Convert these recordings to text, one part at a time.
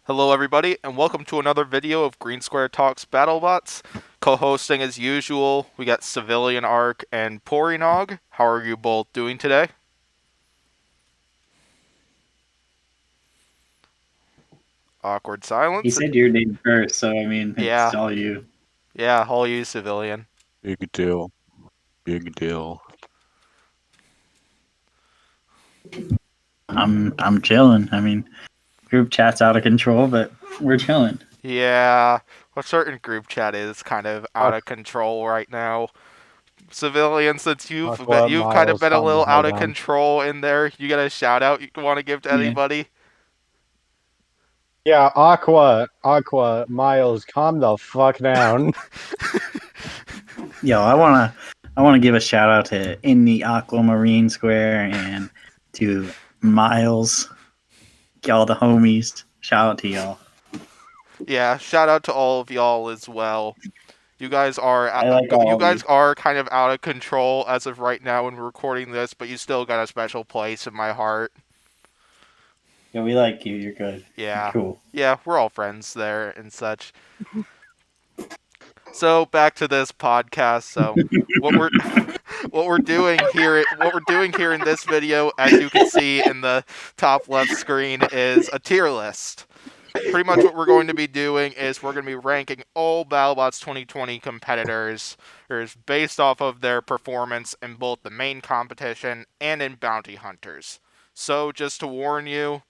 Hello everybody, and welcome to another video of Green Square Talks Battlebots. Co-hosting as usual, we got Civilian Arc and Pory Nog. How are you both doing today? Awkward He silence. said your name first, so it's Yeah, all you. yeah, all you Civilian. Big deal. Big deal. I'm chilling. Group chat's out of control, but we're chilling. Yeah, a certain group chat is kind of out Aqu- of control right now. Civilian, since Aqua you've kind of Miles, been a calm the little hell out of down. control in there. You got a shout out you want to give to Yeah. anybody? Yeah, Aqua Miles, calm the fuck down. Yo, I wanna give a shout out to in the Aquamarine Square and to Miles, all the homies. Shout out to y'all. Yeah, shout out to all of y'all as well. You guys are I like all you of you. guys are kind of out of control as of right now when we're recording this, but you still got a special place in my heart. Yo, we like you. You're good. You're Yeah. cool. Yeah, we're all friends there and such. So back to this podcast. So what we're what we're doing here in this video, as you can see in the top left screen, is a tier list. Pretty much what we're going to be doing is we're going to be ranking all BattleBots 2020 competitors based off of their performance in both the main competition and in Bounty Hunters. So just to warn you,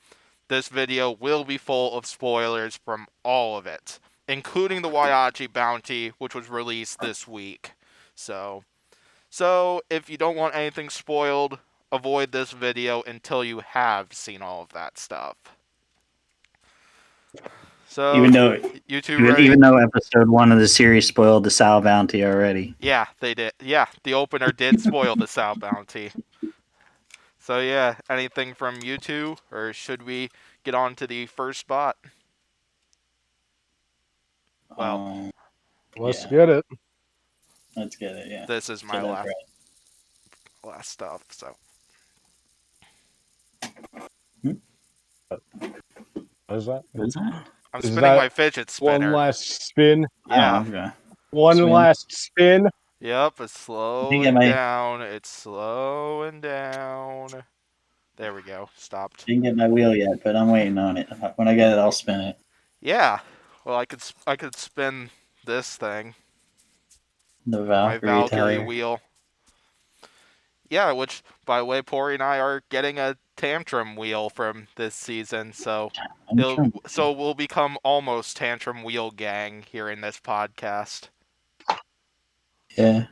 this video will be full of spoilers from all of it, including the Waiachi Bounty, which was released this week. So if you don't want anything spoiled, avoid this video until you have seen all of that stuff. So, Even though you two even, ready? even though episode 1 of the series spoiled the Sal Bounty already. Yeah, they did. Yeah, the opener did spoil the Sal Bounty. So yeah, anything from you two, or should we get on to the first spot? Well, Let's Yeah, get it. let's get it. Yeah, this is say my that last stuff. So right. What is that? What is that? I'm Is spinning that my fidget one spinner. last spin? Yeah. Oh, okay. One Spin. last spin? Yep, it's I think I slowing might down. It's slowing down. There we go. Stopped. didn't get my wheel yet, but I'm waiting on it. When I get it, I'll spin it. Yeah. Well, I could spin this thing, The my Valkyrie Valkyrie tire. wheel. Yeah, which by the way, Pory and I are getting a tantrum wheel from this season, so I'm trying. we'll become almost tantrum wheel gang here in this podcast. Yeah.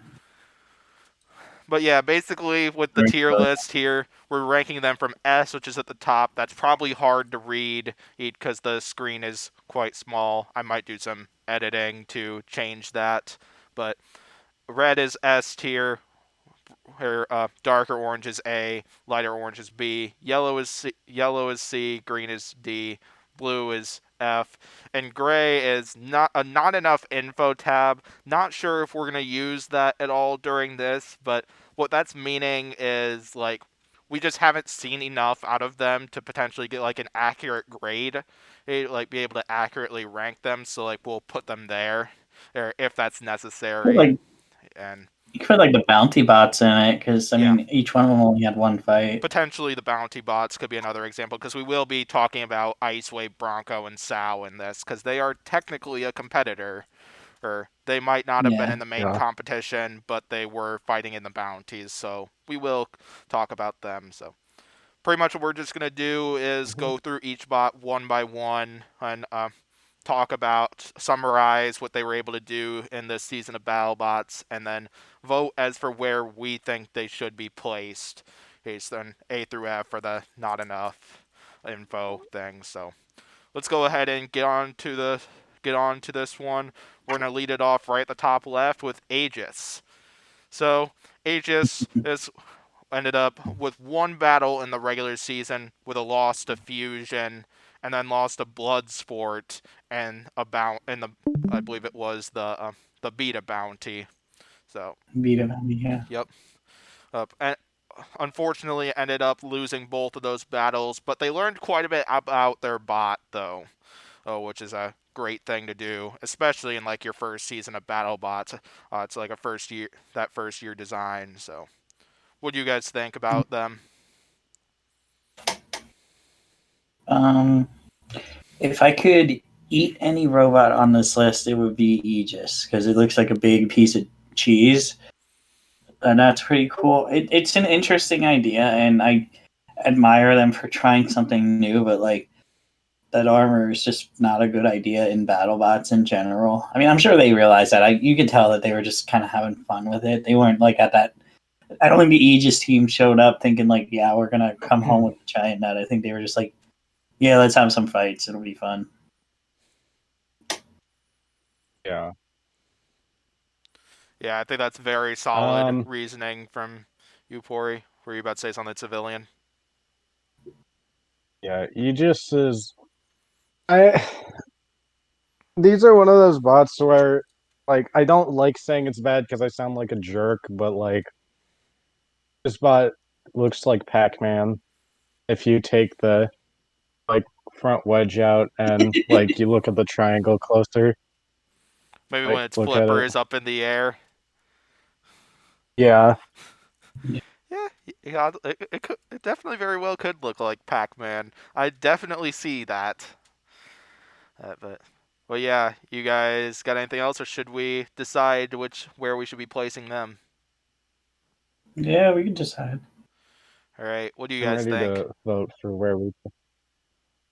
But yeah, basically with the Very tier close. list here, we're ranking them from S, which is at the top. That's probably hard to read because the screen is quite small. I might do some editing to change that. But red is S tier, darker orange is A, lighter orange is B, yellow is C, green is D, blue is F, and gray is not enough info tab. Not sure if we're gonna use that at all during this, but what that's meaning is like we just haven't seen enough out of them to potentially get like an accurate grade, like be able to accurately rank them. So like we'll put them there, or if that's Put necessary, like and you could put like the bounty bots in it because yeah. each one of them only had one fight. Potentially the bounty bots could be another example because we will be talking about Ice Wave, Bronco, and Sao in this because they are technically a competitor, or they might not have been Yeah. in the main Yeah. competition, but they were fighting in the bounties, so we will talk about them. So pretty much what we're just gonna do is Mhm. go through each bot one by one and talk about, summarize what they were able to do in this season of BattleBots, and then vote as for where we think they should be placed. Okay, so then A through F for the not enough info thing. So let's go ahead and get on to this one. We're gonna lead it off right at the top left with Aegis. So Aegis is ended up with one battle in the regular season with a loss to Fusion, and then lost to Bloodsport and I believe it was the Beta Bounty. So Beat him. Yeah. yep. And unfortunately ended up losing both of those battles, but they learned quite a bit about their bot though. which is a great thing to do, especially in like your first season of BattleBots. It's like a first year design. So, what do you guys think about them? Um, if I could eat any robot on this list, it would be Aegis because it looks like a big piece of cheese, and that's pretty cool. It's an interesting idea, and I admire them for trying something new. But like that armor is just not a good idea in BattleBots in general. I mean, I'm sure they realized that. You could tell that they were just kind of having fun with it. They weren't like at that. I don't think the Aegis team showed up thinking like, yeah, we're gonna come home with a giant nut. I think they were just like, yeah, let's have some fights. It'll be fun. Yeah. Yeah, I think that's very solid Um. reasoning from you, Pory. Were you about to say something civilian? Yeah. Aegis is. I. These are one of those bots where, like, I don't like saying it's bad because I sound like a jerk, but like, this bot looks like Pac-Man. If you take the like front wedge out and like you look at the triangle closer, Maybe like when its look at flipper it. is up in the air. Yeah. Yeah, yeah, it definitely very well could look like Pac-Man. I definitely see that. But well, yeah, you guys got anything else, or should we decide where we should be placing them? Yeah, we can decide. All right, what do you I'm guys ready think? to vote for where we.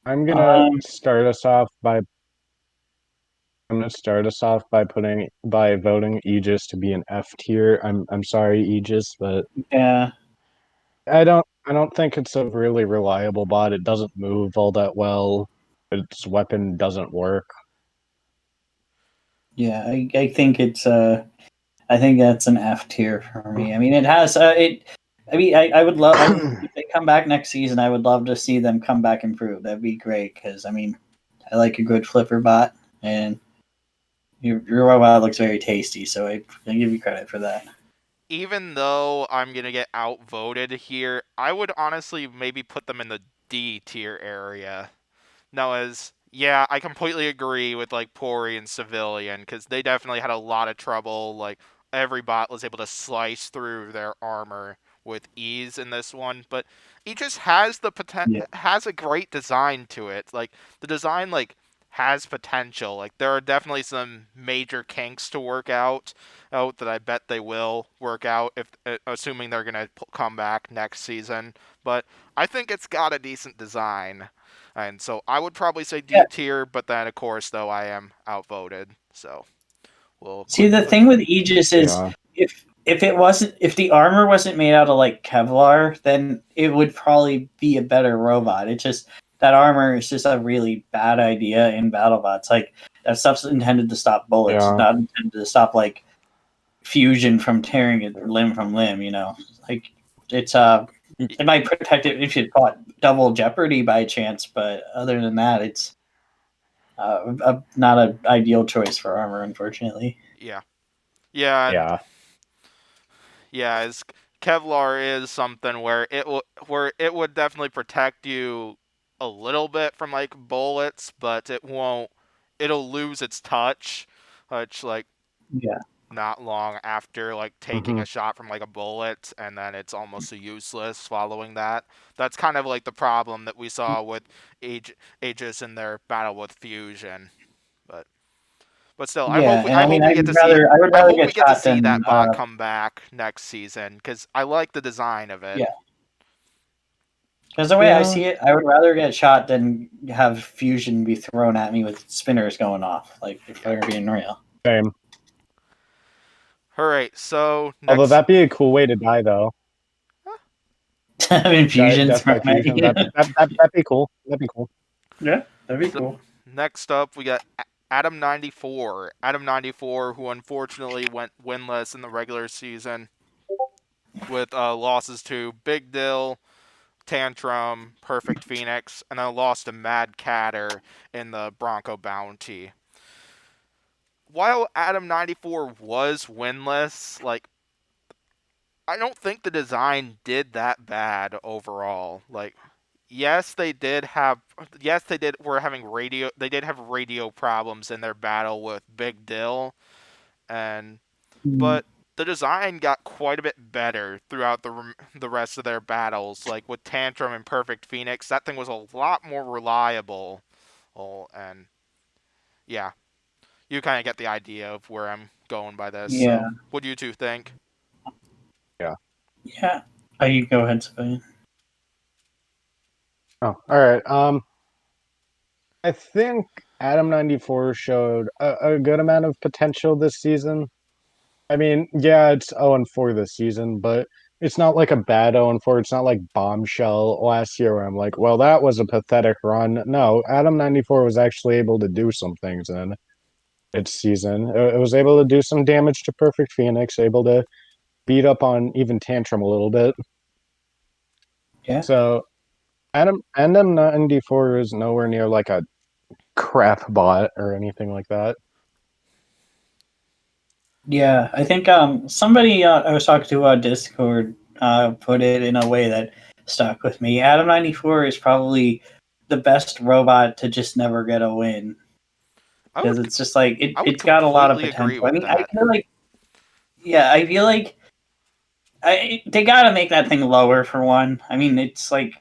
I'm gonna Um, start us off by. I'm gonna start us off by voting Aegis to be an F tier. I'm sorry, Aegis, but yeah, I don't think it's a really reliable bot. It doesn't move all that well. Its weapon doesn't work. yeah. I think it's I think that's an F tier for me. I mean, it has it. I mean, I would love. If they come back next season, I would love to see them come back improved. That'd be great because I mean, I like a good flipper bot, and your robot looks very tasty. So I give you credit for that. Even though I'm gonna get outvoted here, I would honestly maybe put them in the D tier area. No, as yeah, I completely agree with like Pori and Civilian because they definitely had a lot of trouble. Like every bot was able to slice through their armor with ease in this one, but he just has Yeah, has a great design to it. Like the design has potential. Like there are definitely some major kinks to work out that I bet they will work out if assuming they're gonna come back next season. But I think it's got a decent design. And so I would probably say yeah. D tier, but then of course though I am outvoted. So we'll See, the put thing with Aegis is Yeah. if the armor wasn't made out of like Kevlar, then it would probably be a better robot. It's just that armor is just a really bad idea in BattleBots. Like that stuff's intended to stop bullets, Yeah. not intended to stop like fusion from tearing it limb from limb. Like it's it might protect it if you fought double jeopardy by chance, but other than that, it's not an ideal choice for armor, unfortunately. yeah. Yeah, and Yeah. yeah, as Kevlar is something where it would definitely protect you a little bit from like bullets, but it won't it'll lose its touch, which like Yeah. not long after like taking Hmm. a shot from like a bullet and then it's almost useless following that. That's kind of like the problem that we saw with Aegis in their battle with fusion. But still, Yeah, and I I mean, hope we get to see I would rather get shot than that bot come back next season cuz I like the design of it. yeah. Because the way I Yeah. see it, I would rather get shot than have fusion be thrown at me with spinners going off. Like if Yeah. we're being real. Same. All right. So, Although next that'd be a cool way to die, though. I mean, fusion Death by thrown at fusion. you. That'd be cool. That'd be cool. Yeah, that'd be so, cool. next up we got Adam 94. Adam 94 who unfortunately went winless in the regular season with losses to Big Dill, Tantrum, Perfect Phoenix, and then lost to Mad Catter in the Bronco Bounty. While Adam 94 was winless, like I don't think the design did that bad overall. Like yes, they did have. Yes, they did. Were having radio. They did have radio problems in their battle with Big Dill, and but the design got quite a bit better throughout the rest of their battles. Like with Tantrum and Perfect Phoenix, that thing was a lot more reliable. Oh, and yeah, you kind of get the idea of where I'm going by this. Yeah. So, what do you two think? Yeah. Oh, you go ahead, Civilian. Oh, all right. I think Adam 94 showed a good amount of potential this season. I mean, yeah, it's 0-4 this season, but it's not like a bad 0-4. It's not like Bombshell last year where I'm like, well, that was a pathetic run. No, Adam 94 was actually able to do some things in its season. It was able to do some damage to Perfect Phoenix, able to beat up on even Tantrum a little bit. Yeah. So Adam 94 is nowhere near like a crap bot or anything like that. Yeah, I think somebody I was talking to on Discord put it in a way that stuck with me. Adam 94 is probably the best robot to just never get a win I because would it's just like I would it's got a lot of completely agree potential. I with mean, I that. feel like I feel like they got to make that thing lower for one. I mean, it's like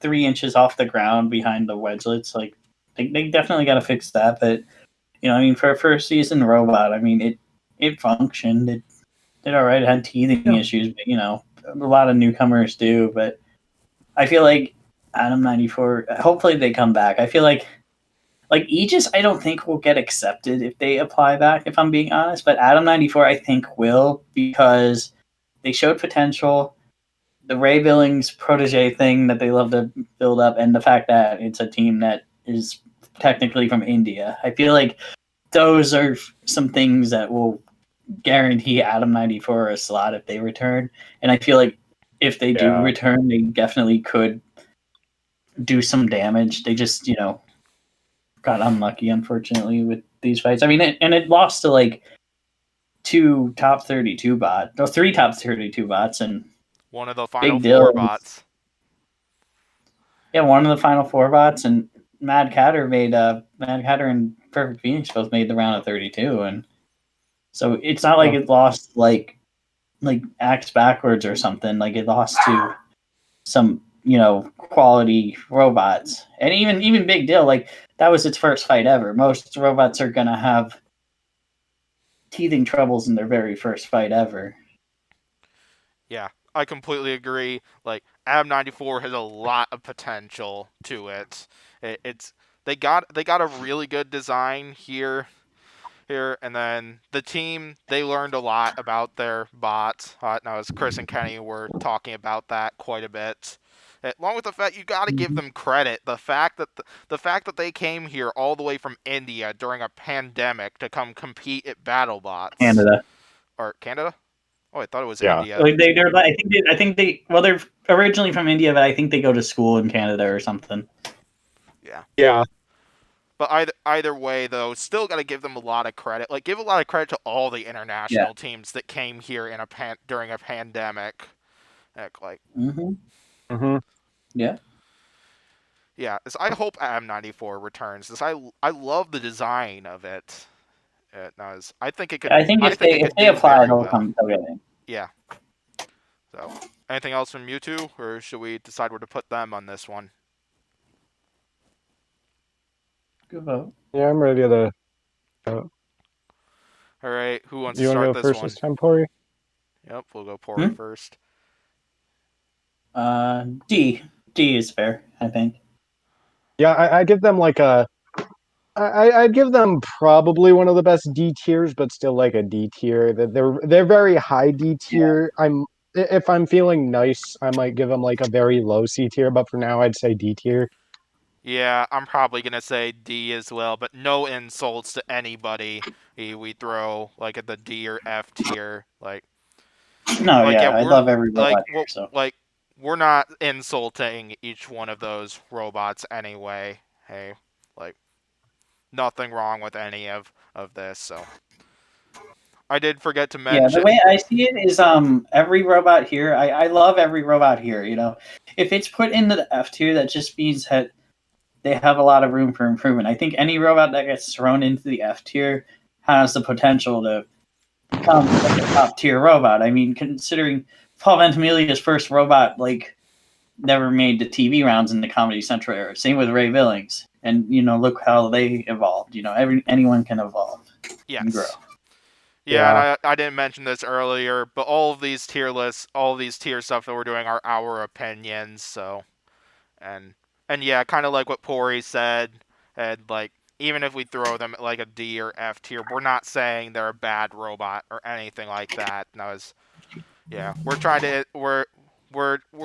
3 inches off the ground behind the wedgelets. Like they definitely got to fix that. But I mean, for a first season robot, I mean it functioned. It did all right. It had teething Yeah. issues, but a lot of newcomers do. But I feel like Adam 94. Hopefully they come back. I feel like Aegis. I don't think will get accepted if they apply back. If I'm being honest, but Adam 94 I think will because they showed potential. The Ray Billings protege thing that they love to build up, and the fact that it's a team that is technically from India. I feel like those are some things that will guarantee Adam 94 a slot if they return. And I feel like if they do Yeah. return, they definitely could do some damage. They just, got unlucky, unfortunately, with these fights. I mean, it lost to like two top 32 bots, or three top 32 bots, and One of the final Big Dill. four bots. Yeah, one of the final four bots, and Mad Catter and Perfect Phoenix both made the round of 32, and so it's not like Oh. it lost like axe backwards or something. Like it lost to some quality robots, and even Big Deal, like that was its first fight ever. Most robots are gonna have teething troubles in their very first fight ever. Yeah, I completely agree. Like Ab 94 has a lot of potential to it. It's they got a really good design here, and then the team they learned a lot about their bots. Now as Chris and Kenny were talking about that quite a bit. Along with the fact you got to give them credit, the fact that they came here all the way from India during a pandemic to come compete at Battlebots Canada. or Canada. Oh, I thought it was Yeah. India. Like I think they well they're originally from India, but I think they go to school in Canada or something. Yeah. Yeah. But either way, though, still got to give them a lot of credit. Like, give a lot of credit to all the Yeah. international teams that came here in during a pandemic. Like, Mm-hmm. Yeah. yeah, I hope AM94 returns. I love the design of it. I think it could. I think I if think they it if could they do apply, very they'll well. they'll get in. Yeah. So, anything else from you two, or should we decide where to put them on this one? Good vote. Yeah, I'm ready to. All right, who wants to You want to start go this first one? this time, Pory? Yep, we'll go Pory Hmm? first. D is fair, I think. Yeah, I give them like a. I'd give them probably one of the best D tiers, but still like a D tier. They're very high D tier. If I'm feeling nice, I might give them like a very low C tier, but for now, I'd say D tier. Yeah, I'm probably gonna say D as well, but no insults to anybody we throw like at the D or F tier. No, Yeah, yeah, I we're love every like robot here, so we're not insulting each one of those robots anyway. Hey, like nothing wrong with any of this. So I did forget to Yeah, the mention. way I see it is every robot here, I love every robot here, you know. If it's put into the F tier, that just means that they have a lot of room for improvement. I think any robot that gets thrown into the F tier has the potential to become like a top tier robot. I mean, considering Paul Ventimiglia's first robot like never made the TV rounds in the Comedy Central era. Same with Ray Billings. And you know, look how they evolved. You know, anyone can evolve and grow. Yes. Yeah, Yeah. and I didn't mention this earlier, but all of these tier lists, all of these tier stuff that we're doing are our opinions. So, and yeah, kind of like what Pory said, and like even if we throw them at like a D or F tier, we're not saying they're a bad robot or anything like that. No, yeah, we're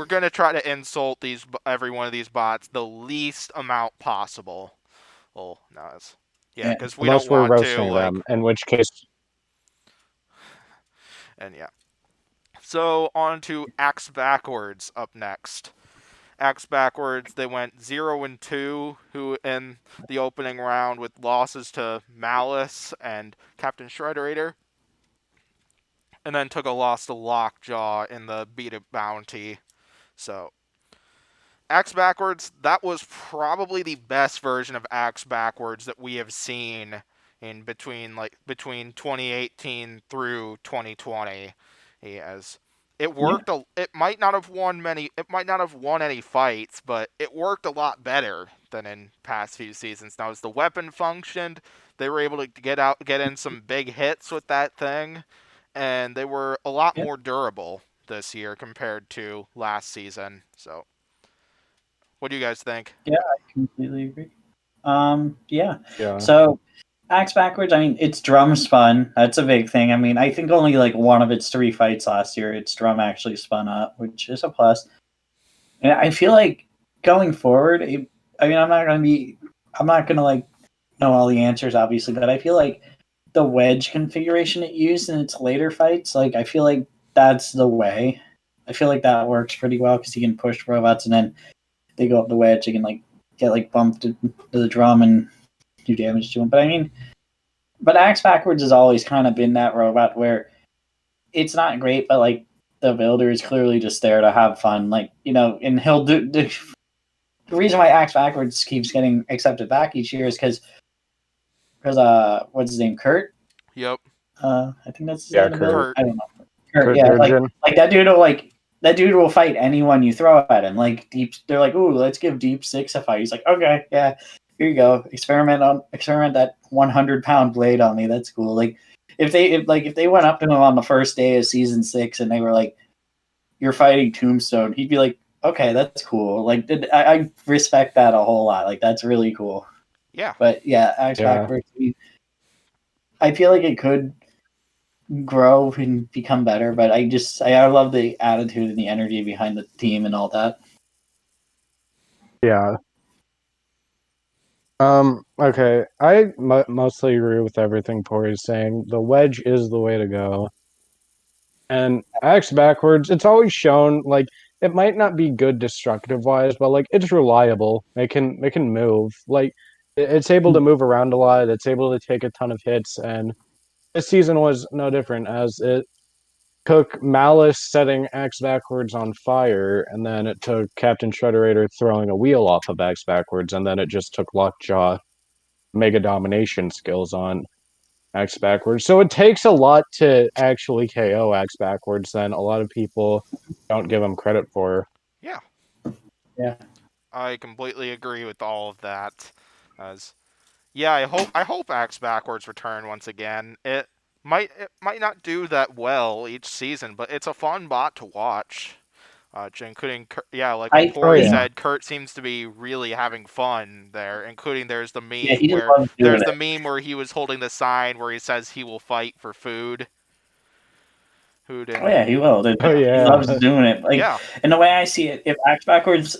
gonna try to insult every one of these bots the least amount possible. Well, no, yeah, Yeah. because we don't Unless we're want to roasting them, in which case, and yeah. So on to Axe Backwards up next. Axe Backwards, they went 0-2, who in the opening round with losses to Malice and Captain Shredderator, and then took a loss to Lockjaw in the Beat It Bounty. So Axe Backwards, that was probably the best version of Axe Backwards that we have seen in between 2018 through 2020. As it worked, it might not have won any fights, but it worked a lot better than in past few seasons. Now, as the weapon functioned, they were able to get in some big hits with that thing, and they were a lot Yeah. more durable this year compared to last season. So what do you guys think? Yeah, I completely agree. Yeah. yeah. So Axe Backwards, I mean, its drum spun. That's a big thing. I mean, I think only like one of its 3 fights last year, its drum actually spun up, which is a plus. And I feel like going forward, I mean, I'm not gonna like know all the answers, obviously, but I feel like the wedge configuration it used in its later fights, like I feel like that's the way. I feel like that works pretty well because you can push robots and then they go up the wedge, they can like get like bumped to the drum and do damage to them. But I mean, but Axe Backwards has always kind of been that robot where it's not great, but like the builder is clearly just there to have fun. Like, you know, and he'll do the reason why Axe Backwards keeps getting accepted back each year is because what's his name, Kurt? Yep. I think that's his Yeah, name. Kurt. I don't know. Kurt, Kurt yeah, Gurgen. like that dude will fight anyone you throw at him. Like they're like, ooh, let's give Deep Six a fight. He's like, okay, yeah, here you go. Experiment that 100-pound blade on me. That's cool. Like if they went up to him on the first day of season 6 and they were like, you're fighting Tombstone, he'd be like, okay, that's cool. Like I respect that a whole lot. Like that's really cool. Yeah. But yeah, Axe Backwards. I feel like it could grow and become better, but I love the attitude and the energy behind the team and all that. Yeah. Okay. I mostly agree with everything Pory's saying. The wedge is the way to go. And Axe Backwards, it's always shown like it might not be good destructive wise, but like it's reliable. It can move. Like it's able to move around a lot. It's able to take a ton of hits, and this season was no different as it took Malice setting Axe Backwards on fire, and then it took Captain Shredderator throwing a wheel off of Axe Backwards, and then it just took Lockjaw Mega Domination skills on Axe Backwards. So it takes a lot to actually KO Axe Backwards than a lot of people don't give him credit for. Yeah. Yeah. I completely agree with all of that. As yeah, I hope Axe Backwards return once again. It might not do that well each season, but it's a fun bot to watch. Including like what Pory Yeah. said, Kurt seems to be really having fun there. Including there's the Yeah, meme he just loves doing it. he was holding the sign where he says he will fight for food. Who Oh didn't? yeah, he will. Oh He yeah. loves doing it. Like, Yeah. and the way I see it, if Axe Backwards,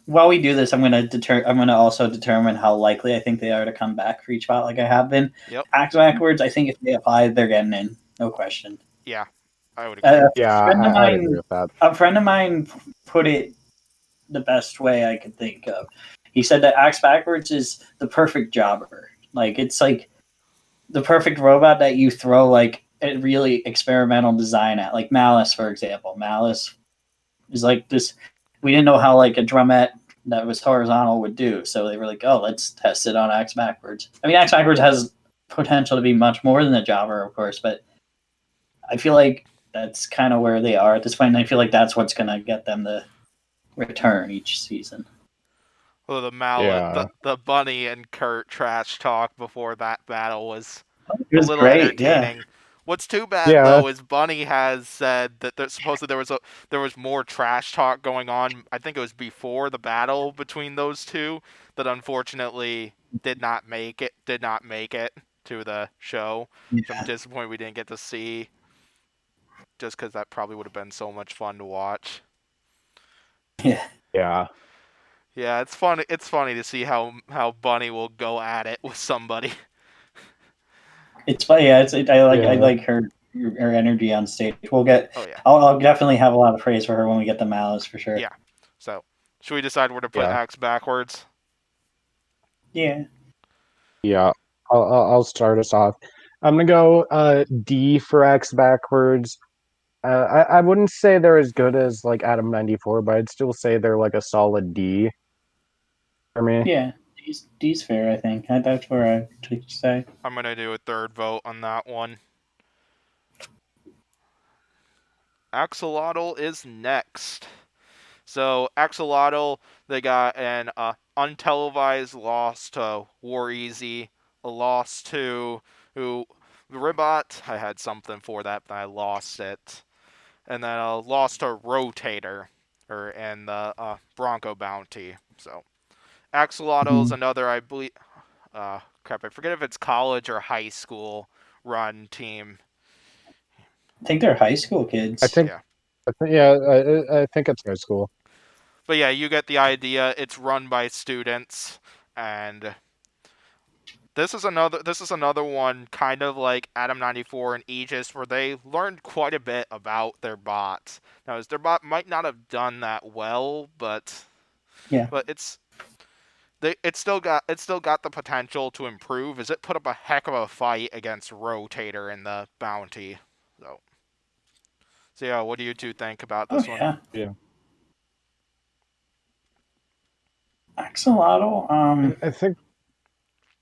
while we do this, I'm gonna also determine how likely I think they are to come back for each bot, like I have been. Yep. Axe Backwards, I think if they apply, they're getting in, no question. Yeah. I would agree. Yeah, Friend of I'd mine, agree with that. a friend of mine put it the best way I could think of. He said that Axe Backwards is the perfect jobber. Like it's like the perfect robot that you throw like a really experimental design at, like Malice, for example. Malice is like this. We didn't know how like a drumette that was horizontal would do, so they were like, "Oh, let's test it on Axe Backwards." I mean, Axe Backwards has potential to be much more than the Jobber, of course, but I feel like that's kind of where they are at this point, and I feel like that's what's going to get them the return each season. Well, Yeah. the Bunny and Kurt trash talk before that battle was It a was little great, yeah. entertaining. What's too bad Yeah. though is Bunny has said that supposedly there was more trash talk going on. I think it was before the battle between those two that unfortunately did not make it to the show. Which I'm Yeah. disappointed we didn't get to see, just because that probably would have been so much fun to watch. Yeah. Yeah. Yeah, it's fun. It's funny to see how Bunny will go at it with somebody. It's funny. Yeah, I Yeah. like her energy on stage. We'll get. Oh yeah, I'll definitely have a lot of praise for her when we get the Malice for sure. yeah. So, should we decide where to put Yeah. Axe backwards? Yeah. Yeah. I'll start us off. I'm gonna go D for X backwards. I wouldn't say they're as good as like Adam 94, but I'd still say they're like a solid D for me. Yeah. D's fair. I think that's where I should say. I'm gonna do a third vote on that one. Axolotl is next. So Axolotl, they got an untelevised loss to War Easy, a loss to Ribbot. I had something for that, but I lost it, and then a loss to Rotator, and the Bronco Bounty. So Axolotl's another, I believe. Crap, I forget if it's college or high school run team. I think they're high school kids. I think, Yeah. I think it's high school. But yeah, you get the idea. It's run by students, and this is another one kind of like Adam 94 and Aegis, where they learned quite a bit about their bots. Now, their bot might not have done that well, but Yeah. it's still got the potential to improve, as it put up a heck of a fight against Rotator in the bounty. So yeah, what do you two think about Oh this one? yeah. Yeah. Axolotl. I think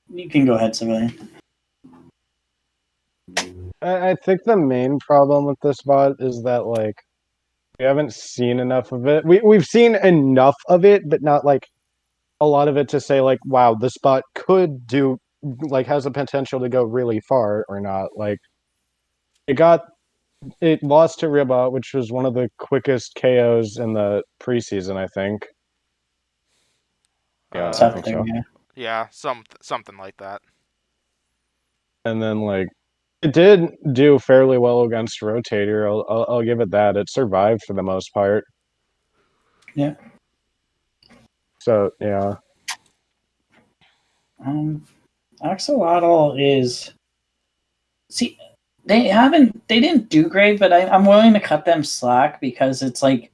You can go ahead, Civilian. I think the main problem with this bot is that like we haven't seen enough of it. We've seen enough of it, but not like a lot of it to say like, wow, this bot could do like has the potential to go really far or not. Like it lost to Ribbot, which was one of the quickest KOs in the preseason, I think. Yeah, I think so. Yeah. Yeah, something like that. And then like it did do fairly well against Rotator. I'll give it that. It survived for the most part. Yeah. So yeah. Axolotl is. See, they didn't do great, but I'm willing to cut them slack because it's like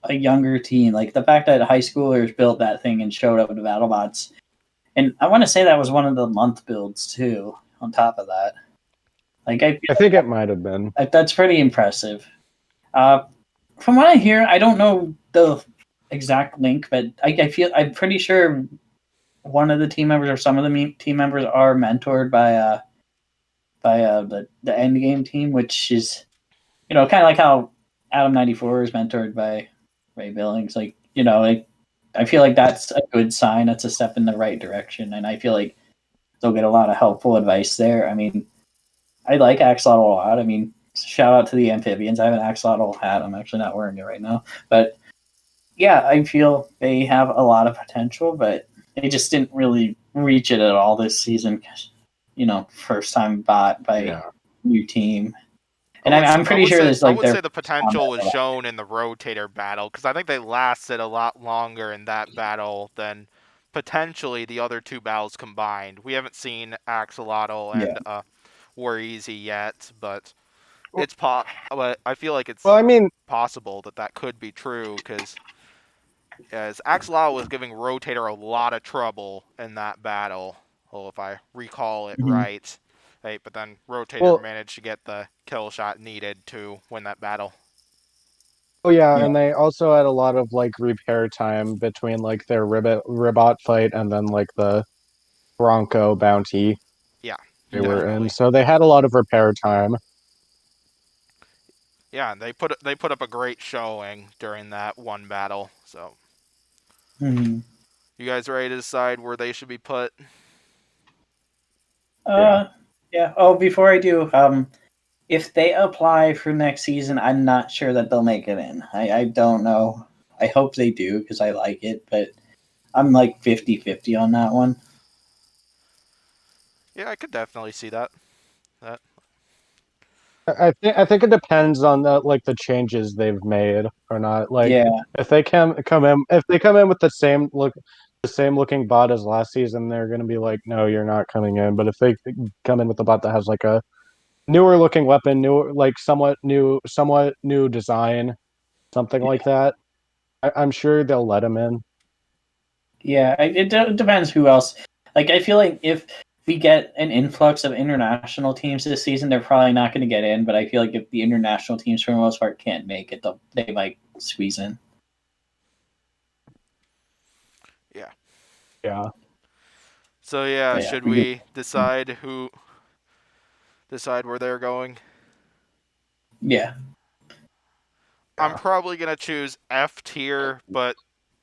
a younger team. Like the fact that high schoolers built that thing and showed up to Battlebots, and I want to say that was one of the month builds too. On top of that, like I think it might have been. that's pretty impressive. From what I hear, I don't know the exact link, but I'm pretty sure one of the team members or some of the team members are mentored by the end game team, which is kind of like how Adam 94 is mentored by Ray Billings. Like I feel like that's a good sign. That's a step in the right direction, and I feel like they'll get a lot of helpful advice there. I mean, I like Axolotl a lot. I mean, shout out to the amphibians. I have an Axolotl hat. I'm actually not wearing it right now, but yeah, I feel they have a lot of potential, but they just didn't really reach it at all this season. First time bought by new team. And I'm pretty sure there's like I would say the potential was shown in the Rotator battle, because I think they lasted a lot longer in that battle than potentially the other two battles combined. We haven't seen Axolotl and War Easy yet, but but I feel like it's possible that could be true, because as Axolotl was giving Rotator a lot of trouble in that battle, well, if I recall it right. Hey, but then Rotator Well, managed to get the kill shot needed to win that battle. oh yeah, Yeah. and they also had a lot of like repair time between like their Ribbot fight and then like the Bronco bounty Yeah, they were in. definitely. So they had a lot of repair time. Yeah, and they put up a great showing during that one battle. So, Hmm. you guys ready to decide where they should be put? Yeah. Yeah. Oh, before I do, if they apply for next season, I'm not sure that they'll make it in. I don't know. I hope they do because I like it, but I'm like 50-50 on that one. Yeah, I could definitely see that. I think it depends on the changes they've made or not. Like Yeah. if they come in with the same looking bot as last season, they're gonna be like, no, you're not coming in. But if they come in with a bot that has like a newer looking weapon, newer like somewhat new design, something like that, I'm sure they'll let them in. Yeah, it depends who else. Like, I feel like if we get an influx of international teams this season, they're probably not going to get in. But I feel like if the international teams, for the most part, can't make it, they might squeeze in. Yeah. Yeah. So yeah, But yeah, should we decide where they're going? yeah, I'm probably gonna choose F tier, but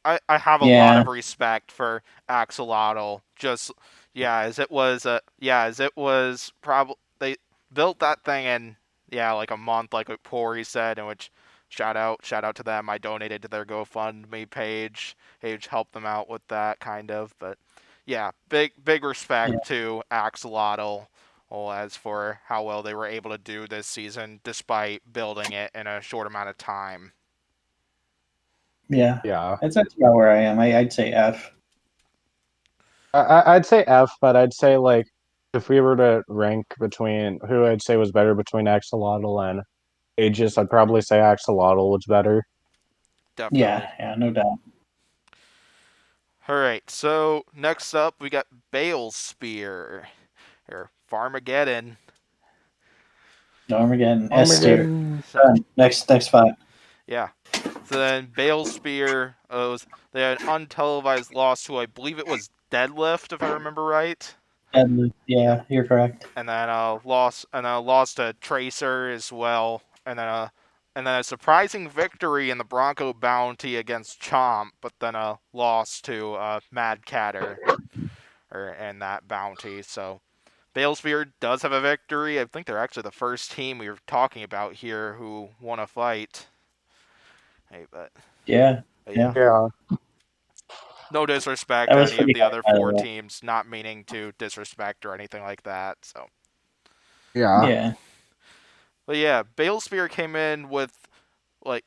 I have a lot yeah, of respect for Axolotl. Just as it was probably they built that thing in like a month, like Pory said, in which shout out to them. I donated to their GoFundMe page. Page helped them out with that kind of, but yeah, big yeah, respect to Axolotl. Well, as for how well they were able to do this season, despite building it in a short amount of time. yeah. Yeah. That's about where I am. I'd say F. I'd say F, but I'd say like if we were to rank between who I'd say was better between Axolotl and Aegis, I'd probably say Axolotl was better. Definitely. Yeah, no doubt. All right. So next up, we got Bale's Spear or Farmageddon. Armageddon, S tier. Armageddon. So Next spot. yeah. So then Bale's Spear they had an untelevised loss to I believe it was Deadlift if I remember right. Yeah, you're correct. And then lost to Tracer as well. And then a surprising victory in the Bronco bounty against Chomp, but then a loss to Mad Catter in that bounty. So Balesphere does have a victory. I think they're actually the first team we were talking about here who won a fight. Hey, Yeah, but yeah. yeah. Yeah. No disrespect That to was any of pretty the high, other by the four way. teams, not meaning to disrespect or anything like that. So, Yeah. Yeah. but yeah, Balesphere came in with like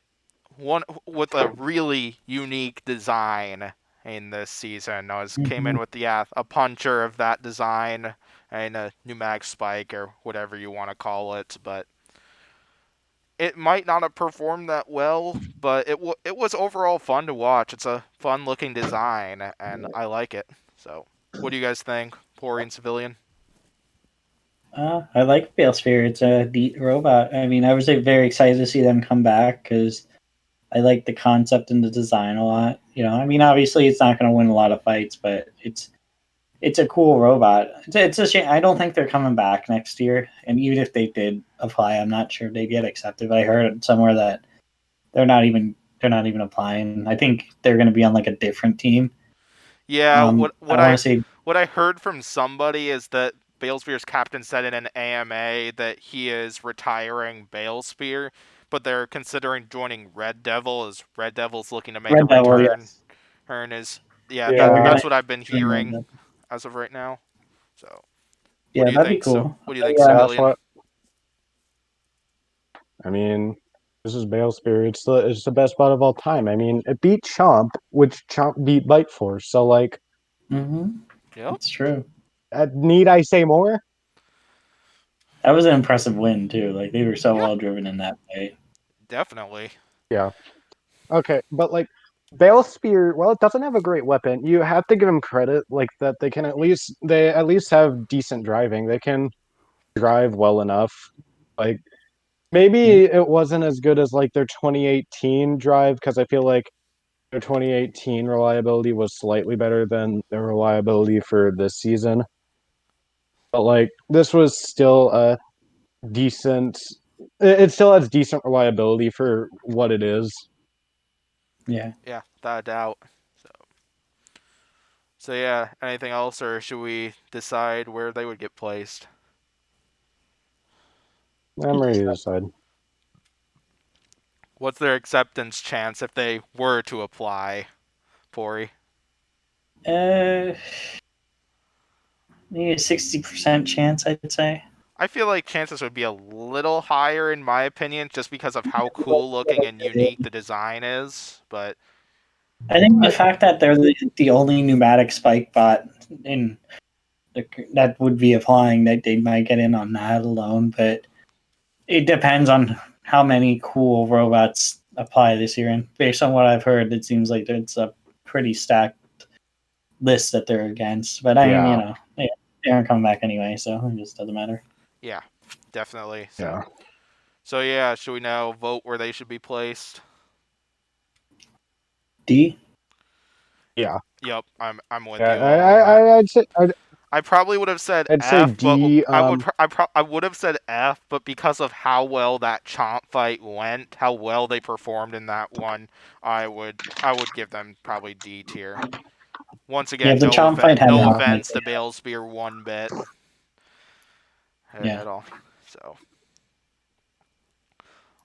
one with a really unique design in this season. I was came Hmm. in with a puncher of that design and a pneumatic spike or whatever you want to call it, but it might not have performed that well, but it was overall fun to watch. It's a fun looking design and I like it. So, what do you guys think, Pory and Civilian? I like Balesphere. It's a neat robot. I mean, I was like, very excited to see them come back because I like the concept and the design a lot. I mean, obviously it's not going to win a lot of fights, but it's a cool robot. It's a shame. I don't think they're coming back next year. And even if they did apply, I'm not sure they'd get accepted. But I heard somewhere that they're not even applying. I think they're going to be on like a different team. Yeah, I want to say, what I heard from somebody is that Balesphere's captain said in an AMA that he is retiring Balesphere, but they're considering joining Red Devil as Red Devil's looking to make a Red Devil. return. Yes, Earn is yeah, they're gonna that's what I've been join Red hearing Devil. as of right now. So, what Yeah, do you that'd be think? So, cool. what do you think, Yeah, That's Civilian? what I mean. This is Balesphere. It's the best bot of all time. I mean, it beat Chomp, which Chomp beat Bite Force. So like, Yep, it's true. need I say more? That was an impressive win too. Like they were so yeah, well driven in that fight. definitely. Yeah. Okay, but like Bale Spear, well, it doesn't have a great weapon. You have to give them credit, like that they at least have decent driving. They can drive well enough. Like maybe it wasn't as good as like their 2018 drive because I feel like their 2018 reliability was slightly better than their reliability for this season. But like this was still a decent. It still has decent reliability for what it is. Yeah. Yeah, without a doubt. So yeah, anything else, or should we decide where they would get placed? I'm ready to decide. What's their acceptance chance if they were to apply, Pory? Maybe a 60% chance, I'd say. I feel like chances would be a little higher in my opinion, just because of how cool looking and unique the design is. But I think the fact that they're the only pneumatic spike bot in that would be applying, that they might get in on that alone. But it depends on how many cool robots apply this year. And based on what I've heard, it seems like it's a pretty stacked list that they're against. But I mean, Yeah. you know, they aren't coming back anyway, so it just doesn't matter. yeah, definitely. So, Yeah. so yeah, should we now vote where they should be placed? D? Yeah. Yep, I'm with Yeah. you all on that. I'd say I probably would have said I'd say F, but D. I would have said F, but because of how well that Chomp fight went, how well they performed in that one, I would give them probably D tier. Once Yeah, again, the Chomp fight had no to happen. offense to Balespear one bit Yeah. at all. So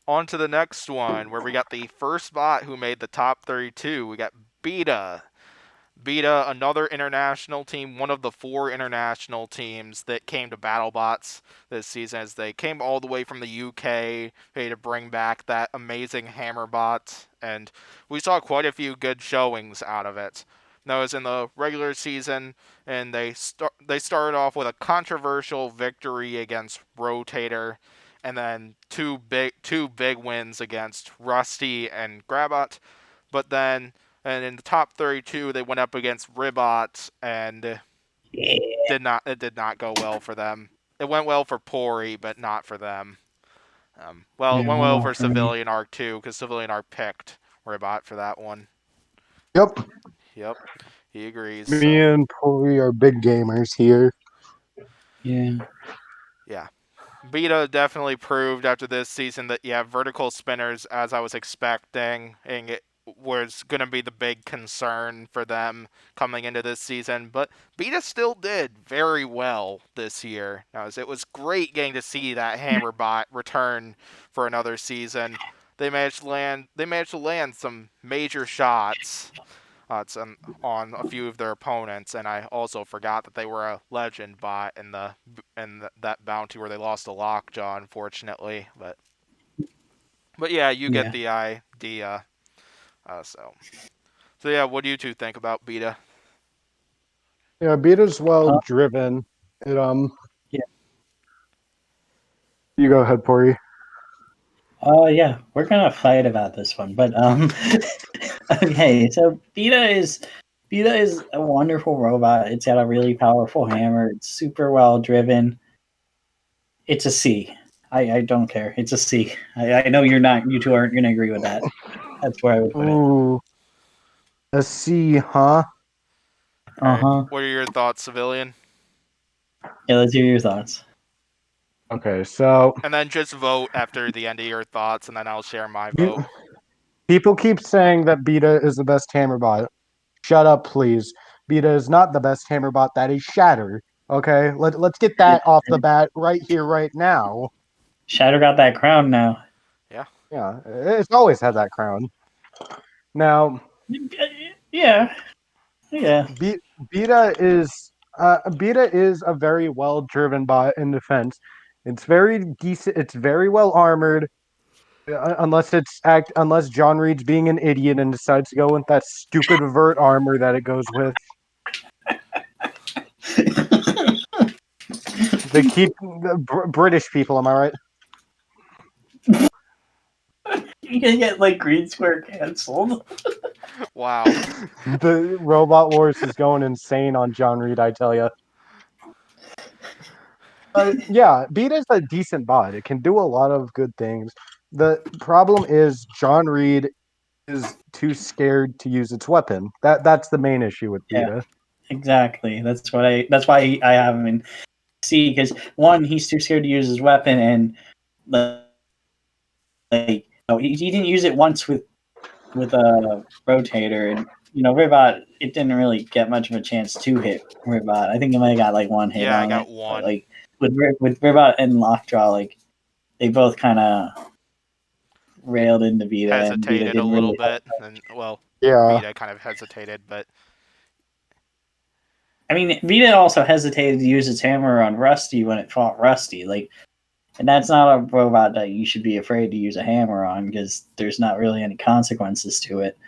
on to the next one, where we got the first bot who made the top 32. We got Beta. Beta, another international team, one of the 4 international teams that came to Battlebots this season, as they came all the way from the UK to bring back that amazing hammer bot, and we saw quite a few good showings out of it. That was in the regular season, and they started off with a controversial victory against Rotator, and then two big wins against Rusty and Grabot, but then. And in the top 32, they went up against Ribbot, and it did not go well for them. It went well for Pory, but not for them. It went well for Civilian Arc too, because Civilian Arc picked Ribbot for that one. Yep. Yep, he agrees. Me and Pory are big gamers here. Yeah. Yeah. Beta definitely proved after this season that, yeah, vertical spinners, as I was expecting, and it was going to be the big concern for them coming into this season. But Beta still did very well this year. It was great getting to see that hammer bot return for another season. They managed to land some major shots on a few of their opponents, and I also forgot that they were a legend bot in that bounty where they lost a lockjaw, unfortunately. But yeah, you get the idea. So yeah, what do you two think about Beta? Yeah, Beta's well driven. It Yeah. You go ahead, Pory. Yeah, we're gonna fight about this one, but okay. So Beta is a wonderful robot. It's got a really powerful hammer. It's super well driven. It's a C. I don't care. It's a C. I know you two aren't gonna agree with that. That's where I would put it. Ooh, a C, huh? Uh-huh. What are your thoughts, Civilian? Yeah, let's hear your thoughts. Okay, so And then just vote after the end of your thoughts, and then I'll share my vote. People keep saying that Beta is the best hammer bot. Shut up, please. Beta is not the best hammer bot. That is Shatter. Okay, let's get that off the bat right here, right now. Shadow got that crown now. Yeah, it's always had that crown. Now, yeah. Beta is a very well driven bot in defense. It's very decent. It's very well armored. Unless John Reed's being an idiot and decides to go with that stupid vert armor that it goes with. They keep British people, am I right? You can get like Green Square canceled. Wow. The Robot Wars is going insane on John Reed, I tell you. Yeah, Beta's a decent bot. It can do a lot of good things. The problem is John Reed is too scared to use its weapon. That's the main issue with Yeah. Beta. Exactly. That's why I have him in C, because one, he's too scared to use his weapon, and he didn't use it once with a rotator, and Ribbot, it didn't really get much of a chance to hit Ribbot. I think it might have got like one hit Yeah, I on got it. one. But, like with Ribbot and Lockjaw, like they both kind of railed into Vita, and Vita Hesitated a didn't little really bit, and Yeah. Vita kind of hesitated, but I mean, Vita also hesitated to use its hammer on Rusty when it fought Rusty. Like, and that's not a robot that you should be afraid to use a hammer on, because there's not really any consequences to it.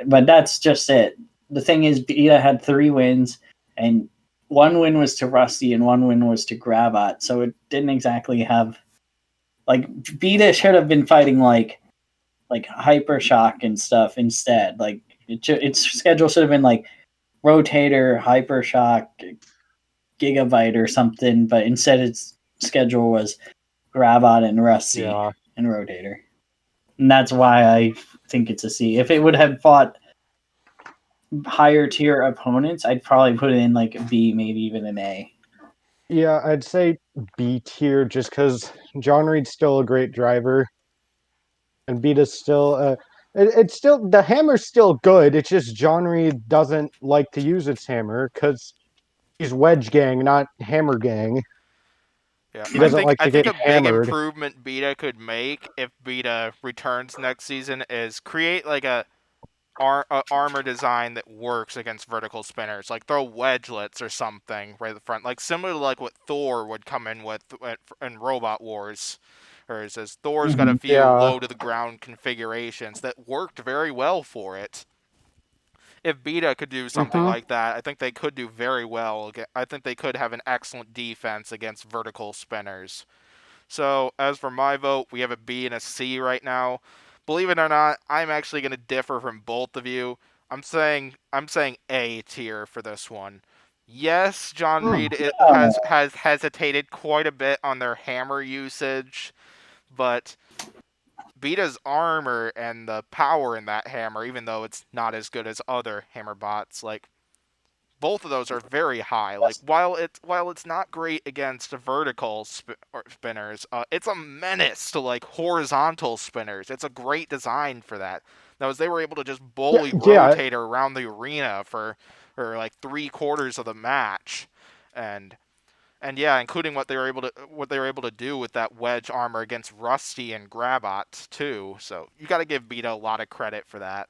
But that's just it. The thing is, Vita had 3 wins, and 1 win was to Rusty and 1 win was to Grabot. So it didn't exactly have, like, Vita should have been fighting like Hypershock and stuff instead. Like, its schedule should have been like Rotator, Hypershock, Gigabyte or something, but instead its schedule was Grabot and Rusty Yeah. and Rotator. And that's why I think it's a C. If it would have fought higher tier opponents, I'd probably put it in like a B, maybe even an A. Yeah, I'd say B tier just because John Reed's still a great driver, and Beta's still it's still the hammer's still good. It's just John Reed doesn't like to use its hammer because he's Wedge Gang, not Hammer Gang. yeah, He doesn't like I to get think a big hammered. improvement Beta could make if Beta returns next season is create like a armor design that works against vertical spinners, like throw wedgelets or something right at the front, like similar to like what Thor would come in with in Robot Wars. Or it says Thor's got a few Yeah. low to the ground configurations that worked very well for it. If Beta could do something Mm-hmm. like that, I think they could do very well. I think they could have an excellent defense against vertical spinners. So as for my vote, we have a B and a C right now. Believe it or not, I'm actually going to differ from both of you. I'm saying A tier for this one. Yes, John Reed has hesitated quite a bit on their hammer usage, but Beta's armor and the power in that hammer, even though it's not as good as other hammer bots, like both of those are very high. Like while it's not great against vertical spinners, it's a menace to like horizontal spinners. It's a great design for that. Now, as they were able to just Yeah, bully yeah. Rotator around the arena for like 3/4 of the match, and yeah, including what they were able to do with that wedge armor against Rusty and Grabot too. So you got to give Beta a lot of credit for that.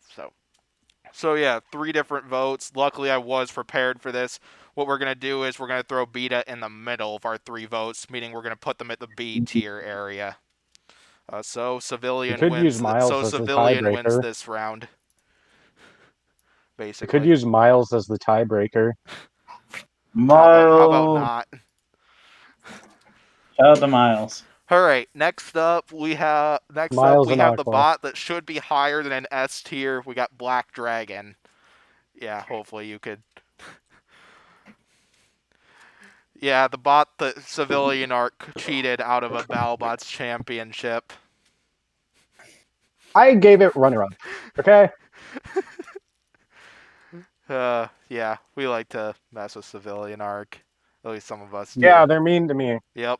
So yeah, 3 different votes. Luckily, I was prepared for this. What we're gonna do is we're gonna throw Beta in the middle of our 3 votes, meaning we're gonna put them at the B tier area. So You Civilian could use wins. Miles So as the Civilian wins tiebreaker. this round, You could basically. use Miles as the tiebreaker. How about Miles. not? Shout out to Miles. All right. Next up, we have Miles and the Aqua. bot that should be higher than an S tier. We got Black Dragon. Yeah, hopefully you could. Yeah, the bot that Civilian Arc cheated out of a Battlebots championship. I gave it runner-up. Okay. Yeah, we like to mess with Civilian Arc. At least some of us do. Yeah, they're mean to me. Yep.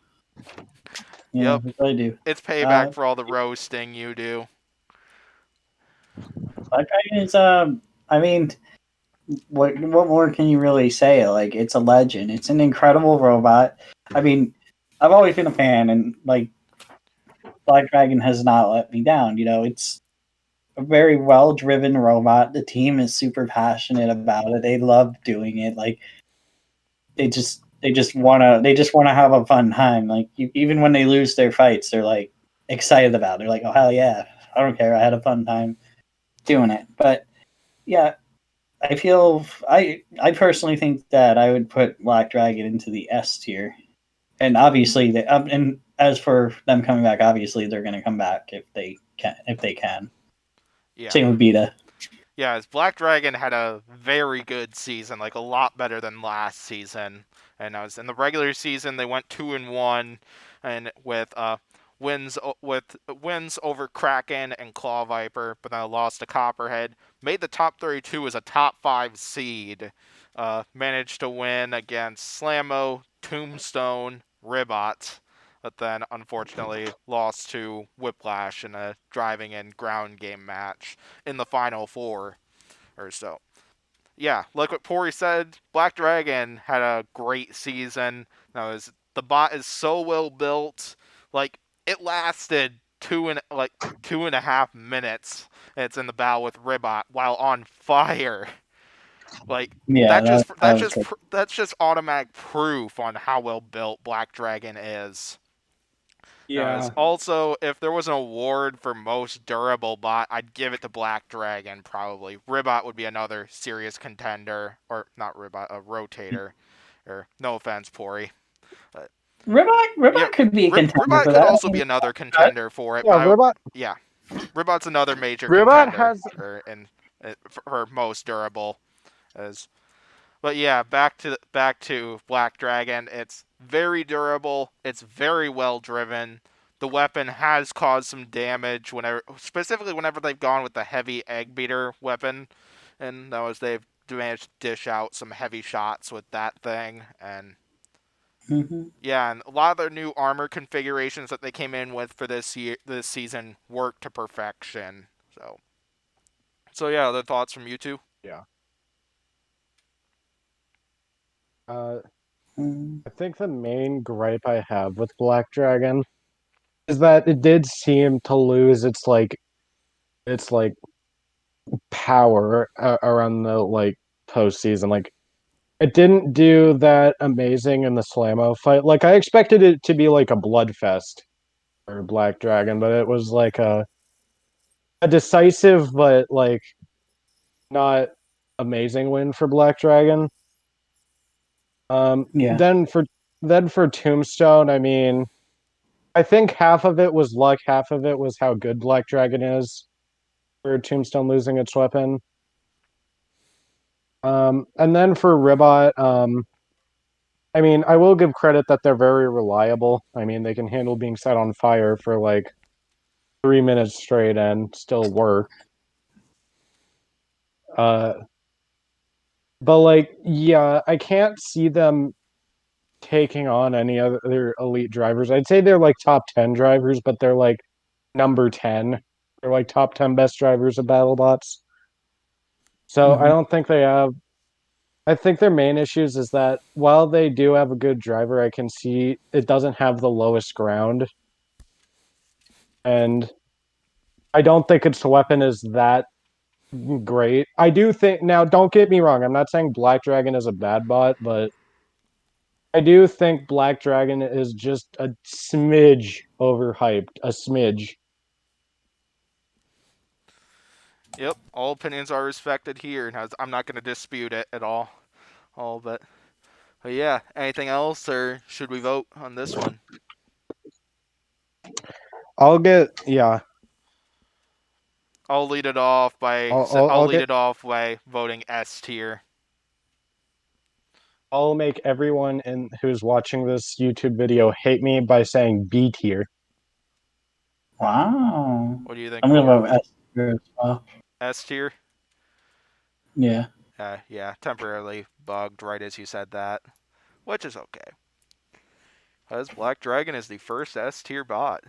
Yeah, Yep. we really do. It's payback for all the roasting you do. Black Dragon is I mean, what more can you really say? Like, it's a legend. It's an incredible robot. I mean, I've always been a fan, and like Black Dragon has not let me down. It's a very well driven robot. The team is super passionate about it. They love doing it. Like, they just wanna have a fun time. Like, even when they lose their fights, they're like excited about it. They're like, oh hell yeah, I don't care. I had a fun time doing it. But yeah, I personally think that I would put Black Dragon into the S tier, and obviously and as for them coming back, obviously they're going to come back if they can. Yeah. Same with Beta. Yeah, as Black Dragon had a very good season, like a lot better than last season. And I was in the regular season, they went 2-1, and with wins over Kraken and Claw Viper, but then I lost to Copperhead. Made the top 32 as a top 5 seed. Managed to win against Slammo, Tombstone, Ribbot, but then unfortunately lost to Whiplash in a driving and ground game match in the final four or so. Yeah, like what Pory said, Black Dragon had a great season. Now, the bot is so well built, like it lasted 2.5 minutes. It's in the battle with Ribbot while on fire. Like Yeah, that just that that's was just good. that's just automatic proof on how well built Black Dragon is. Now, as Yeah. also, if there was an award for most durable bot, I'd give it to Black Dragon, probably. Ribbot would be another serious contender. Or, not Ribbot, a Rotator. Or, no offense, Pory. But, yeah, Ribbot could be a contender Ribbot for could that. I also mean, be another contender for it, Yeah, but Ribbot. yeah. Ribbot's another major Ribbot contender has. for most durable. As But yeah, back to Black Dragon. It's very durable. It's very well driven. The weapon has caused some damage specifically whenever they've gone with the heavy egg beater weapon, and they've managed to dish out some heavy shots with that thing. And mhm. yeah, and a lot of their new armor configurations that they came in with for this season work to perfection. So yeah, other thoughts from you two? Yeah. Uh, Mm. I think the main gripe I have with Black Dragon is that it did seem to lose its power around the postseason. Like it didn't do that amazing in the Slammo fight. Like I expected it to be like a bloodfest for Black Dragon, but it was like a decisive but like not amazing win for Black Dragon. Um, Yeah. then for then for Tombstone, I mean, I think half of it was luck, half of it was how good Black Dragon is for Tombstone losing its weapon. And then for Ribbot, I mean, I will give credit that they're very reliable. I mean, they can handle being set on fire for like 3 minutes straight and still work. Uh, but like, yeah, I can't see them taking on any other elite drivers. I'd say they're like top 10 drivers, but they're like number 10. They're like top 10 best drivers of Battlebots. So I Mhm. don't think they have. I think their main issues is that while they do have a good driver, I can see it doesn't have the lowest ground. And I don't think its weapon is that great. I do think, now, don't get me wrong, I'm not saying Black Dragon is a bad bot, but I do think Black Dragon is just a smidge overhyped. A smidge. Yep, all opinions are respected here, and I'm not going to dispute it at all. But yeah, anything else, or should we vote on this one? Yeah, I'll lead it off by I'll I'll lead get, it off by voting S tier. I'll make everyone who's watching this YouTube video hate me by saying B tier. Wow. What do you think, I'm gonna Pory? vote S as well. S tier? Yeah. Yeah, temporarily bugged right as you said that, which is okay. As Black Dragon is the first S tier bot.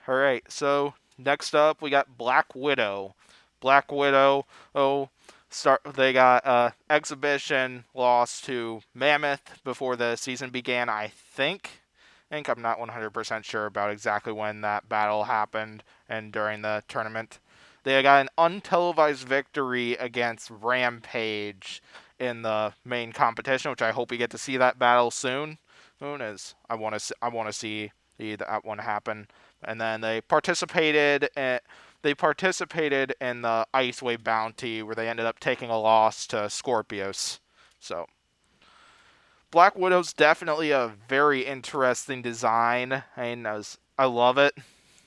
All right, so next up we got Black Widow. Black Widow. They got exhibition loss to Mammoth before the season began. I think. I'm not 100% sure about exactly when that battle happened and during the tournament. They got an untelevised victory against Rampage in the main competition, which I hope we get to see that battle soon. As I want to see that one happen. And then they participated in the Ice Wave Bounty, where they ended up taking a loss to Scorpios. So Black Widow's definitely a very interesting design. I love it.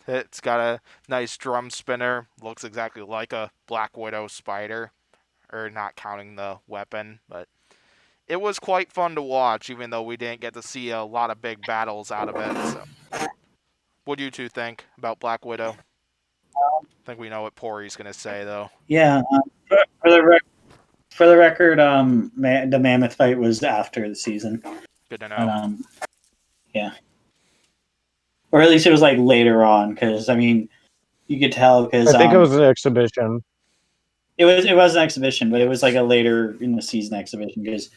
It's got a nice drum spinner. Looks exactly like a Black Widow spider, or not counting the weapon. But it was quite fun to watch, even though we didn't get to see a lot of big battles out of it. So, what do you two think about Black Widow? I think we know what Pory's gonna say, though. Yeah. For the record, the mammoth fight was after the season. Good to know. But, yeah. Or at least it was like later on, because I mean, you could tell because I think it was an exhibition. it was an exhibition, but it was like a later in the season exhibition because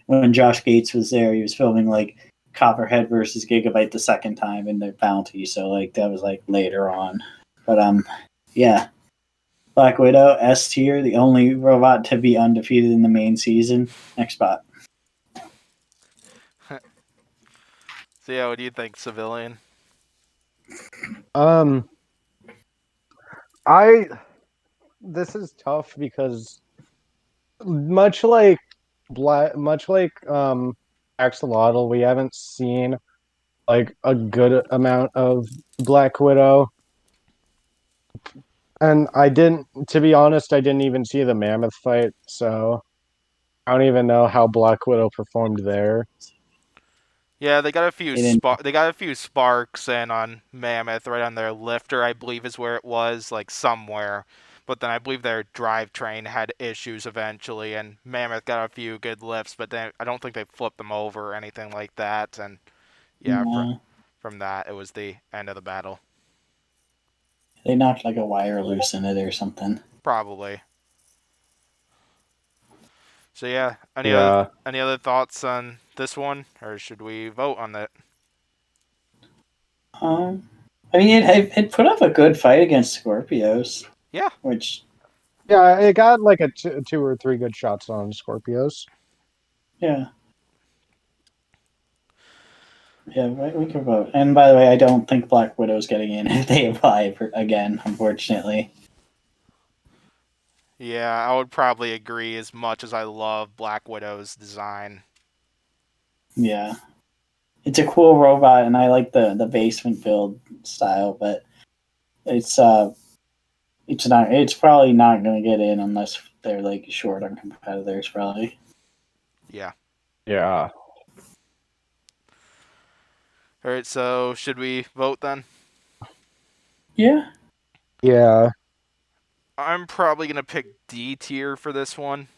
when Josh Gates was there, he was filming like Copperhead versus Gigabyte the second time in the bounty, so like that was like later on. But yeah, Black Widow S tier, the only robot to be undefeated in the main season. Next spot. So yeah, what do you think, Civilian? This is tough because much like Axolotl, we haven't seen like a good amount of Black Widow. And to be honest, I didn't even see the mammoth fight, so I don't even know how Black Widow performed there. Yeah, they got a few They sparks in on Mammoth right on their lifter, I believe is where it was, like somewhere. But then I believe their drivetrain had issues eventually, and Mammoth got a few good lifts, but then I don't think they flipped them over or anything like that. And yeah, from that, it was the end of the battle. They knocked like a wire loose in it or something. Probably. So yeah, any other thoughts on this one, or should we vote on that? I mean, it put up a good fight against Scorpios. Yeah. Yeah, it got like a two or three good shots on Scorpios. Yeah. Yeah, we can vote. And by the way, I don't think Black Widow's getting in if they apply again, unfortunately. Yeah, I would probably agree as much as I love Black Widow's design. Yeah. It's a cool robot, and I like the basement build style, but it's probably not going to get in unless they're like short on competitors, probably. Yeah. Yeah. All right, so should we vote then? Yeah. Yeah. I'm probably going to pick D tier for this one.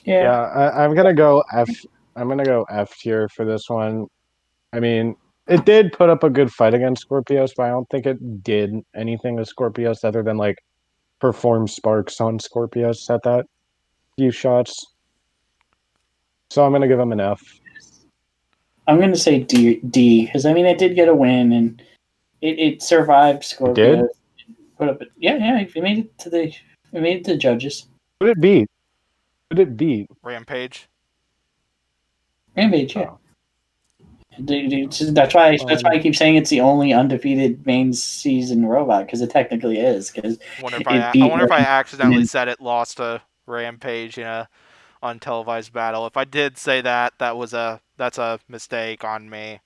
Yeah. I'm gonna go F. I'm gonna go F tier for this one. I mean, it did put up a good fight against Scorpios, but I don't think it did anything with Scorpios other than like perform sparks on Scorpios at that few shots. So I'm gonna give him an F. I'm going to say D because I mean it did get a win and it survived Scorpios. Did? Put up it made it to the judges. Who did it beat? Who did it beat? Rampage. Rampage, yeah. Oh. That's why I keep saying it's the only undefeated main season robot because it technically is. Because I wonder if I accidentally said it lost to Rampage in a untelevised battle. If I did say that, that's a mistake on me.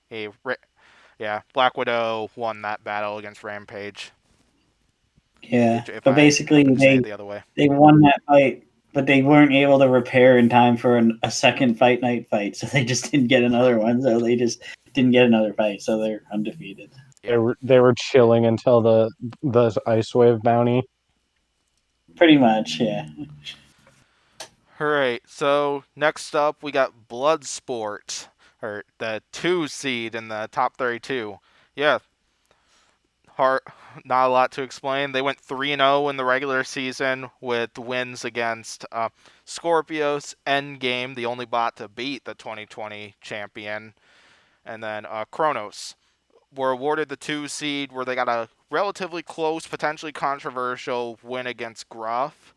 Black Widow won that battle against Rampage. Yeah, but basically they won that fight, but they weren't able to repair in time for a second fight night fight, so they just didn't get another one. So they just didn't get another fight, so they're undefeated. Yeah. They were chilling until the ice wave bounty. Pretty much, yeah. Alright, so next up we got Bloodsport, or the 2 seed in the top 32. Yeah, not a lot to explain. They went 3-0 in the regular season with wins against Scorpios, Endgame, the only bot to beat the 2020 champion, and then Chronos. Were awarded the 2 seed where they got a relatively close, potentially controversial win against Gruff,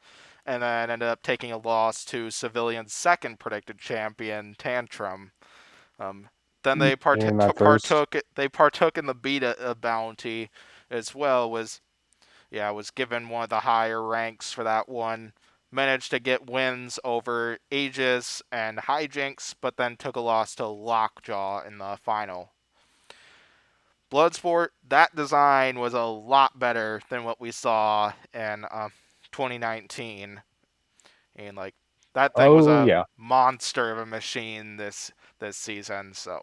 and then ended up taking a loss to Civilian's second predicted champion, Tantrum. Then they partook in the beta bounty as well. Was given one of the higher ranks for that one. Managed to get wins over Aegis and Hijinks, but then took a loss to Lockjaw in the final. Bloodsport, that design was a lot better than what we saw in 2019, and like that thing was Oh a yeah. monster of a machine this season. So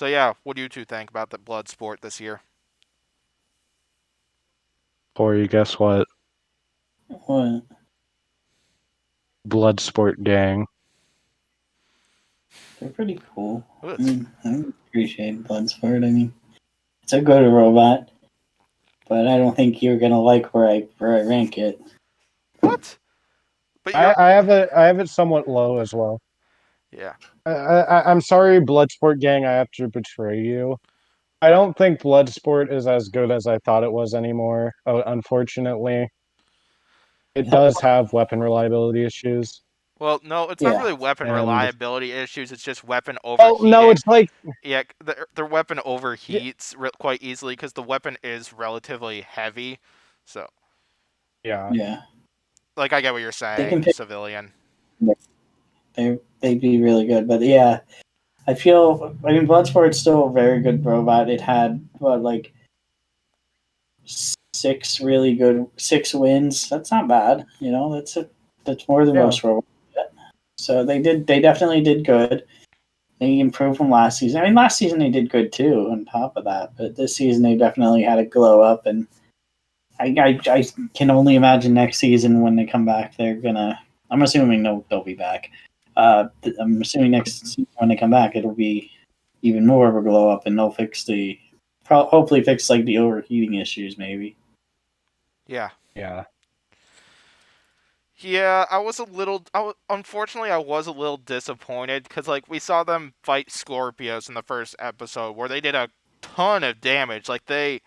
yeah, what do you two think about the Bloodsport this year? Pory, guess what? What? Bloodsport gang. They're pretty cool. Ooh, I mean, I appreciate Bloodsport. I mean, it's a good robot, but I don't think you're gonna like where I rank it. what? But I, you're I have it. I have it somewhat low as well. yeah. I'm sorry, Bloodsport gang. I have to betray you. I Uh, don't think Bloodsport is as good as I thought it was anymore. Unfortunately, it Yep. does have weapon reliability issues. well, no, it's not Yeah. really weapon And reliability issues. It's just weapon oh no, overheating. it's like Yeah, their weapon yeah, overheats quite easily because the weapon is relatively heavy. So, yeah. Yeah. like, I get what you're They can saying, pick. civilian. They'd be really good, but yeah, I feel. I mean, Bloodsport's still a very good robot. It had what, like six wins. That's not bad. That's more than Yeah. most robots get. So they definitely did good. They improved from last season. I mean, last season they did good too. On top of that, but this season they definitely had a glow up, and I can only imagine next season when they come back, they're gonna. I'm assuming they'll be back. I'm assuming next season when they come back, it'll be even more of a glow up, and they'll hopefully fix like the overheating issues, maybe. Yeah. Yeah. Yeah, unfortunately, I was a little disappointed because, like, we saw them fight Scorpios in the first episode where they did a ton of damage. Like, they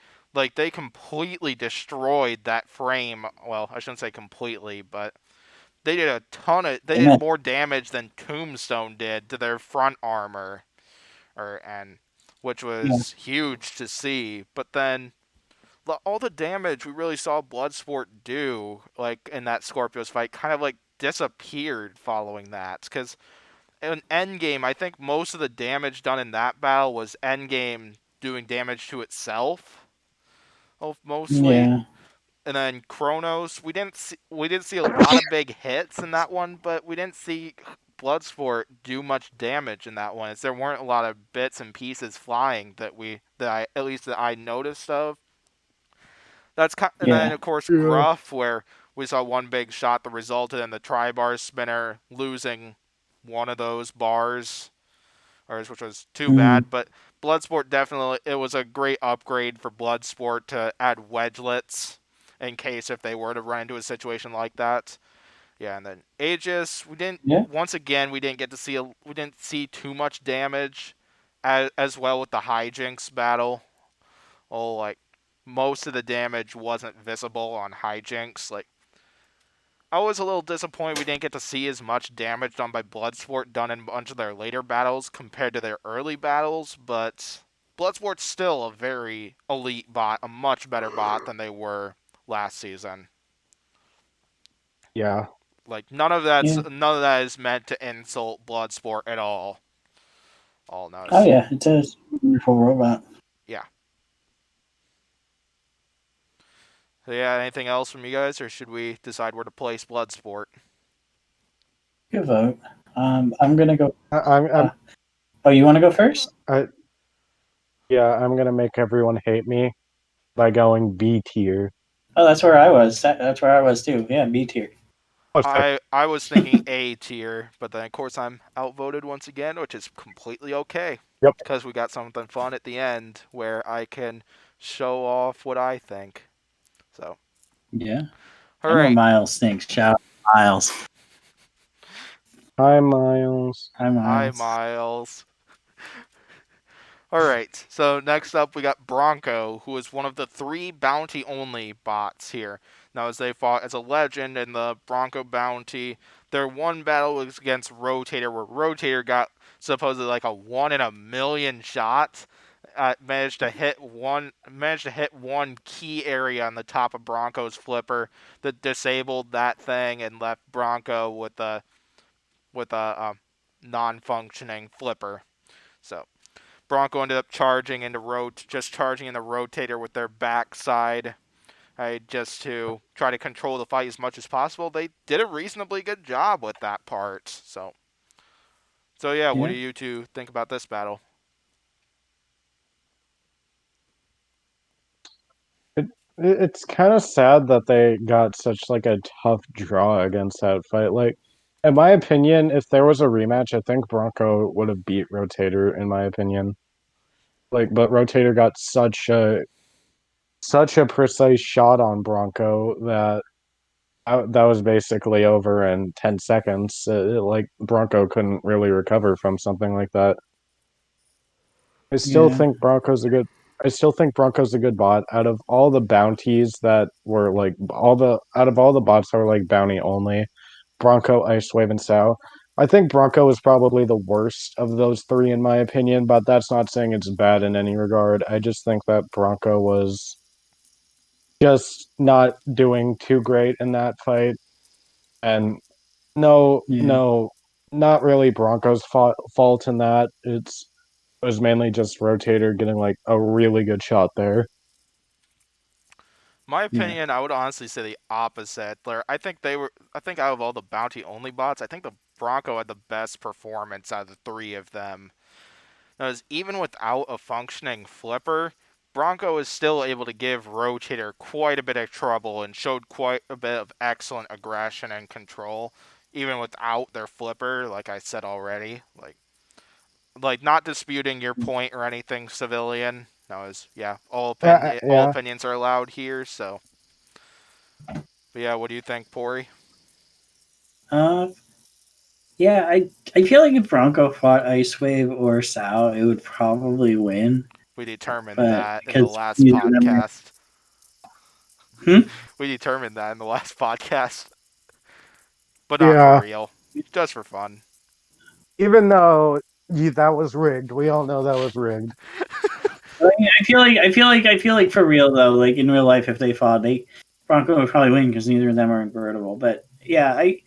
completely destroyed that frame. Well, I shouldn't say completely, but they did Amen. more damage than Tombstone did to their front armor, and which Yeah, was huge to see. But then all the damage we really saw Bloodsport do, like in that Scorpios fight, kind of like disappeared following that. Because in Endgame, I think most of the damage done in that battle was Endgame doing damage to itself, mostly. yeah, And then Chronos, we didn't see a lot of big hits in that one, but we didn't see Bloodsport do much damage in that one. There weren't a lot of bits and pieces flying at least that I noticed of. And then yeah, of course Yeah. Gruff, where we saw one big shot that resulted in the tri-bar spinner losing one of those bars, which was too mm, bad. But Bloodsport definitely, it was a great upgrade for Bloodsport to add wedgelets in case if they were to run into a situation like that. Yeah, and then Aegis, yeah, we didn't get to we didn't see too much damage, as well with the hijinks battle. Oh, like most of the damage wasn't visible on hijinks. Like I was a little disappointed we didn't get to see as much damage done by Bloodsport done in a bunch of their later battles compared to their early battles, but Bloodsport's still a very elite bot, a much better bot than they were last season. Yeah. Like yeah. none of that is meant to insult Bloodsport at all. All Oh knows. yeah, it's a wonderful robot. Yeah. So yeah, anything else from you guys, or should we decide where to place Bloodsport? Good vote. I'm gonna go. I, I'm Uh, oh, you want to go first? I, yeah, I'm gonna make everyone hate me by going B tier. Oh, that's where I was. That's where I was too. Yeah, B tier. Oh, sick. I was thinking A tier, but then of course I'm outvoted once again, which is completely okay Yep. because we got something fun at the end where I can show off what I think. So, Yeah, all I know right, Miles thinks. Shout out Miles. Hi, Miles. Hi, hi Miles. Miles. All right, so next up we got Bronco, who is one of the 3 bounty only bots here. Now, as they fought as a legend in the Bronco bounty, their one battle was against Rotator, where Rotator got supposedly like a 1 in a million shot. Managed to hit one key area on the top of Bronco's flipper that disabled that thing and left Bronco with a non-functioning flipper. So Bronco ended up charging into just charging in the rotator with their backside, just to try to control the fight as much as possible. They did a reasonably good job with that part. So yeah, what Yeah. do you two think about this battle? It's kind of sad that they got such like a tough draw against that fight. Like, in my opinion, if there was a rematch, I think Bronco would have beat Rotator. In my opinion, like, but Rotator got such a precise shot on Bronco that that was basically over in 10 seconds. Like Bronco couldn't really recover from something like that. I still Yeah. think Bronco's a good. I still think Bronco's a good bot. Out of all the bounties that were like out of all the bots that were like bounty only, Bronco, Ice Wave, and Sao. I think Bronco was probably the worst of those three in my opinion, but that's not saying it's bad in any regard. I just think that Bronco was just not doing too great in that fight. And Yeah. no, not really Bronco's fault in that. It was mainly just Rotator getting like a really good shot there. My Yeah. opinion, I would honestly say the opposite. I think I think out of all the bounty only bots, I think the Bronco had the best performance out of the three of them. Because even without a functioning flipper, Bronco is still able to give Rotator quite a bit of trouble and showed quite a bit of excellent aggression and control, even without their flipper, like I said already. Like not disputing your point or anything, civilian. No, is yeah, all Yeah. opinions are allowed here. So, but yeah, what do you think, Pory? Uh, yeah, I feel like if Bronco fought Ice Wave or Sao, it would probably win. We determined But that in the because last neither of them are. podcast. Hmm? We determined that in the last podcast, but not for Yeah. real, just for fun. Even though that was rigged, we all know that was rigged. I feel like for real though, like in real life, if they fought, Bronco would probably win because neither of them are invertible. But yeah, I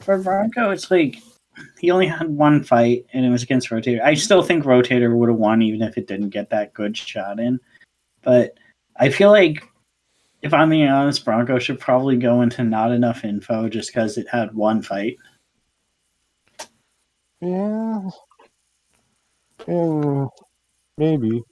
for Bronco, it's like he only had one fight and it was against Rotator. I still think Rotator would have won even if it didn't get that good shot in. But I feel like if I'm being honest, Bronco should probably go into not enough info just because it had one fight. Yeah, mm, maybe.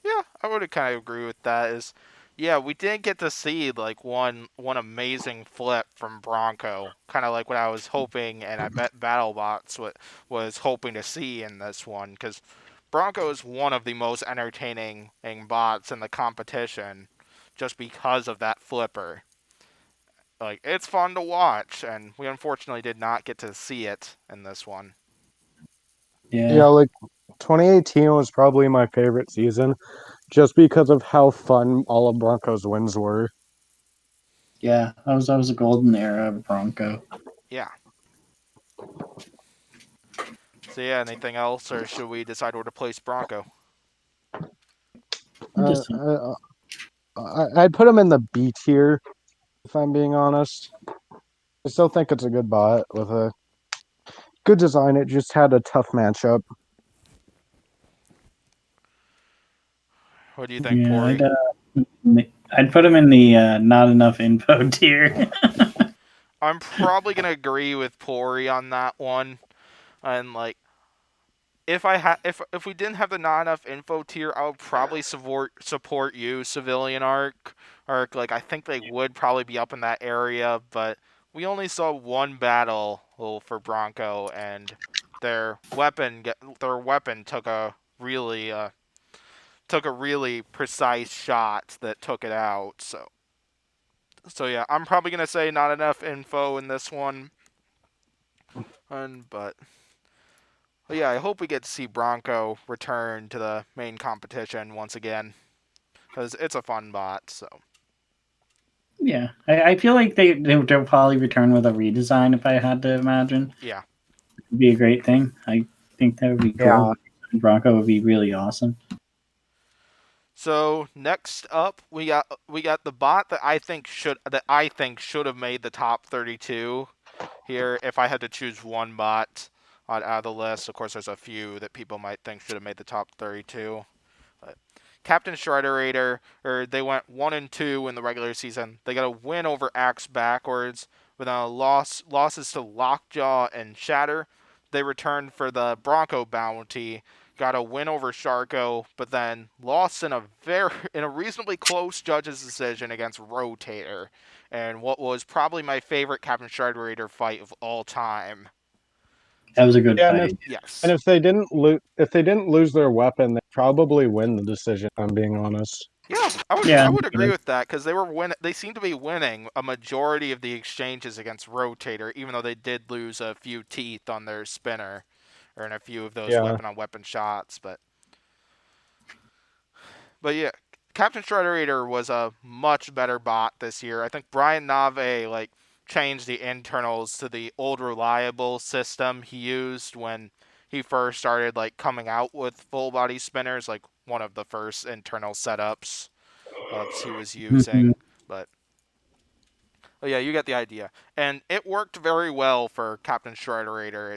Yeah, I would kind of agree with that. Yeah, we didn't get to see like one amazing flip from Bronco, kind of like what I was hoping, and I bet Battlebots was hoping to see in this one, because Bronco is one of the most entertaining bots in the competition, just because of that flipper. Like it's fun to watch, and we unfortunately did not get to see it in this one. Yeah, Yeah, like 2018 was probably my favorite season just because of how fun all of Broncos wins were. yeah, that was a golden era of Bronco. Yeah. So yeah, anything else, or should we decide where to place Bronco? Uh, Just uh, I'd put him in the B tier if I'm being honest. I still think it's a good bot with a good design. It just had a tough matchup. What do you think, yeah, Pory? I'd put him in the not enough info tier. I'm probably gonna agree with Pory on that one. And like, if we didn't have the not enough info tier, I would probably support you, civilian arc. Like I think they would probably be up in that area, but we only saw one battle for Bronco, and their weapon took a really precise shot that took it out. So yeah, I'm probably gonna say not enough info in this one. But yeah, I hope we get to see Bronco return to the main competition once again, because it's a fun bot. So Yeah, I feel like they'll probably return with a redesign if I had to imagine. yeah. It'd be a great thing. I think that would be Yeah. cool. Bronco would be really awesome. So next up, we got the bot that I think should have made the top 32 here if I had to choose one bot. out of the list. Of course, there's a few that people might think should have made the top 32. But Captain Shredderator, they went 1-2 in the regular season. They got a win over Axe Backwards, with losses to Lockjaw and Shatter. They returned for the Bronco bounty, got a win over Sharko, but then lost in a reasonably close judge's decision against Rotator, and what was probably my favorite Captain Shredderator fight of all time. That was a good Yeah, fight. Yes. and if they didn't lose their weapon, they probably win the decision. If I'm being honest. Yeah, I Yeah, would agree with that because they seem to be winning a majority of the exchanges against Rotator, even though they did lose a few teeth on their spinner, or in a few of those Yeah. weapon on weapon shots. But yeah, Captain Shredderator was a much better bot this year. I think Brian Nave changed the internals to the old reliable system he used when he first started coming out with full body spinners, like one of the first internal setups he was Mhm. using. But yeah, you get the idea. And it worked very well for Captain Shredderator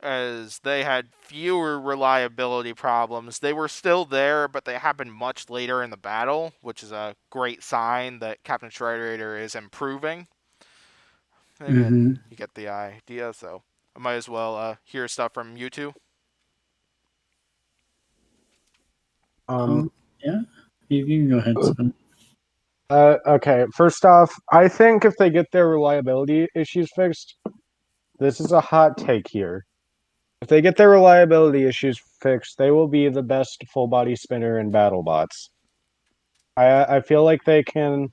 as they had fewer reliability problems. They were still there, but they happened much later in the battle, which is a great sign that Captain Shredderator is improving. And again, Mhm. you get the idea, so I might as well hear stuff from you two. Yeah, you can go ahead, Spin. Okay. First off, I think if they get their reliability issues fixed, this is a hot take here. If they get their reliability issues fixed, they will be the best full body spinner in Battlebots. I feel like they can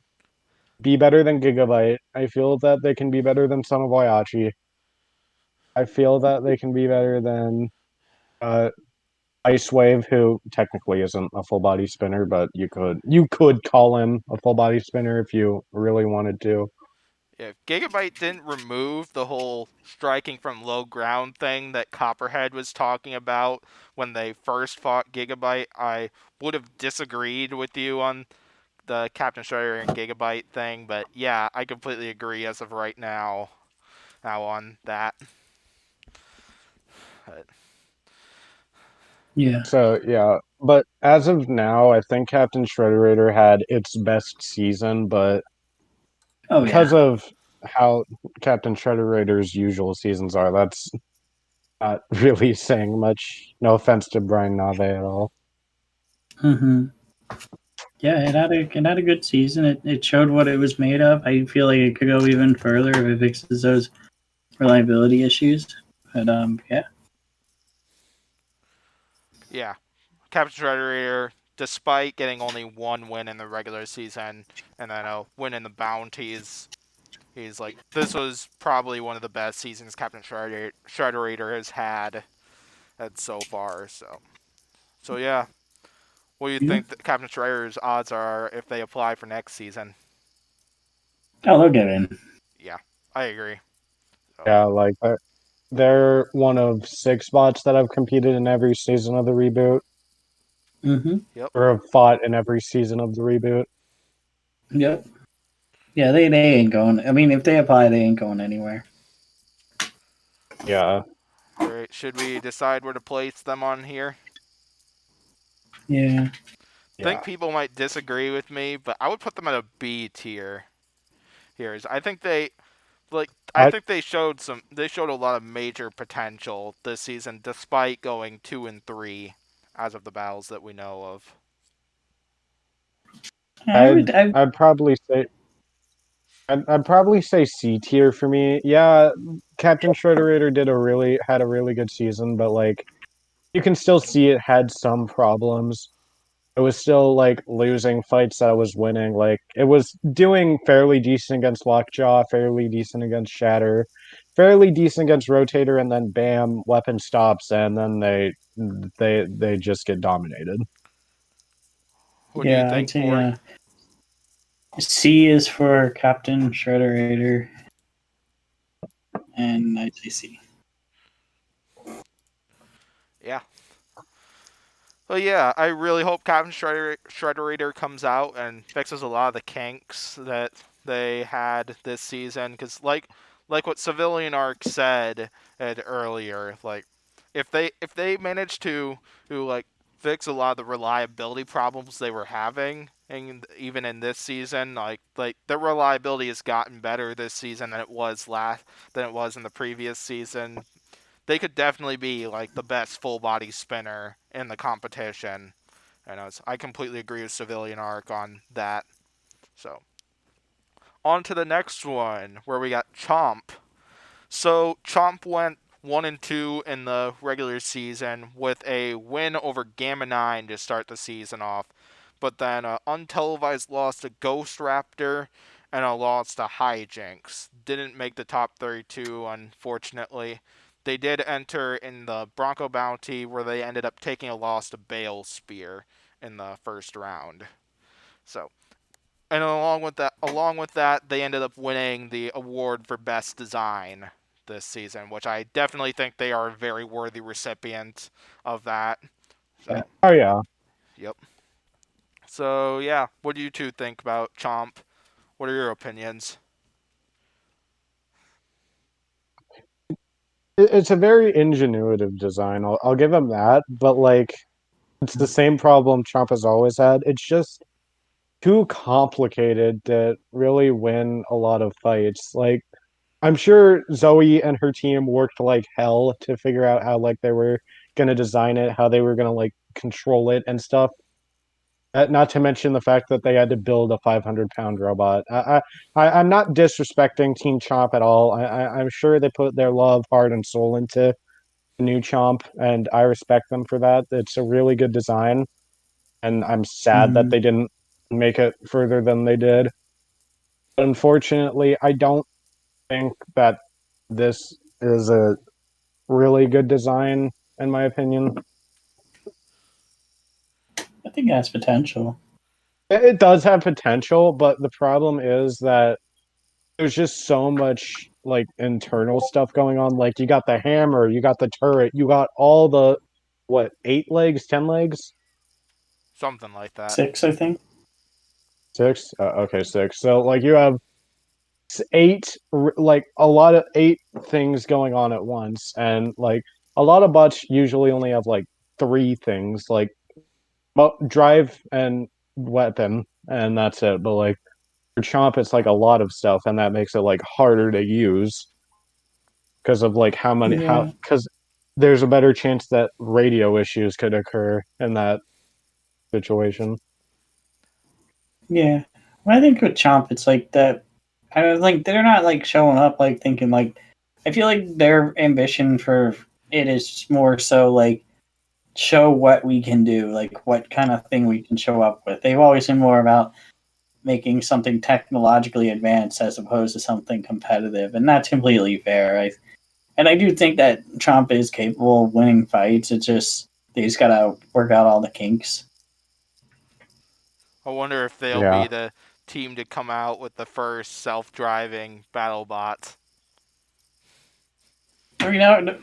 be better than Gigabyte. I feel that they can be better than Son of Waiachi. I feel that they can be better than uh, Ice Wave, who technically isn't a full body spinner, but you could call him a full body spinner if you really wanted to. If Gigabyte didn't remove the whole striking from low ground thing that Copperhead was talking about when they first fought Gigabyte, I would have disagreed with you on the Captain Shredder and Gigabyte thing. But yeah, I completely agree as of right now on that. But Yeah. So yeah, but as of now, I think Captain Shredderator had its best season, but Oh because yeah. of how Captain Shredderator's usual seasons are, that's not really saying much. No offense to Brian Nave at all. Mhm. Yeah, it had a good season. It showed what it was made of. I feel like it could go even further if it fixes those reliability issues. But yeah. yeah, Captain Shredder, despite getting only one win in the regular season and then a win in the bounties, this was probably one of the best seasons Captain Shredderator has had so far. So yeah, what do you Yeah. think that Captain Shredder's odds are if they apply for next season? Oh, they'll get in. Yeah, I agree. So Yeah, like they're one of 6 bots that have competed in every season of the reboot, Mhm. yep. or have fought in every season of the reboot. Yep. Yeah, they ain't going. I mean, if they apply, they ain't going anywhere. Yeah. All right, should we decide where to place them on here? Yeah. I Yeah. think people might disagree with me, but I would put them at a B tier. I think I I think they showed a lot of major potential this season despite going 2-3 as of the battles that we know of. I I'd would. I. I'd probably say I'd probably say C tier for me. Yeah, Captain Shredderator had a really good season, but like you can still see it had some problems. It was still like losing fights that it was winning. Like it was doing fairly decent against Lockjaw, fairly decent against Shatter, fairly decent against Rotator, and then bam, weapon stops, and then they just get dominated. What do you Yeah, I'd think, say Pory? C is for Captain Shredderator, and I'd say C. Yeah. Well, yeah, I really hope Captain Shredderator comes out and fixes a lot of the kinks that they had this season. Because, like what Civilian Arc said earlier, like if they manage to like fix a lot of the reliability problems they were having, and even in this season, like their reliability has gotten better this season than it was in the previous season. They could definitely be like the best full body spinner in the competition. And I completely agree with Civilian Arc on that. So on to the next one where we got Chomp. So Chomp went 1-2 in the regular season with a win over Gemini to start the season off, but then an untelevised loss to Ghost Raptor and a loss to Hijinks. Didn't make the top 32, unfortunately. They did enter in the Bronco Bounty, where they ended up taking a loss to Bale Spear in the first round. So, and along with that, they ended up winning the award for best design this season, which I definitely think they are a very worthy recipient of that. So, Oh yeah. yep. So yeah, what do you two think about Chomp? What are your opinions? It's a very ingenuitive design. I'll give him that, but like it's the same problem Trump has always had. It's just too complicated to really win a lot of fights. Like I'm sure Zoe and her team worked like hell to figure out how like they were gonna design it, how they were gonna like control it and stuff. Not to mention the fact that they had to build a 500-pound robot. I'm not disrespecting Team Chomp at all. I'm sure they put their love, heart, and soul into the new Chomp, and I respect them for that. It's a really good design, and I'm sad that Mhm. they didn't make it further than they did. But unfortunately, I don't think that this is a really good design, in my opinion. I think it has potential. It does have potential, but the problem is that there's just so much like internal stuff going on. Like you got the hammer, you got the turret, you got all the what, 8 legs, 10 legs, Something like that. 6, I think. six. Okay, six. So like you have eight, like a lot of 8 things going on at once, and like a lot of bots usually only have like 3 things, like drive and weapon, and that's it. But like for Chomp, it's like a lot of stuff, and that makes it like harder to use because of like how Yeah. because there's a better chance that radio issues could occur in that situation. Yeah. Well, I think with Chomp, it's like that. I don't think they're not like showing up like thinking like. I feel like their ambition for it is more so like show what we can do, like what kind of thing we can show up with. They've always been more about making something technologically advanced as opposed to something competitive, and that's completely fair. And I do think that Trump is capable of winning fights. It's just they just gotta work out all the kinks. I wonder if they'll Yeah. be the team to come out with the first self-driving Battlebot. I mean,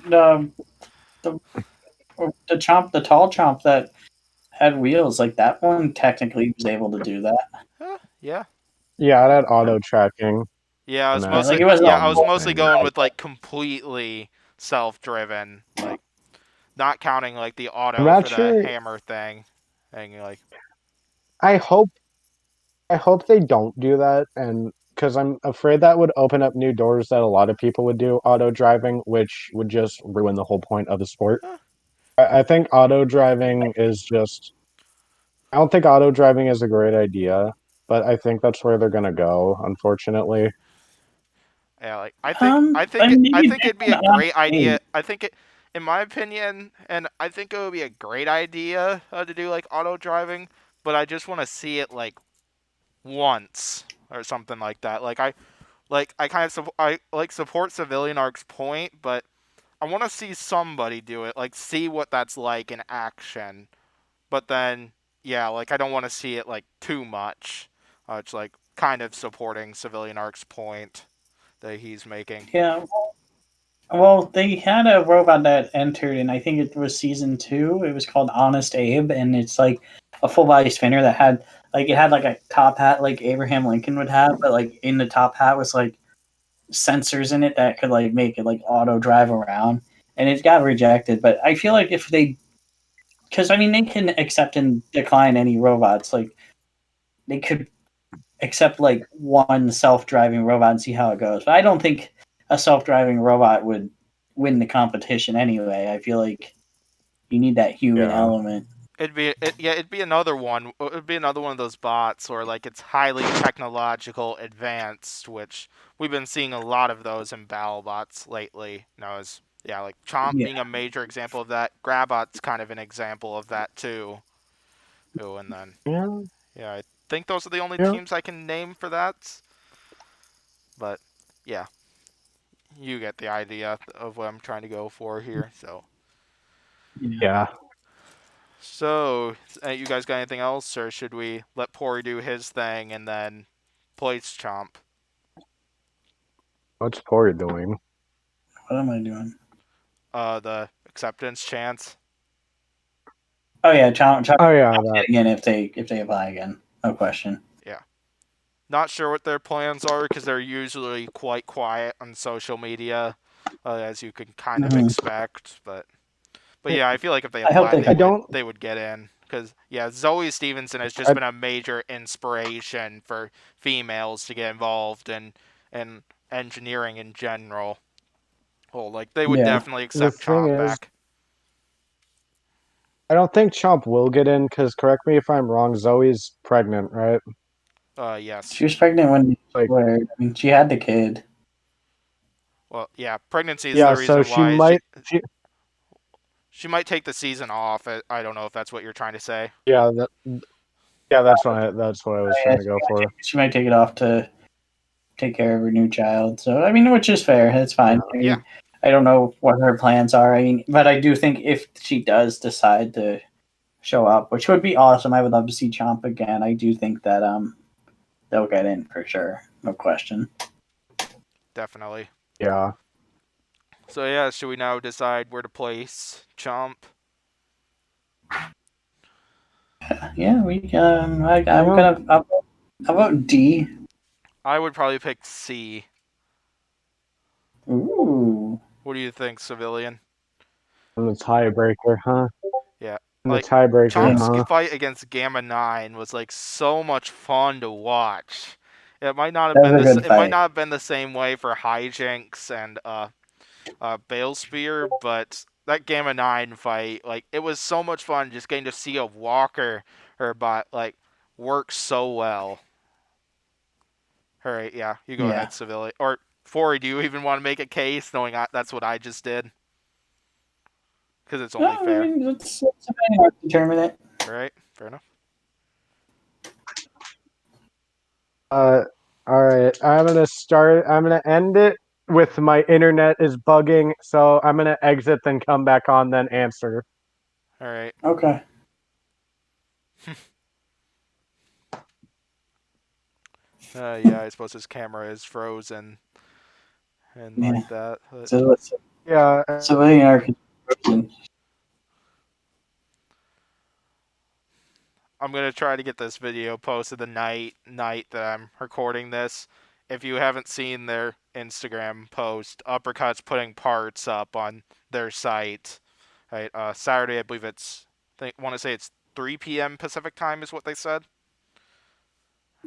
the the chomp, the tall chomp that had wheels, like that one technically was able to do that. Yeah. Yeah, that auto tracking Yeah, I and was Yeah, that like mostly it was yeah, a I was full mostly thing. going with like completely self-driven, like not counting like the I'm auto not for the sure. hammer thing. And like I hope I hope they don't do that, and because I'm afraid that would open up new doors that a lot of people would do auto driving, which would just ruin the whole point of the sport. huh, I think auto driving is just. I don't think auto driving is a great idea, but I think that's where they're gonna go, unfortunately. yeah, like I think I mean, I maybe think it'd be a they're on great stage. idea. I think it, in my opinion, and I think it would be a great idea to do like auto driving, but I just want to see it like once or something like that. I kind of I like support Civilian Arc's point, but I want to see somebody do it, like see what that's like in action. But then, yeah, like I don't want to see it like too much. It's like kind of supporting Civilian Arc's point that he's making. Yeah. Well, they had a robot that entered, and I think it was season 2. It was called Honest Abe, and it's like a full body spinner that had like it had like a top hat like Abraham Lincoln would have, but like in the top hat was like sensors in it that could like make it like auto drive around, and it got rejected. But I feel like if they, because I mean they can accept and decline any robots. Like they could accept like one self-driving robot and see how it goes. But I don't think a self-driving robot would win the competition anyway. I feel like you need that human Yeah. element. It'd be another one. It'd be another one of those bots where like it's highly technological advanced, which we've been seeing a lot of those in Battlebots lately. As yeah, like Chomp Yeah, being a major example of that. Grabot's kind of an example of that too. Oh, and then Yeah. yeah, I think those are the only Yeah. teams I can name for that. But yeah, you get the idea of what I'm trying to go for here. yeah. Yeah. So, you guys got anything else, or should we let Pory do his thing and then place Chomp? What's Pory doing? What am I doing? The acceptance chance. Oh yeah, challenge Oh yeah, that. again if they apply again. No question. Yeah. Not sure what their plans are because they're usually quite quiet on social media, as you can kind of Hmm. expect. But yeah, I feel like if they I hope applied, they they I come. would don't. they would get in. Because yeah, Zoe Stevenson has just I, been a major inspiration for females to get involved in engineering in general. Oh, like they would Yeah. definitely the accept thing Chomp is, back. I don't think Chomp will get in because correct me if I'm wrong. Zoe's pregnant, right? Yes. She was pregnant when Like, I mean she had the kid. Well, yeah. Pregnancy is yeah. the So reason she why might. She, she might take the season off. I don't know if that's what you're trying to say. yeah. Yeah. That's what I was Yeah, trying to go for. she might take it off to take care of her new child. So I mean, which is fair. That's fine. Yeah. I Yeah, mean, I don't know what her plans are. I mean, but I do think if she does decide to show up, which would be awesome, I would love to see Chomp again. I do think that they'll get in for sure, no question. definitely. Yeah. So yeah, should we now decide where to place Chomp? Yeah, we. I'm Yeah. gonna. How about D? I would probably pick C. Ooh, What do you think, Civilian? And the tiebreaker, huh? Yeah, And the like tiebreaker, yeah, Chomp's huh? fight against Gamma 9 was like so much fun to watch. It might not have that was been a this. good It might fight. not have been the same way for Hijinks and Balesphere, but that Gamma 9 fight, like it was so much fun just getting to see a Walker or bot like work so well. All right, yeah, you go Yeah. ahead, Civilian. Or Fory, do you even want to make a case knowing that's what I just did? Because it's No, only I fair. mean, let's determine it. All right, fair enough. Uh, all right. I'm gonna end it with my internet is bugging, so I'm gonna exit, then come back on, then answer. All right. Okay. Yeah, I suppose his camera is frozen and Yeah. like that. But So let's Yeah. civilian architect. I'm gonna try to get this video posted the night that I'm recording this. If you haven't seen their Instagram post, Uppercut's putting parts up on their site. Right, Saturday, I believe want to say it's 3 p.m. Pacific time is what they said,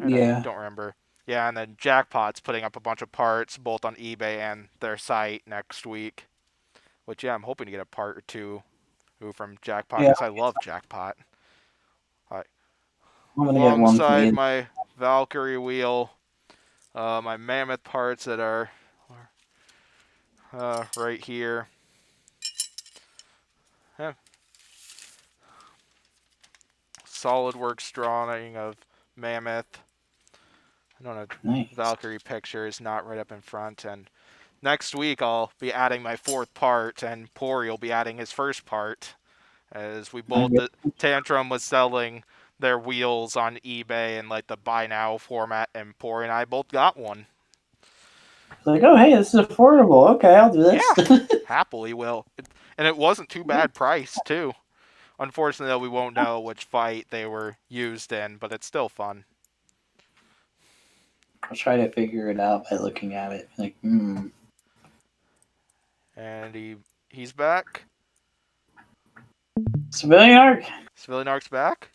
and I Yeah. don't remember. Yeah, and then Jackpot's putting up a bunch of parts both on eBay and their site next week. Which yeah, I'm hoping to get a part or two from Jackpot Yeah. because I love Jackpot. I'm gonna get one for Alongside me. my Valkyrie wheel, my Mammoth parts that are right here. Yeah. SolidWorks drawing of Mammoth. I don't know. Nice. Valkyrie picture is not right up in front. And next week I'll be adding my fourth part, and Pory will be adding his first part, as we I both get, Tantrum was selling their wheels on eBay in like the buy now format, and Pory and I both got one. like, oh hey, this is affordable. Okay, I'll do Yeah, this. happily will. And it wasn't too bad price too. Unfortunately, though, we won't know which fight they were used in, but it's still fun. I'll try to figure it out by looking at it. Like, And he's back. Civilian arc. Civilian Arc's back.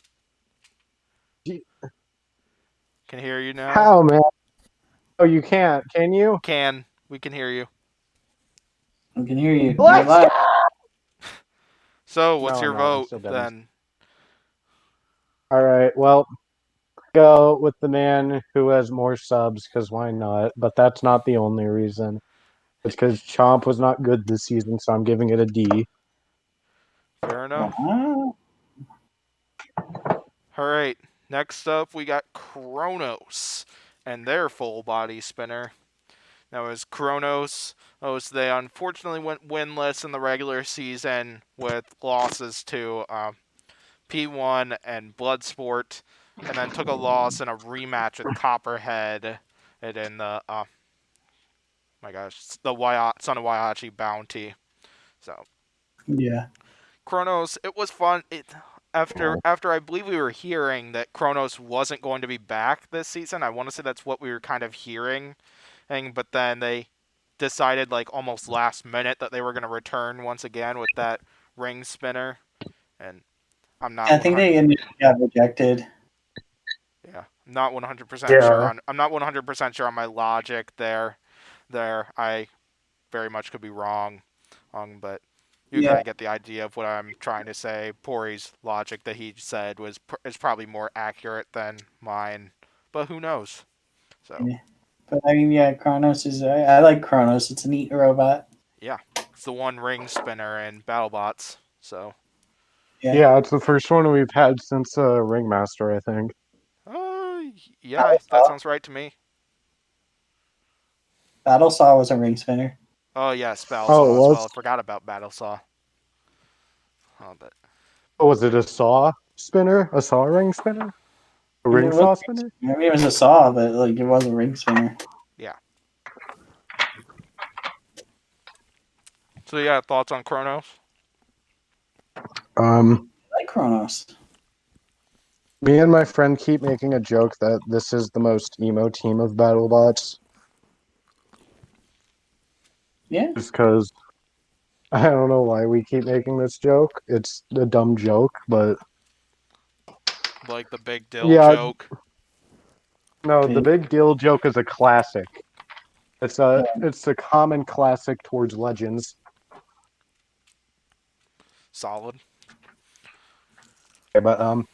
Gee. Can hear you now. How, man? Oh, you can't. Can you? We can hear you. I can hear you. Let's You're live. go! So, what's No, your no, I'm vote still dead. then? All right. Well, go with the man who has more subs, because why not? But that's not the only reason. It's because Chomp was not good this season, so I'm giving it a D. Fair enough. Wow. All right. Next up, we got Chronos and their full body spinner. Now, as Chronos, so they unfortunately went winless in the regular season with losses to P1 and Bloodsport, and then took a loss in a rematch with Copperhead and in the the Son of Waihachi Bounty. So Yeah. Chronos, it was fun. After I believe we were hearing that Chronos wasn't going to be back this season. I want to say that's what we were kind of hearing, but then they decided like almost last minute that they were going to return once again with that ring spinner, and I'm not I think they got rejected. Yeah, I'm not 100% Yeah. sure on. I'm not 100% sure on my logic there. I very much could be wrong, but you kind of get the idea of what I'm trying to say. Pory's logic that he said is probably more accurate than mine, but who knows? So Yeah. But I mean, yeah, Chronos is. I like Chronos. It's a neat robot. yeah, it's the one ring spinner in Battlebots. So Yeah, it's the first one we've had since Ringmaster, I think. yeah, that sounds right to me. Battlesaw was a ring spinner. Oh yes, Oh, Battlesaw it as was? well. I forgot about Battlesaw. Oh, but Oh, was it a saw spinner? A saw ring spinner? A I mean, ring it was, saw spinner? I mean, it was a saw, but like it was a ring spinner. yeah. So yeah, thoughts on Chronos? I like Chronos. Me and my friend keep making a joke that this is the most emo team of BattleBots. Yeah. Just because I don't know why we keep making this joke. It's a dumb joke, but Like the big dill yeah, joke. no, the big deal joke is a classic. It's a Yeah. it's a common classic towards legends. Solid. But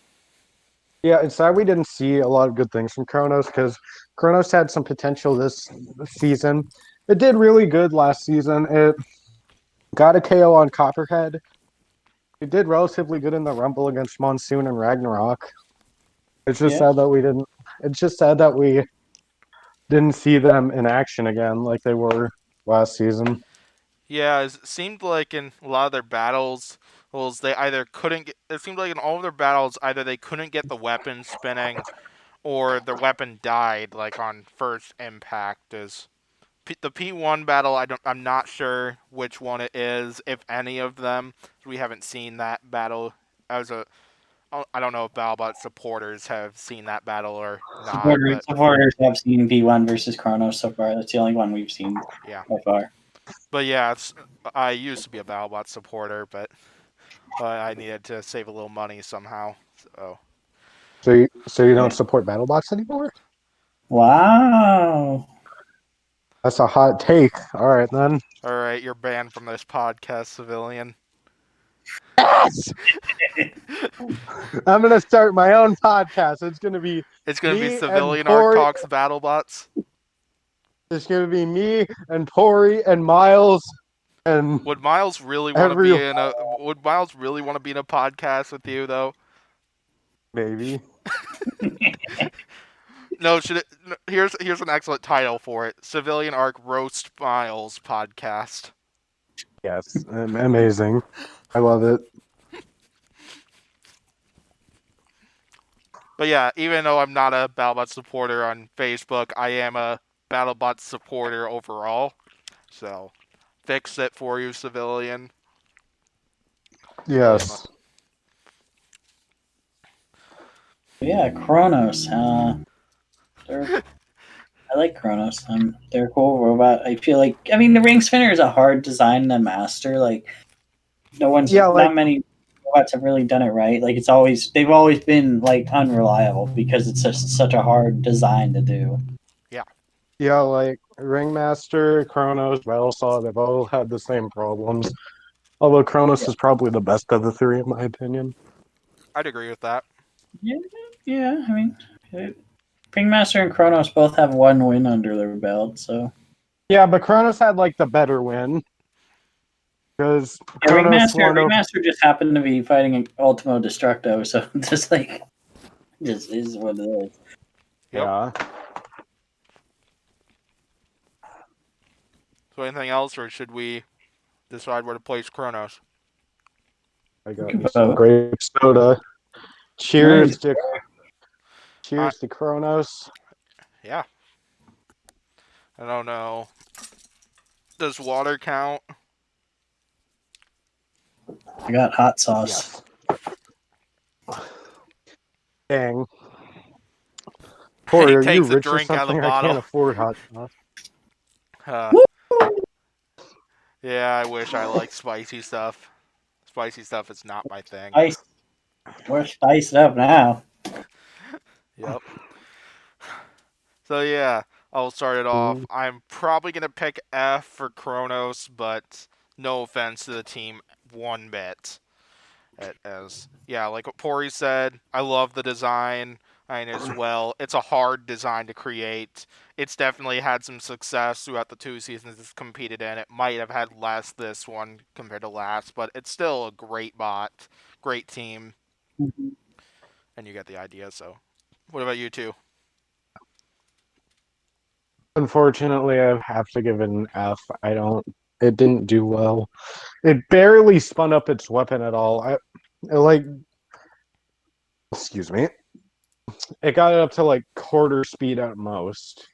yeah, it's sad we didn't see a lot of good things from Chronos because Chronos had some potential this season. It did really good last season. It got a KO on Copperhead. It did relatively good in the Rumble against Monsoon and Ragnarok. It's just Yeah. sad that we didn't. It's just sad that we didn't see them in action again like they were last season. Yeah, it seemed like in a lot of their battles, they either couldn't get. It seemed like in all of their battles, either they couldn't get the weapon spinning, or their weapon died like on first impact. The P1 battle? I'm not sure which one it is, if any of them. We haven't seen that battle as a. I don't know if Battlebot supporters have seen that battle or not, but Supporters have seen V1 versus Chronos so far. That's the only one we've seen yeah. so far. But yeah, I used to be a Battlebot supporter, but I needed to save a little money somehow. So you don't support BattleBots anymore? Wow. That's a hot take. All right then. All right, you're banned from this podcast, civilian. Yes! I'm gonna start my own podcast. It's gonna be It's gonna be me and Civilian Arc Pory. Talks Battlebots. It's gonna be me and Pory and Miles and Would Miles really want to every be in a? Would Miles really want to be in a podcast with you though? maybe. No, here's an excellent title for it: Civilian Arc Roast Miles Podcast. Yes, amazing. I love it. But yeah, even though I'm not a BattleBot supporter on Facebook, I am a BattleBot supporter overall. So, fix it for you, civilian. Yes. Yeah, Chronos. I like Chronos. They're a cool robot. I feel like the ring spinner is a hard design to master. Like Yeah, like not many robots have really done it right. Like they've always been like unreliable because it's just such a hard design to do. yeah, like Ringmaster, Chronos, Battlestar, they've all had the same problems. Although Chronos Yeah. is probably the best of the three, in my opinion. I'd agree with that. Yeah, yeah. Ringmaster and Chronos both have one win under their belt, so Yeah, but Chronos had like the better win because yeah. Chronos won over. Ringmaster just happened to be fighting Ultimo Destructo, so just like just is what it is. Yep. Yeah. So anything else, or should we decide where to place Chronos? I got can me some vote. grape soda. Cheers Nice. to cheers to Chronos. Yeah. I don't know. Does water count? I got hot sauce. Yes. Dang. He Corey, are you takes a rich or drink out of the something? I bottle. can't afford hot sauce. Yeah, I wish I liked spicy stuff. Spicy stuff is not my thing. We're spiced up now. Yep. So yeah, I'll start it off. Mm. I'm probably gonna pick F for Chronos, but no offense to the team one bit. Like what Pory said, I love the design. And as well, it's a hard design to create. It's definitely had some success throughout the 2 seasons it's competed in. It might have had less this one compared to last, but it's still a great bot, great team, Mhm. and you get the idea. So, what about you two? Unfortunately, I have to give it an F. I don't. It didn't do well. It barely spun up its weapon at all. Like, excuse me. It got it up to like quarter speed at most,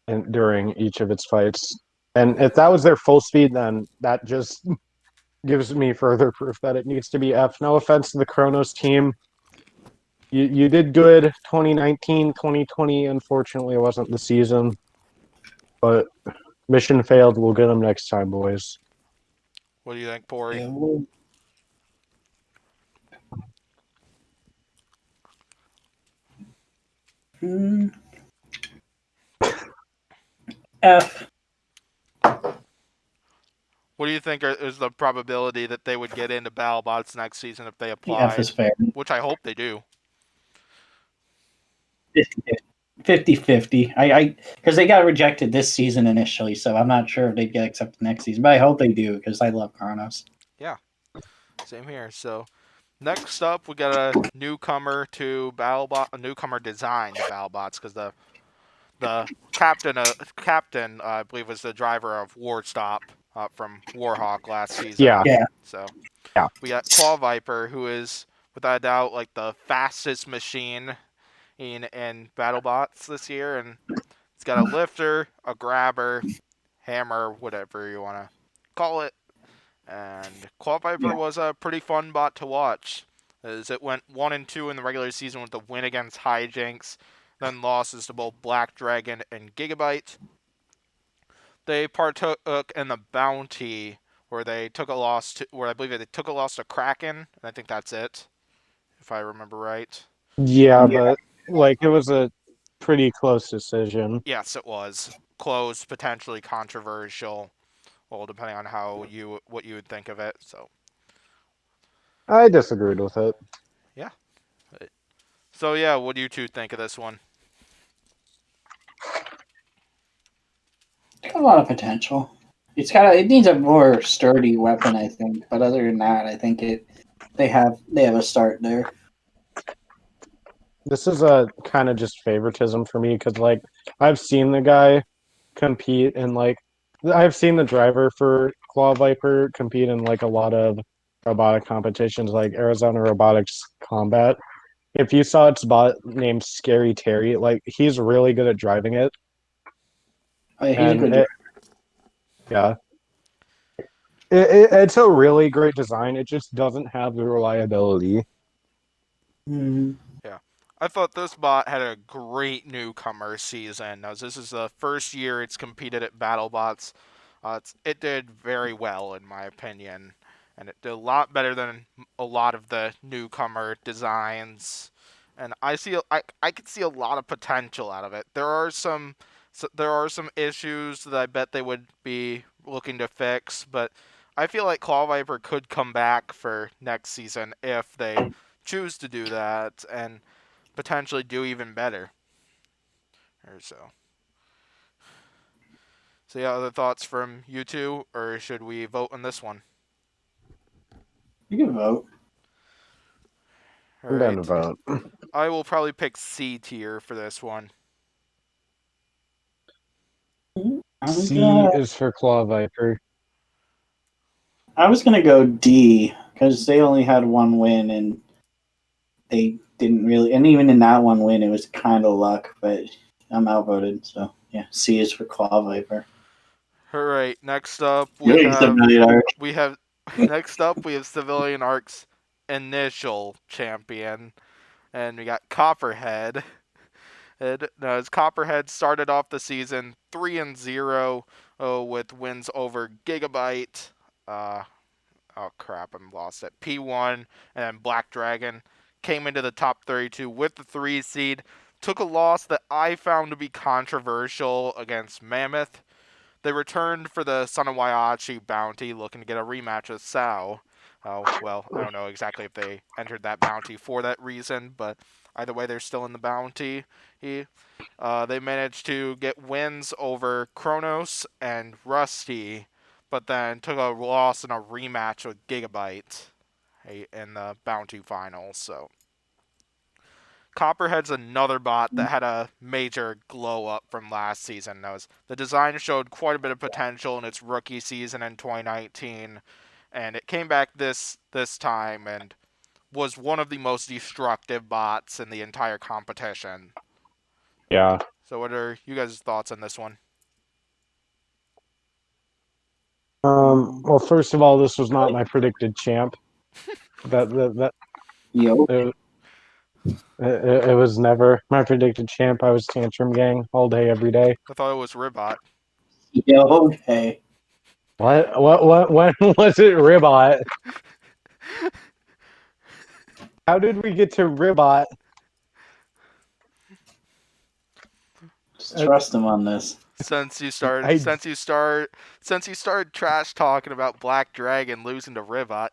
and during each of its fights. And if that was their full speed, then that just gives me further proof that it needs to be F. No offense to the Chronos team. You did good 2019, 2020. Unfortunately, it wasn't the season. But mission failed. We'll get them next time, boys. What do you think, Pory? Yeah, mm, F. What do you think is the probability that they would get into Battlebots next season if they The F is applied? fair. Which I hope they do. 50-50. Because they got rejected this season initially, so I'm not sure if they'd get accepted next season. But I hope they do because I love Chronos. Yeah, same here. So next up, we got a newcomer to Battlebot, a newcomer design to Battlebots, because the captain, I believe, was the driver of Warstop from Warhawk last season. Yeah. Yeah. So Yeah. we got Claw Viper, who is without a doubt like the fastest machine in BattleBots this year, and it's got a lifter, a grabber, hammer, whatever you want to call it. And Claw Viper was a pretty fun bot to watch, as it went 1-2 in the regular season with the win against Hijinks, then losses to both Black Dragon and Gigabyte. They partook in the Bounty, where they took a loss to, where I believe they took a loss to Kraken, and I think that's it, if I remember right. Yeah, but like it was a pretty close decision. Yes, it was close, potentially controversial. Well, depending on what you would think of it. So I disagreed with it. yeah. So yeah, what do you two think of this one? It's got a lot of potential. It needs a more sturdy weapon, I think. But other than that, I think they have a start there. This is a kind of just favoritism for me because like I've seen the guy compete in like I've seen the driver for Claw Viper compete in like a lot of robotic competitions like Arizona Robotics Combat. If you saw its bot named Scary Terry, like he's really good at driving it. Oh, yeah, he's a And good it, yeah. It's a really great design. It just doesn't have the reliability. driver. Yeah. I thought this bot had a great newcomer season. Now, this is the first year it's competed at Battlebots. It did very well, in my opinion, and it did a lot better than a lot of the newcomer designs. And I could see a lot of potential out of it. There are some issues that I bet they would be looking to fix, but I feel like Claw Viper could come back for next season if they choose to do that, and potentially do even better. Or so. So yeah, other thoughts from you two, or should we vote on this one? You can vote. All I'm down to right. vote. I will probably pick C tier for this one. C is for Claw Viper. I was gonna go D because they only had one win and they didn't really. And even in that one win, it was kind of luck. But I'm outvoted, so yeah. C is for Claw Viper. All right. Next up, $1 we have next up we have Civilian Arc's initial champion, and we got Copperhead. As Copperhead started off the season 3-0 with wins over Gigabyte. Oh crap, I'm lost at P1, and then Black Dragon came into the top 32 with the 3 seed. Took a loss that I found to be controversial against Mammoth. They returned for the Son of Waiachi bounty, looking to get a rematch with Sao. Oh, well, I don't know exactly if they entered that bounty for that reason, but either way, they're still in the bounty. They managed to get wins over Chronos and Rusty, but then took a loss in a rematch with Gigabyte in the bounty finals. So Copperhead's another bot that had a major glow up from last season. The design showed quite a bit of potential in its rookie season in 2019, and it came back this time and was one of the most destructive bots in the entire competition. Yeah. So what are you guys' thoughts on this one? Well, first of all, this was not my predicted champ. That Yo. it was never my predicted champ. I was Tantrum Gang all day, every day. I thought it was Ribbot. Yo, okay. What? When was it Ribbot? How did we get to Ribbot? Just trust him on this. Since you I started trash talking about Black Dragon losing to Ribbot.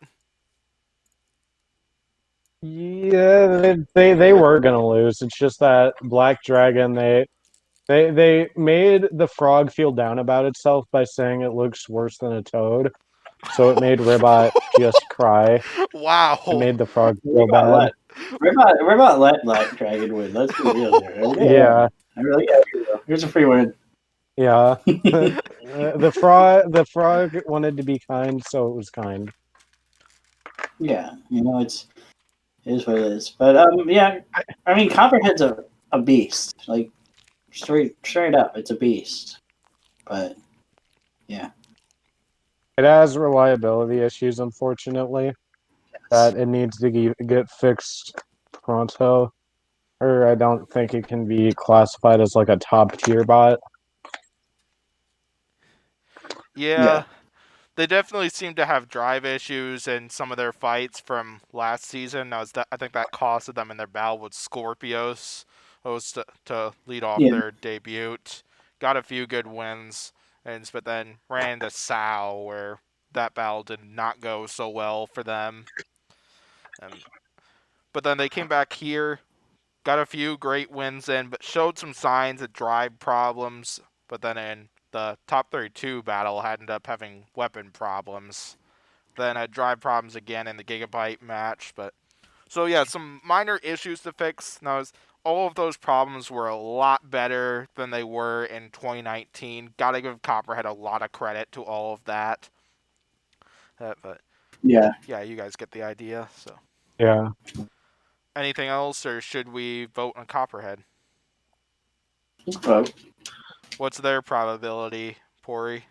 Yeah, they were gonna lose. It's just that Black Dragon they made the frog feel down about itself by saying it looks worse than a toad. So it made Ribbot just cry. It Wow. made the frog feel bad. Ribbot let Black Dragon win. Let's be real here. Yeah, I really got you. Here's a free win. yeah. The frog wanted to be kind, so it was kind. Yeah, it is what it is. But yeah, I mean, Copperhead's a beast. Like straight up, it's a beast. But yeah, It has reliability issues, unfortunately, that it needs to get fixed pronto. Or I don't think it can be classified as like a top tier bot. Yeah. yeah, They definitely seem to have drive issues in some of their fights from last season. I think that costed them in their battle with Scorpios, to lead off yeah, their debut. Got a few good wins, but then ran into Sao, where that battle did not go so well for them. But then they came back here, got a few great wins in, but showed some signs of drive problems. But then in the top 32 battle, ended up having weapon problems. Then had drive problems again in the Gigabyte match. But so yeah, some minor issues to fix. Now, all of those problems were a lot better than they were in 2019. Gotta give Copperhead a lot of credit to all of that. But yeah. yeah, you guys get the idea. So Yeah. anything else, or should we vote on Copperhead? Well, What's their probability, Pory?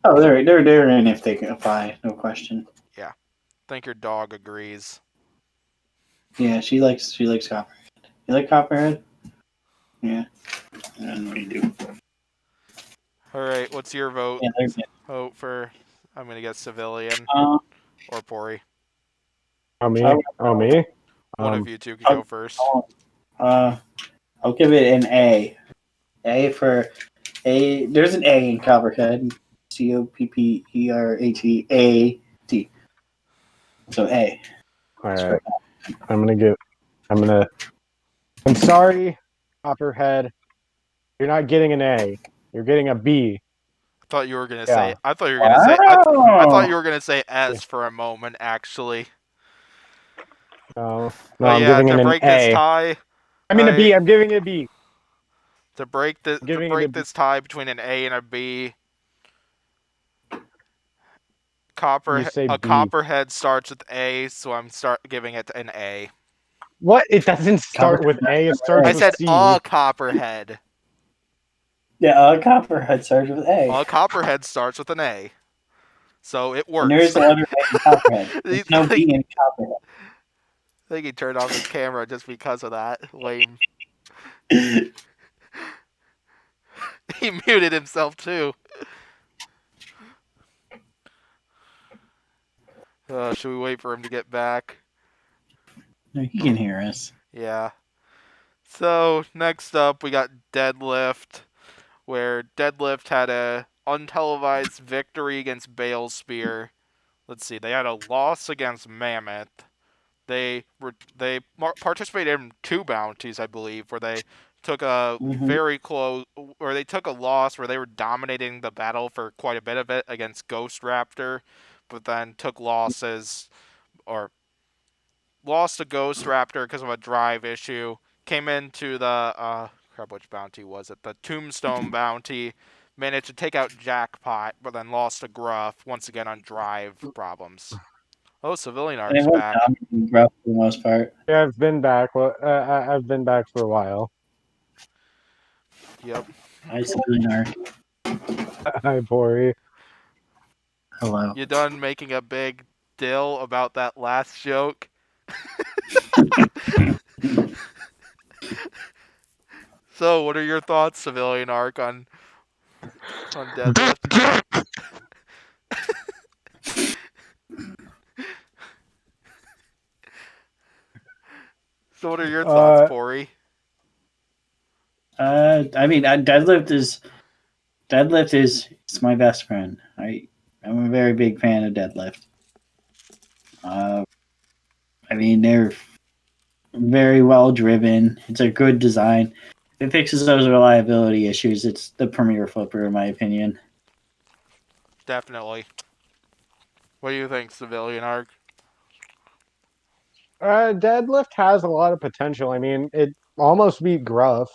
oh, they're in if they can apply, no question. Yeah, I think your dog agrees. Yeah, she likes Copperhead. You like Copperhead? Yeah. I don't know what you do. All right, what's your vote? Yeah, they're good. Vote for. I'm gonna guess civilian Um, or Pory. Oh me? I'll, Oh me? One of you two can I'll, go first. I'll give it an A. A for A. There's an A in Copperhead. Copperhead. So A. All right. I'm sorry, Copperhead. You're not getting an A. You're getting a B. I thought you were gonna say. Yeah. I thought you were gonna say. I thought Wow. you were gonna say S for a moment. Actually. No, Oh I'm yeah. giving To it an break this A. tie. I mean a B. I'm giving it a B. To break I'm giving it a B. this tie between an A and a B. You say A B. Copperhead starts with A, so I'm giving it an A. What? It doesn't start with Copperhead. A. It starts I with said C. a Copperhead. Yeah, Copperhead starts with A. A Copperhead starts with an A, so it And there is works. the letter A in Copperhead. I There's no B in Copperhead. think he turned off his camera just because of that. Lame. He muted himself too. Should we wait for him to get back? No, he can hear us. Yeah. So next up, we got Deadlift, where Deadlift had a untelevised victory against Bale Spear. Let's see, they had a loss against Mammoth. They participated in 2 bounties, I believe, where they took a very close, or they took a loss where they were dominating the battle for quite a bit of it against Ghost Raptor, but then took losses, or lost to Ghost Raptor because of a drive issue. Came into the crap, which bounty was it? The Tombstone bounty. Managed to take out Jackpot, but then lost to Gruff once again on drive problems. Oh, Civilian And it Arc's was back. dominating Gruff for the most part. Yeah, I've been back. Well, I've been back for a while. Yep. I see Narc. Hi, Pory. Hello. You done making a big deal about that last joke? So, what are your thoughts, Civilian Arc, on Deadlift? So, what are your thoughts, Pory? I mean, Deadlift is my best friend. I'm a very big fan of Deadlift. I mean, they're very well driven. It's a good design. If it fixes those reliability issues, it's the premier flipper, in my opinion. Definitely. What do you think, Civilian Arc? Deadlift has a lot of potential. I mean, it almost beat Gruff,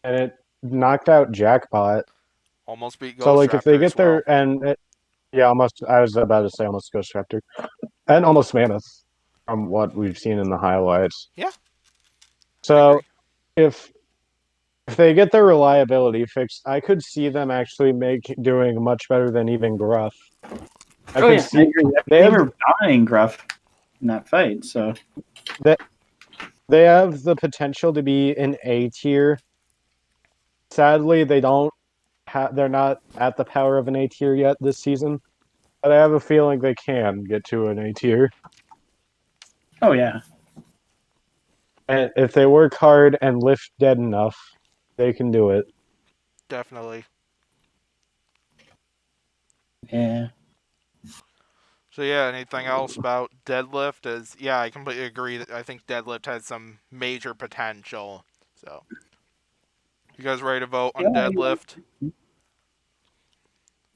and it knocked out Jackpot. Almost beat So, Ghost like, if they Raptor as get well. there, yeah, almost. I was about to say almost Ghost Raptor, and almost Mammoth, from what we've seen in the highlights. Yeah. I So, agree. if they get their reliability fixed, I could see them actually doing much better than even Gruff. I I see agree. They were dominating Gruff in that fight, so that they have the potential to be an A tier. Sadly, they're not at the power of an A tier yet this season, but I have a feeling they can get to an A tier. oh yeah. And if they work hard and lift dead enough, they can do it. Definitely. Yeah. So yeah, anything else about Deadlift? I completely agree that I think Deadlift has some major potential. So, you guys ready to vote on Deadlift?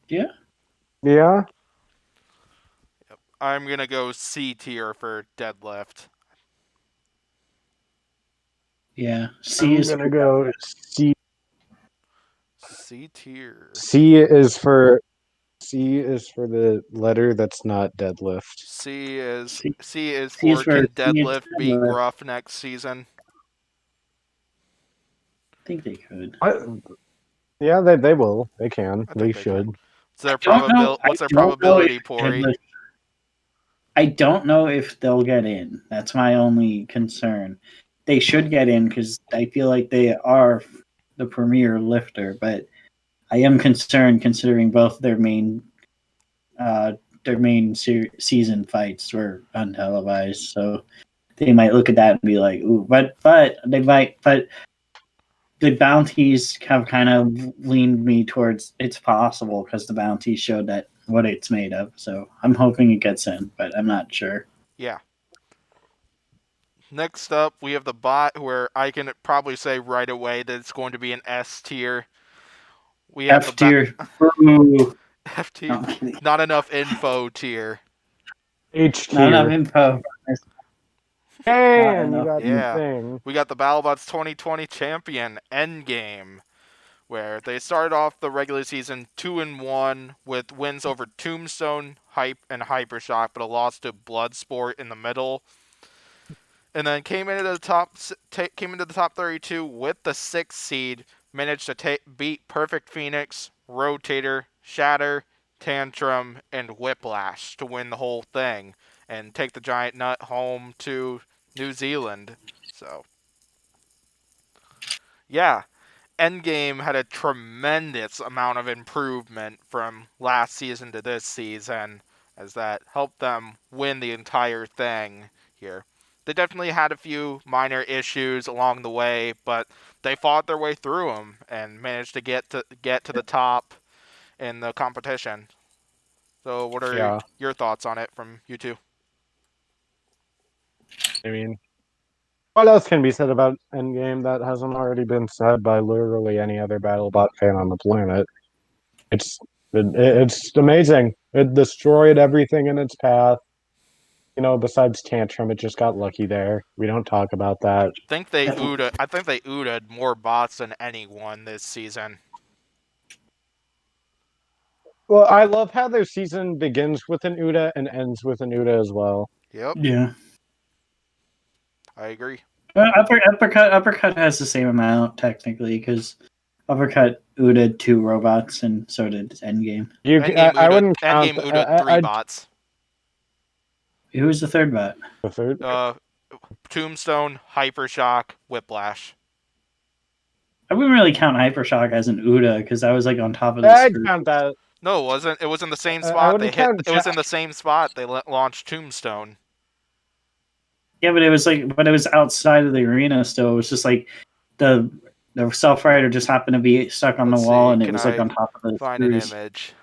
Yeah. Yeah. Yep. I'm gonna go C tier for Deadlift. Yeah. C I'm is gonna go C. C tier. C is for the letter that's not deadlift. C is C is for for can C is Deadlift beat Deadlift. Gruff next season? I think they could. Yeah, they will. They can. I They think they should. can. What's their Don't know. I What's their don't know if probability, Pory? Deadlift. I don't know if they'll get in. That's my only concern. They should get in because I feel like they are the premier lifter, but I am concerned considering both uh, their main season fights were untelevised. So they might look at that and be like, "Ooh," but they might, but the bounties have kind of leaned me towards it's possible because the bounties showed that what it's made of. So I'm hoping it gets in, but I'm not sure. Yeah. Next up, we have the bot, where I can probably say right away that it's going to be an S tier. We have the F tier. Ooh. F No, tier, I'm kidding. not enough info tier. H Not enough tier. info. Not Damn, you enough got the Yeah. info. thing. We got the Battlebots 2020 champion Endgame, where they started off the regular season 2-1 with wins over Tombstone, Hype, and Hypershock, but a loss to Bloodsport in the middle. And then came into the top 32 with the 6th seed. Managed to beat Perfect Phoenix, Rotator, Shatter, Tantrum, and Whiplash to win the whole thing and take the giant nut home to New Zealand. So, yeah, Endgame had a tremendous amount of improvement from last season to this season, as that helped them win the entire thing here. They definitely had a few minor issues along the way, but they fought their way through them and managed to get to the top in the competition. So, what are Yeah, your thoughts on it from you two? I mean, what else can be said about Endgame that hasn't already been said by literally any other BattleBot fan on the planet? It's it's amazing. It destroyed everything in its path. You know, besides Tantrum, it just got lucky there. We don't talk about that. I think they UDA'd more bots than anyone this season. Well, I love how their season begins with an UDA and ends with an UDA as well. Yep, Yeah. I agree. Well, uppercut has the same amount technically because uppercut UDA'd 2 robots and so did Endgame. I wouldn't count. Endgame UDA'd 3 bots. Who was the third bot? The third. Tombstone, Hypershock, Whiplash. I wouldn't really count Hypershock as an UDA because I was like on top of the I'd screen. count that. No, it wasn't. It was in the same I spot wouldn't count. It was in the same spot they launched Tombstone. Yeah, but it was outside of the arena still. It was just like the self rider just happened to be stuck on Let's the wall see, and it can was like I on top of the find an screws. image?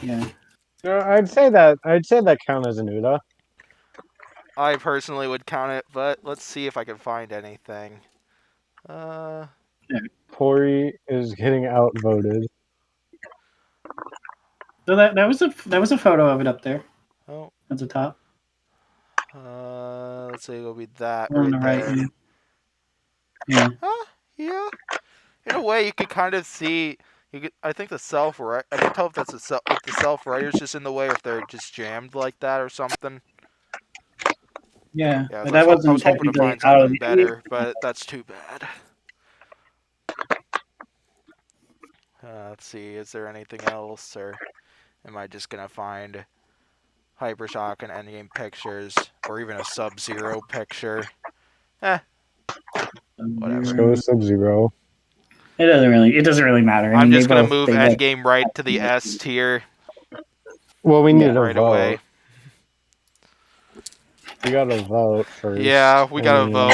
Yeah. No, I'd say that count as an UDA. I personally would count it, but let's see if I can find anything. Pory is getting outvoted. So that was a photo of it up there Oh, at the top. let's say it'll be that On right the right. there. Yeah. Yeah. In a way, you could kind of see. I think the I can tell if that's if the self writer's just in the way, or if they're just jammed like that or something. Yeah. Yeah, But so that I wasn't was hoping to technically find out of something the better, but that's too bad. Let's see, is there anything else, or am I just gonna find Hypershock and Endgame pictures, or even a Sub-Zero picture? Let's Whatever. go with Sub-Zero. It doesn't really matter. I I'm mean just gonna move they both Endgame right to the S tier Well, we need a right vote. away. We got to vote first. Yeah, we gotta vote.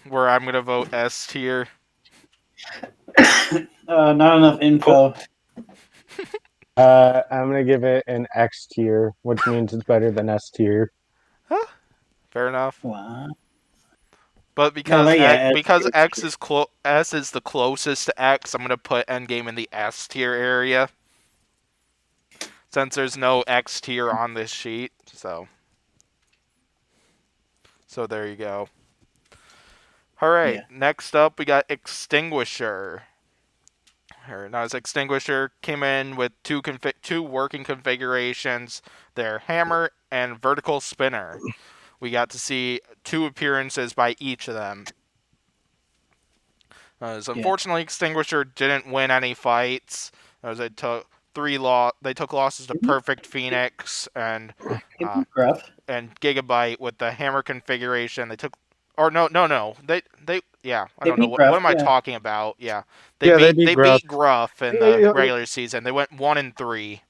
Where I'm gonna vote S tier. not enough info. I'm gonna give it an X tier, which means it's better than S tier. Huh? Fair enough. Wow. But No, but yeah, because S is the closest to X, I'm gonna put Endgame in the S tier area. Since there's no X tier on this sheet, so there you go. All right, next up we got Extinguisher. Now, his Extinguisher came in with two working configurations: their hammer and vertical spinner. We got to see 2 appearances by each of them. Unfortunately, Extinguisher didn't win any fights, as they took losses to Perfect Phoenix and It beat Gruff. and Gigabyte with the hammer configuration. They took, or no. They yeah. I They don't know beat what Gruff, am I yeah. talking about. Yeah, Yeah, they they Gruff. beat Gruff in Yeah, the yeah, regular season. They went 1-3.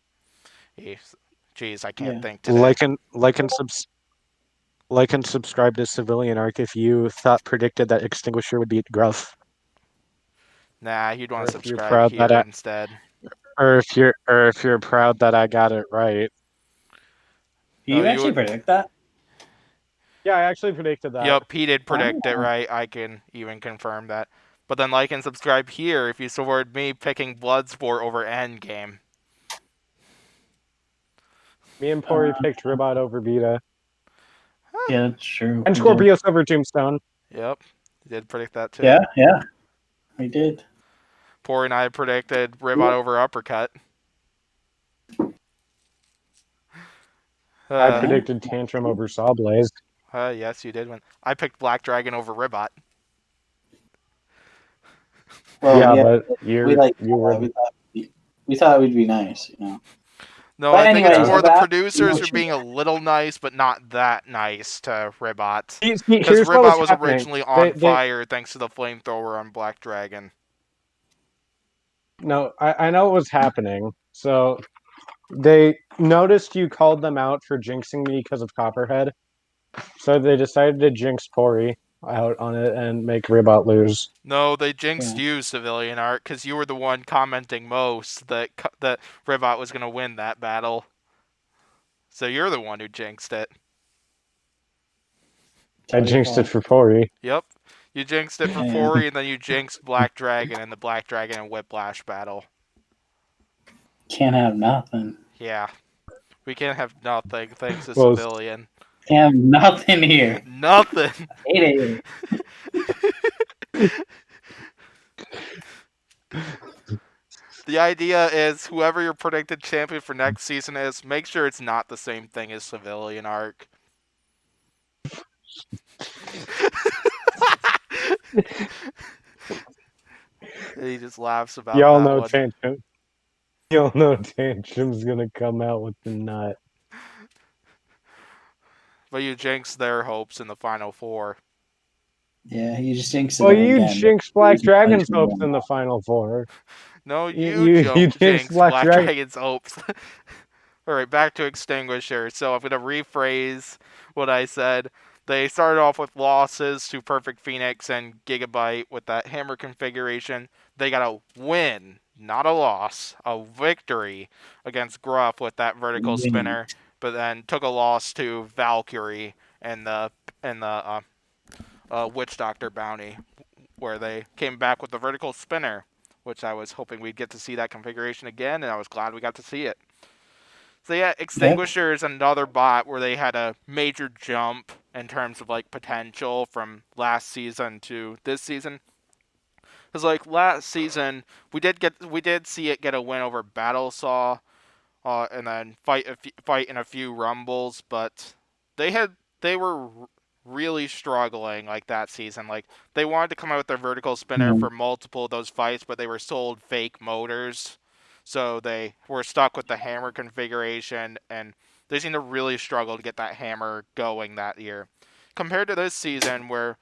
Jeez, I can't Yeah. think today. Like and subscribe to Civilian Arc if you thought predicted that Extinguisher would beat Gruff, Nah, you'd want or to if you're subscribe proud that here instead. or if you're proud that I got it right. Do Oh, you you actually would. predict that? Yeah, I actually predicted that. Yep, he did predict it Oh. right. I can even confirm that. But then like and subscribe here if you supported me picking Bloodsport over Endgame. Me and Pory picked Ribbot over Vita. Yeah, that's true. And We did. Scorpius over Tombstone. Yep, he did predict that too. Yeah, we did. Pory and I predicted Ribbot over Uppercut. I Uh, predicted Tantrum over Sawblaze. yes, you did win. I picked Black Dragon over Ribbot. Well, Yeah, yeah, but we like you were we thought it would be nice, you know. No, But I think it's anyways, more the about producers are being a little nice, but not that nice to Ribbot. See, Because here's what Ribbot was was happening. originally on They fire thanks to the flamethrower on Black Dragon. no, I know what was happening. So they noticed you called them out for jinxing me because of Copperhead. So they decided to jinx Pory out on it and make Ribbot lose. No, they jinxed Yeah. you, Civilian Art, because you were the one commenting most that Ribbot was going to win that battle. So you're the one who jinxed it. I jinxed it for Pory. Yep. You jinxed it for Yeah. Pory, and then you jinxed Black Dragon in the Black Dragon and Whiplash battle. Can't have nothing. Yeah. We can't have nothing thanks to Well, Civilian. Can't have nothing here. Nothing. Hate it. The idea is whoever your predicted champion for next season is, make sure it's not the same thing as Civilian Arc. He just laughs about y'all that know one. Tantrum. Y'all know Tantrum's gonna come out with the nut. But you jinxed their hopes in the Final Four. Yeah, you just jinxed it Well, all you again. jinxed Black Dragon's hopes in the Final Four. No, You jinxed jinxed Black Dragon. Dragon's hopes. Alright, back to Extinguisher. So I'm going to rephrase what I said. They started off with losses to Perfect Phoenix and Gigabyte with that hammer configuration. They got a win, not a loss, a victory against Gruff with that vertical spinner, but then took a loss to Valkyrie and the Witch Doctor bounty, where they came back with the vertical spinner, which I was hoping we'd get to see that configuration again, and I was glad we got to see it. So yeah, Extinguisher is another bot where they had a major jump in terms of like potential from last season to this season. Because like last season, we did see it get a win over Battlesaw, and then fight in a few rumbles, but they were really struggling like that season. Like they wanted to come out with their vertical spinner for multiple of those fights, but they were sold fake motors. So they were stuck with the hammer configuration, and they seemed to really struggle to get that hammer going that year. Compared to this season, where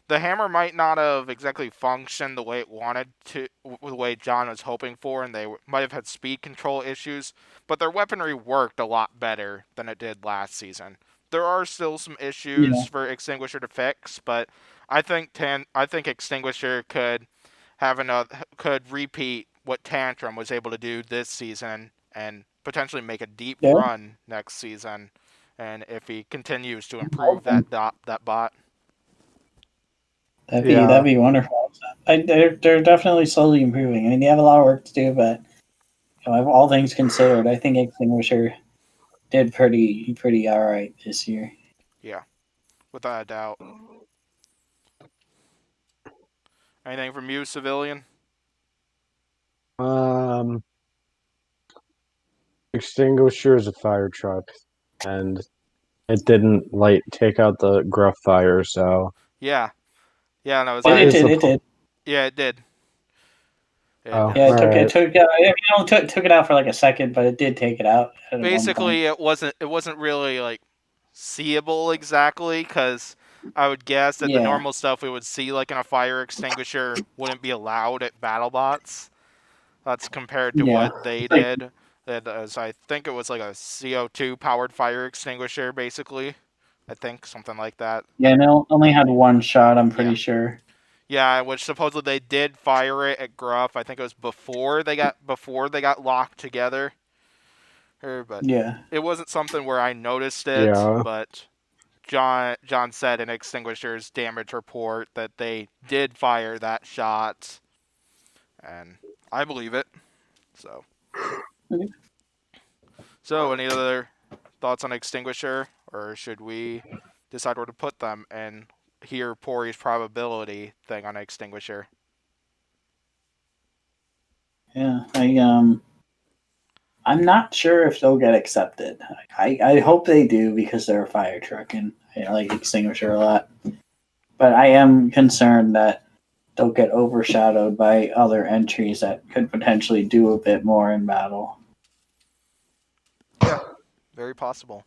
the hammer might not have exactly functioned the way it wanted to, the way John was hoping for, and they might have had speed control issues, but their weaponry worked a lot better than it did last season. There are still some issues for Extinguisher to fix, but I think Extinguisher could repeat what Tantrum was able to do this season and potentially make a deep run next season. And if he continues to improve that bot, that'd be wonderful. They're definitely slowly improving. I mean, they have a lot of work to do, but you know, all things considered, I think Extinguisher did pretty all right this year. Yeah, without a doubt. Anything from you, Civilian? Extinguisher is a fire truck, and it didn't take out the Gruff fire, so Yeah, no, It did. yeah, it did. Oh, Yeah, it alright. took it out for like a second, but it did take it out at one point. Basically, it wasn't really like seeable exactly, because I would guess that the Yeah, normal stuff we would see like in a fire extinguisher wouldn't be allowed at Battlebots. That's compared to yeah. what they It's like, did. As I think it was like a CO2 powered fire extinguisher, basically. I think something like that. yeah, and it only had one shot. I'm Yeah, pretty sure. yeah. Which supposedly they did fire it at Gruff. I think it was before they got locked together. But Yeah, it wasn't something where I noticed it. Yeah. But John said in Extinguisher's damage report that they did fire that shot, and I believe it. So. Okay. So, any other thoughts on Extinguisher, or should we decide where to put them and hear Pory's probability thing on Extinguisher? yeah. I'm not sure if they'll get accepted. I hope they do because they're a fire truck and I like Extinguisher a lot. But I am concerned that they'll get overshadowed by other entries that could potentially do a bit more in battle. Yeah, very possible.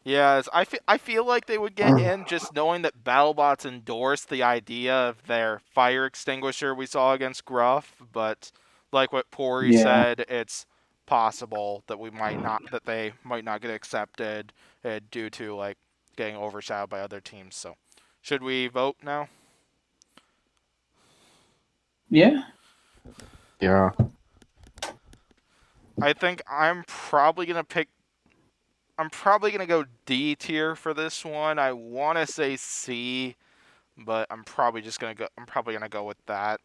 Yeah, I feel like they would get in just knowing that BattleBots endorsed the idea of their fire extinguisher we saw against Gruff, but like what Pory Yeah. said, it's possible that they might not get accepted due to like getting overshadowed by other teams. So, should we vote now? Yeah. Yeah. I think I'm probably gonna go D tier for this one. I want to say C, but I'm probably gonna go with that.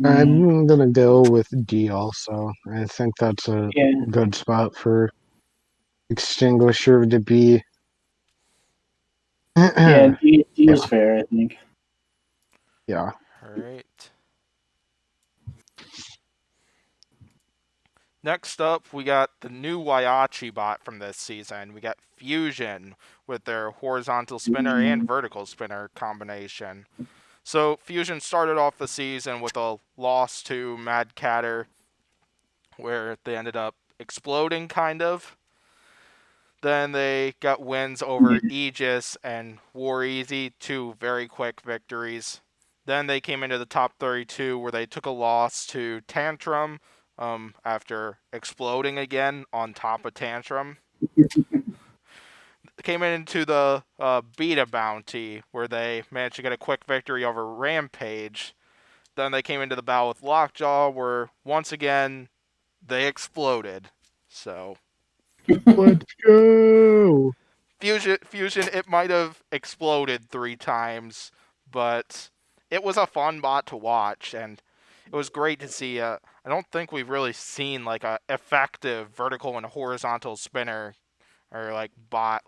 I'm gonna go with D also. I think that's a Yeah. good spot for Extinguisher to be. Yeah. D Yeah. is fair, I think. Yeah. All right. Next up, we got the new Waiachi bot from this season. We got Fusion with their horizontal spinner and vertical spinner combination. So Fusion started off the season with a loss to Mad Catter, where they ended up exploding, kind of. Then they got wins over Aegis and War Easy, two very quick victories. Then they came into the top 32 where they took a loss to Tantrum after exploding again on top of Tantrum. Came into the Beta Bounty where they managed to get a quick victory over Rampage. Then they came into the battle with Lockjaw where once again they exploded. So Let's go. Fusion, it might have exploded 3 times, but it was a fun bot to watch, and it was great to see. I don't think we've really seen like a effective vertical and horizontal spinner or like bot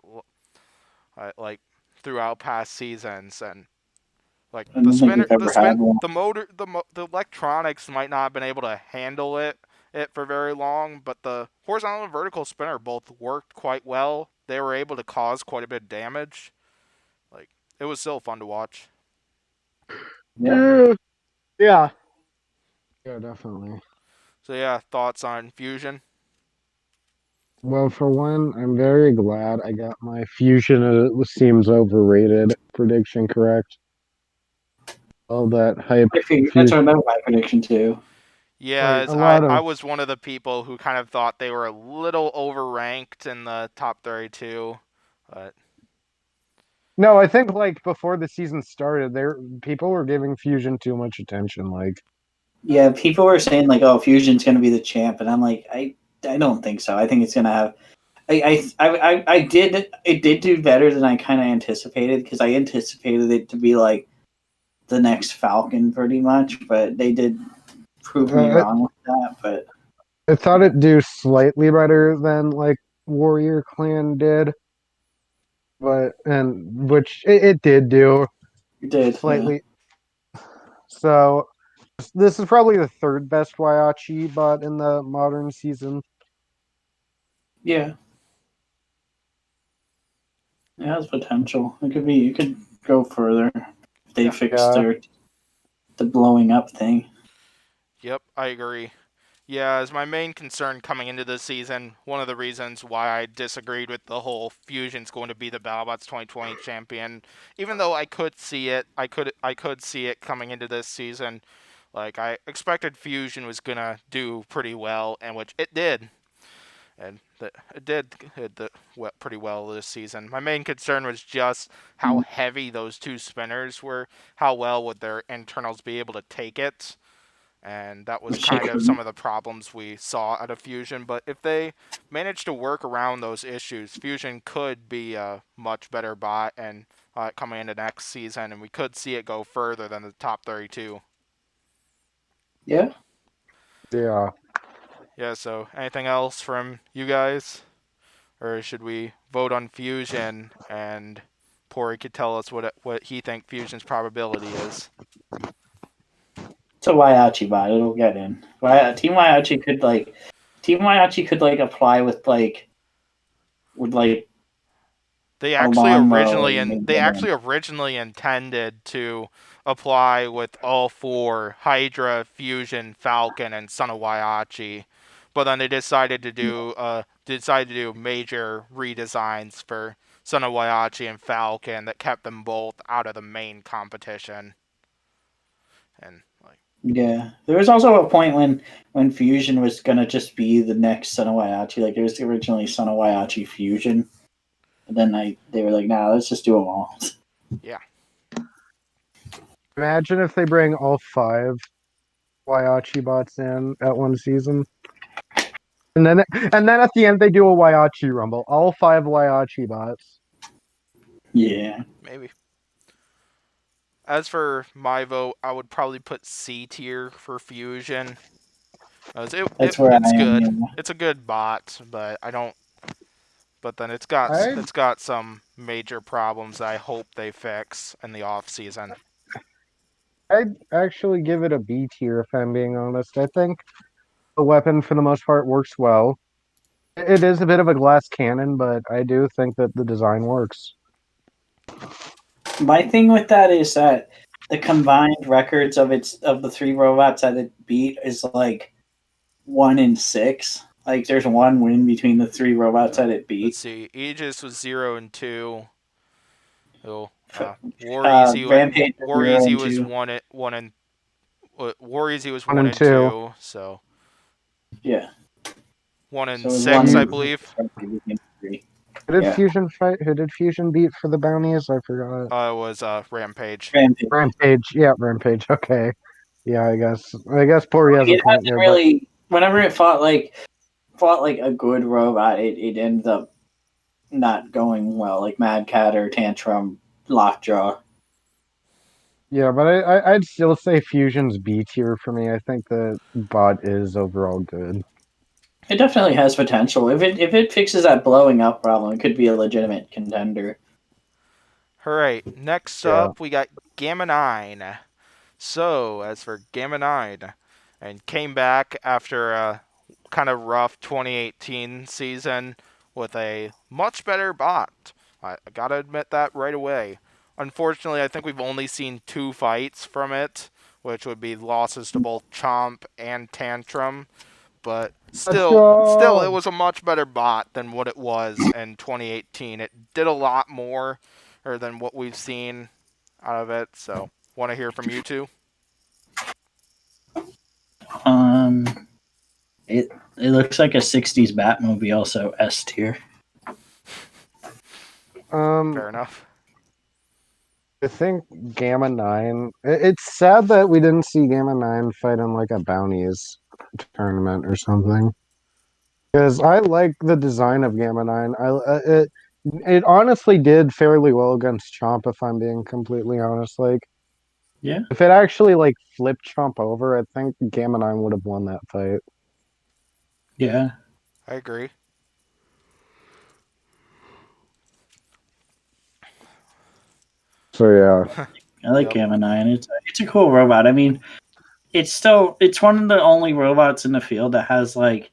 like throughout past seasons, and like I don't think we've the ever had spin, one. the motor, the electronics might not have been able to handle it for very long, but the horizontal and vertical spinner both worked quite well. They were able to cause quite a bit of damage. Like it was still fun to watch. Yeah. Yeah. Yeah, definitely. So yeah, thoughts on Fusion? Well, for one, I'm very glad I got my Fusion seems overrated prediction correct. All that hype. That's my prediction too. Yeah, Like as a lot I of was one of the people who kind of thought they were a little overranked in the top 32, but no, I think like before the season started, there people were giving Fusion too much attention. Like, Yeah, people were saying like, "Oh, Fusion's going to be the champ," and I'm like, I don't think so. I think it's going to have. I did. It did do better than I kind of anticipated because I anticipated it to be like the next Falcon, pretty much. But they did prove me uh, wrong with that. But I thought it'd do slightly better than like Warrior Clan did, but and which it did do it did. Yeah. slightly. So this is probably the third best Waiachi bot in the modern season. Yeah. It has potential. It could be. It could go further. If they Yeah. fix the blowing up thing. Yep, I agree. Yeah, as my main concern coming into this season, one of the reasons why I disagreed with the whole Fusion's going to be the Battlebots 2020 champion, even though I could see it, I could see it coming into this season. Like I expected Fusion was gonna do pretty well, and which it did, and pretty well this season. My main concern was just how heavy those two spinners were, how well would their internals be able to take it. And that was kind of some of the problems we saw out of Fusion. But if they manage to work around those issues, Fusion could be a much better bot and coming into next season, and we could see it go further than the top 32. Yeah. Yeah. Yeah, so anything else from you guys? Or should we vote on Fusion and Pory could tell us what he thinks Fusion's probability is? It's a Waiachi bot. It'll get in. Team Waiachi could apply with They a actually lawnmower originally and they actually originally intended to apply with all four: Hydra, Fusion, Falcon, and Son of Waiachi, but then they decided to do major redesigns for Son of Waiachi and Falcon that kept them both out of the main competition. And yeah. There was also a point when Fusion was gonna just be the next Son of Waiachi. Like it was originally Son of Waiachi Fusion. And then they were like, nah, let's just do them all. Yeah. Imagine if they bring all 5 Waiachi bots in at one season. And then at the end they do a Waiachi rumble. All 5 Waiachi bots. Yeah. Maybe. As for my vote, I would probably put C tier for Fusion. It's good. Yeah. It's a good bot, but I don't. But then it's got some major problems that I hope they fix in the off season. I'd actually give it a B tier if I'm being honest. I think the weapon for the most part works well. It is a bit of a glass cannon, but I do think that the design works. My thing with that is that the combined records of the 3 robots that it beat is like 1 in 6. Like there's 1 win between the 3 robots that it beat. Let's see. Aegis was 0 and 2. Oh, War Easy was 1 and War Easy was 1 and 2. So yeah, 1 and 6, I believe. Who did Fusion fight? Who did Fusion beat for the bounties? I forgot. It was Rampage. Rampage. Yeah, Rampage. Okay. Yeah, I guess Pory has a point there. Really, whenever it fought like a good robot, it ended up not going well, like Mad Cat or Tantrum, Lockjaw. Yeah, but I'd still say Fusion's B tier for me. I think the bot is overall good. It definitely has potential. If it fixes that blowing up problem, it could be a legitimate contender. All right, next up we got Gemini. So, as for Gemini, and came back after a kind of rough 2018 season with a much better bot. I gotta admit that right away. Unfortunately, I think we've only seen 2 fights from it, which would be losses to both Chomp and Tantrum. But still, it was a much better bot than what it was in 2018. It did a lot more than what we've seen out of it. So, want to hear from you two? It looks like a 60s Batmobile, also S tier. Fair enough. I think Gamma 9. It's sad that we didn't see Gamma 9 fight in like a bounties tournament or something. Because I like the design of Gamma 9. It honestly did fairly well against Chomp, if I'm being completely honest. Like, yeah, if it actually like flipped Chomp over, I think Gamma 9 would have won that fight. Yeah, I agree. So yeah, I like Gamma 9. It's a cool robot. I mean, it's one of the only robots in the field that has like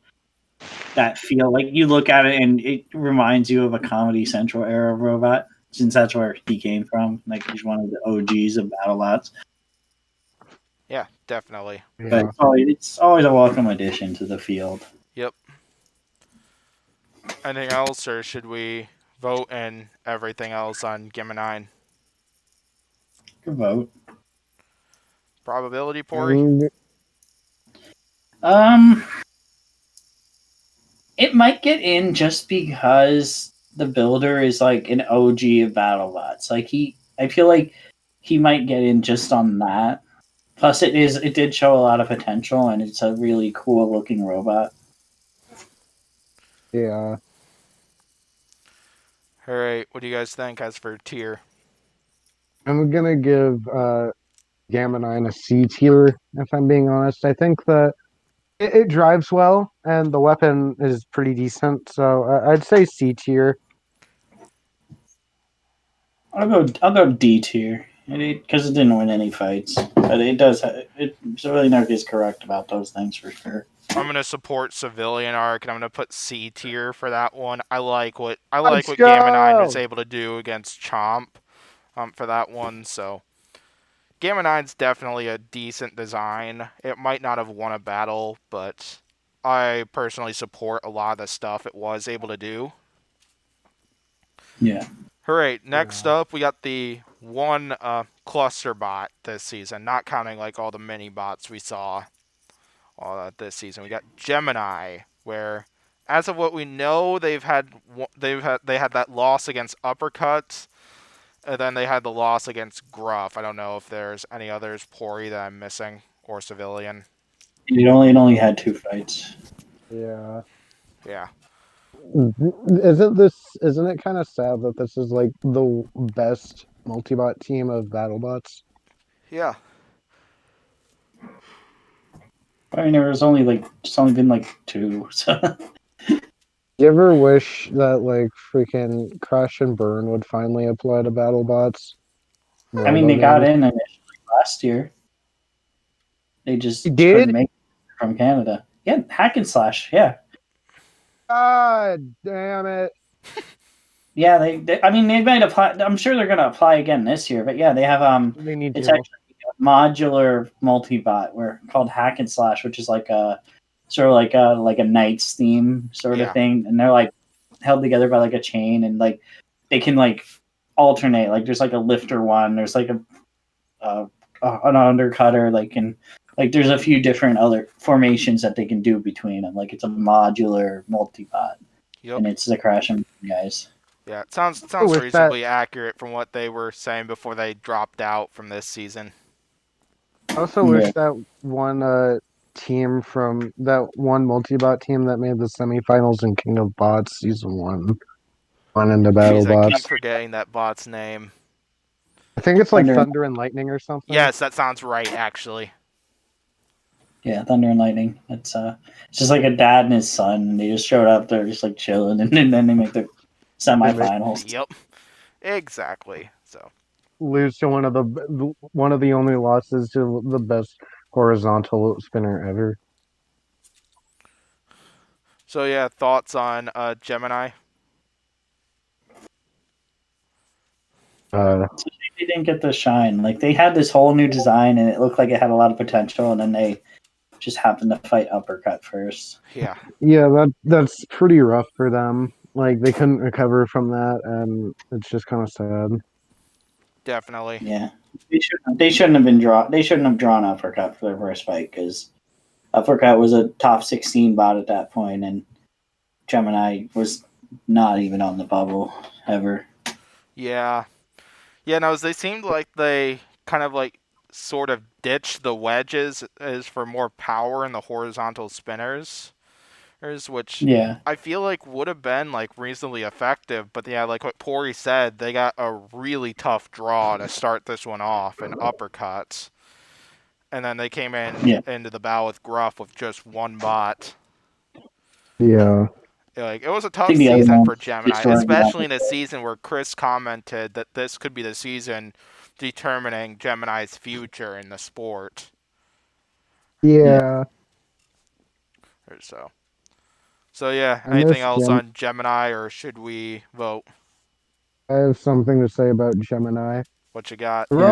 that feel. Like you look at it and it reminds you of a Comedy Central era robot. since that's where he came from. Like he's one of the OGs of Battlebots. Yeah, definitely. But Yeah. it's always a welcome addition to the field. Yep. Anything else, or should we vote and everything else on Gemini? Good vote. Probability, Pory? And Um, it might get in just because the builder is like an OG of BattleBots. I feel like he might get in just on that. Plus, it did show a lot of potential, and it's a really cool looking robot. yeah. Alright, what do you guys think as for tier? I'm gonna give Gamma 9 a C tier, if I'm being honest. I think that it drives well and the weapon is pretty decent, so I'd say C tier. I'll go D tier because it didn't win any fights, but it does. Civilian Arc is correct about those things for sure. I'm gonna support Civilian Arc, and I'm gonna put C tier for that one. I like what Let's Gamma 9 go! was able to do against Chomp, for that one. So Gamma 9's definitely a decent design. It might not have won a battle, but I personally support a lot of the stuff it was able to do. Yeah. Alright, next Yeah. up we got the one cluster bot this season, not counting like all the mini bots we saw this season. We got Gemini, where as of what we know, they had that loss against Uppercut, and then they had the loss against Gruff. I don't know if there's any others, Pory, that I'm missing, or Civilian. It only had 2 fights. Yeah. Yeah. Isn't it kind of sad that this is like the best multi-bot team of BattleBots? Yeah. I mean, there was only it's only been 2. So You ever wish that like freaking Crash and Burn would finally apply to BattleBots? I mean, Robo they got games? in initially last year. They You just couldn't did? make it from Canada. Yeah, hack and slash. Yeah, God damn it. yeah. I mean, they might apply. I'm sure they're going to apply again this year. But yeah, they have They need It's to. actually a modular multi-bot where called hack and slash, which is like a sort of like a Knights theme sort of Yeah. thing, and they're like held together by like a chain, and like they can like alternate. Like there's like a lifter one. There's like an undercutter. Like there's a few different other formations that they can do between them. Like it's a modular multi-bot, Yep. and it's the Crash and Burn guys. Yeah. It sounds With reasonably accurate from what they were saying before they dropped out from this season. I also wish that one team from that one multi-bot team that made the semifinals in King of Bots season 1 went into Jeez, I keep BattleBots. forgetting that bot's name. I think it's like Thunder. Thunder and Lightning or something. Yes, that sounds right, actually. Yeah, Thunder and Lightning. It's just like a dad and his son, and they just showed up. They're just like chilling, and then they make the semifinals. Yep. Exactly. So. Lose to one of the only losses to the best horizontal spinner ever. So yeah, thoughts on Gemini? They didn't get the shine. Like they had this whole new design, and it looked like it had a lot of potential, and then they just happened to fight Uppercut first. Yeah. Yeah, that's pretty rough for them. Like they couldn't recover from that, and it's just kind of sad. Definitely. Yeah, they shouldn't have been drawn. They shouldn't have drawn Uppercut for their first fight because Uppercut was a top 16 bot at that point, and Gemini was not even on the bubble ever. Yeah. Yeah, no, they seemed like they kind of like sort of ditched the wedges as for more power in the horizontal spinners, which Yeah, I feel like would have been like reasonably effective, but yeah, like what Pory said, they got a really tough draw to start this one off in uppercuts. And then they came into the battle with Gruff with just one bot. Yeah. Like it was a I tough think the other season one for Gemini, destroying the especially in a Uppercut. season where Chris commented that this could be the season determining Gemini's future in the sport. Yeah. Or so yeah, I anything miss else Gem. on Gemini, or should we vote? I have something to say about Gemini. What you got? The Yeah.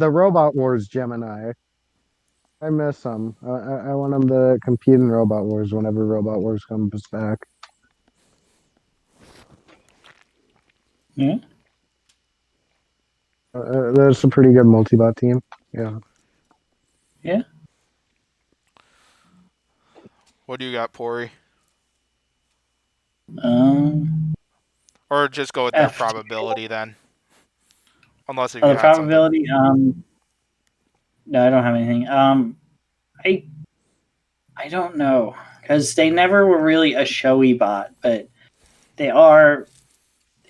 Robot Wars Gemini. I miss them. I want them to compete in Robot Wars whenever Robot Wars comes back. Yeah. That's a pretty good multi-bot team. Yeah. Yeah. What do you got, Pory? Um. Or just go with their F. probability then, unless if Oh, you the had something. probability. No, I don't have anything. I I don't know because they never were really a showy bot, but they are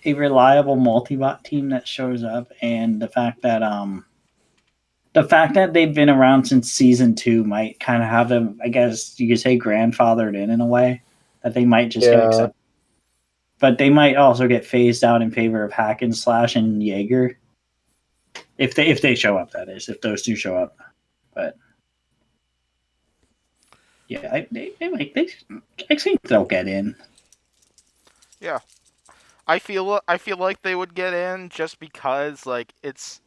a reliable multi-bot team that shows up, and the fact that they've been around since season 2 might kind of have them, I guess you could say, grandfathered in a way that they might just get Yeah. accepted. But they might also get phased out in favor of Hack and Slash and Jaeger if they show up. That is, if those two show up. But yeah, I think they'll get in. Yeah, I feel like they would get in just because like it's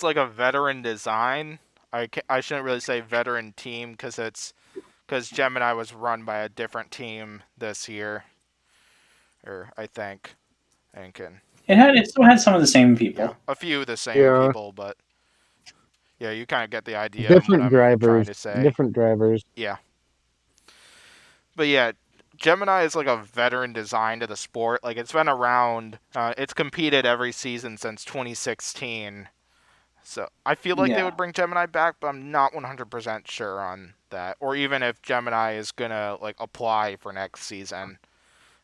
like a veteran design. I shouldn't really say veteran team because Gemini was run by a different team this year, or I think, and It still had some of the same yeah, people. a few of the same Yeah. people, but yeah, you kind of get the idea of what Different I'm trying drivers. to say. Different drivers. Yeah, but yeah, Gemini is like a veteran design to the sport. Like it's been around. It's competed every season since 2016. So I feel like they Yeah. would bring Gemini back, but I'm not 100% sure on that. Or even if Gemini is gonna like apply for next season,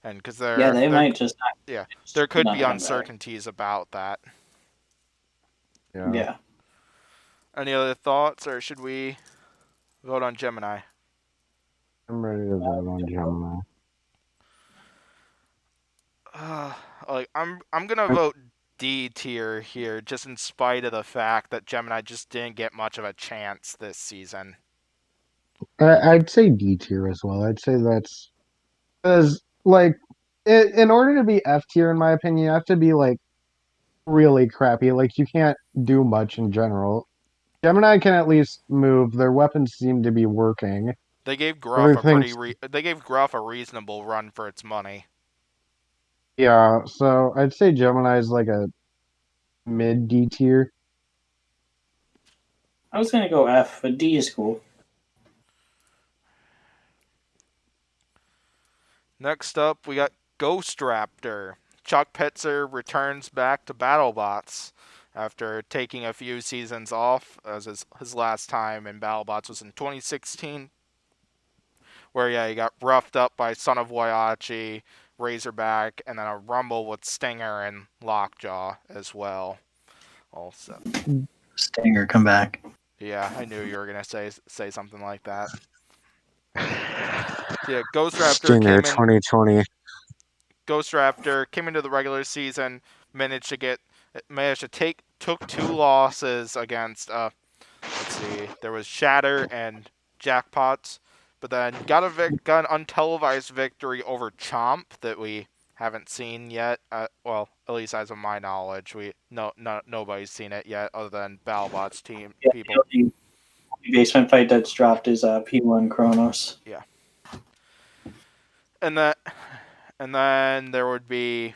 and because Yeah, they might just yeah there could be not come back. uncertainties about that. Yeah. Yeah. Any other thoughts, or should we vote on Gemini? I'm ready to vote on Gemini. Like I'm gonna vote D tier here, just in spite of the fact that Gemini just didn't get much of a chance this season. I'd say D tier as well. I'd say that's because, like, in order to be F tier, in my opinion, you have to be like really crappy. Like, you can't do much in general. Gemini can at least move. Their weapons seem to be working. Everything's They gave Gruff a reasonable run for its money. Yeah. So I'd say Gemini is like a mid D tier. I was gonna go F, but D is cool. Next up, we got Ghost Raptor. Chuck Pitzer returns back to Battlebots after taking a few seasons off, as his last time in Battlebots was in 2016, where yeah he got roughed up by Son of Waiachi, Razorback, and then a rumble with Stinger and Lockjaw as well. Also, Stinger, come back. yeah, I knew you were gonna say something like that. So yeah, Ghost Raptor Stinger came in 2020. Ghost Raptor came into the regular season, managed to took 2 losses against let's see, there was Shatter and Jackpots, but then got an untelevised victory over Chomp that we haven't seen yet. Well, at least as of my knowledge, nobody's seen it yet other than Battlebots team Yeah, people. the only basement fight that's dropped is P1 Chronos. Yeah, and that and then there would be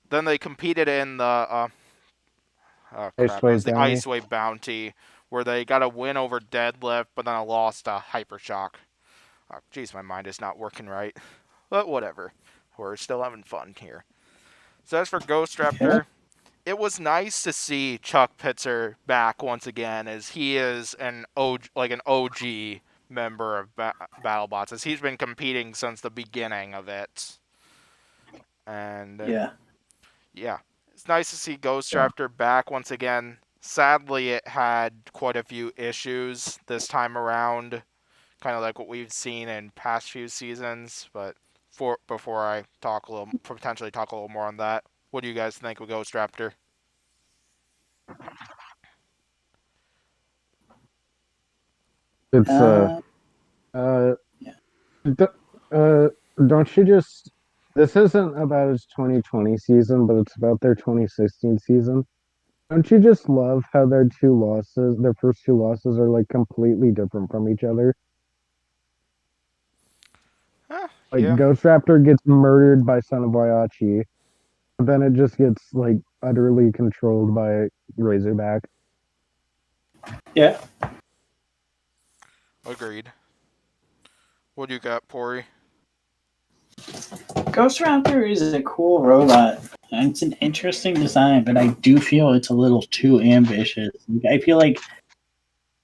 then they competed in the oh Ice crap, it Wave was the Bounty. Ice Wave Bounty, where they got a win over Deadlift, but then a loss to Hypershock. Oh, geez, my mind is not working right. But whatever. We're still having fun here. So as for Ghost Yeah. Raptor, it was nice to see Chuck Pitzer back once again, as he is an OG member of BattleBots, as he's been competing since the beginning of it. And Yeah. yeah, it's nice to see Ghost Raptor back once again. Sadly, it had quite a few issues this time around, kind of like what we've seen in past few seasons. But before I potentially talk a little more on that, what do you guys think of Ghost Raptor? It's Uh, uh yeah. d- uh don't you just this isn't about its 2020 season, but it's about their 2016 season. Don't you just love how their first two losses are like completely different from each other? Like Yeah, Ghost Raptor gets murdered by Son of Waiachi, but then it just gets like utterly controlled by Razorback. Yeah. agreed. What do you got, Pory? Ghost Raptor is a cool robot. It's an interesting design, but I do feel it's a little too ambitious. I feel like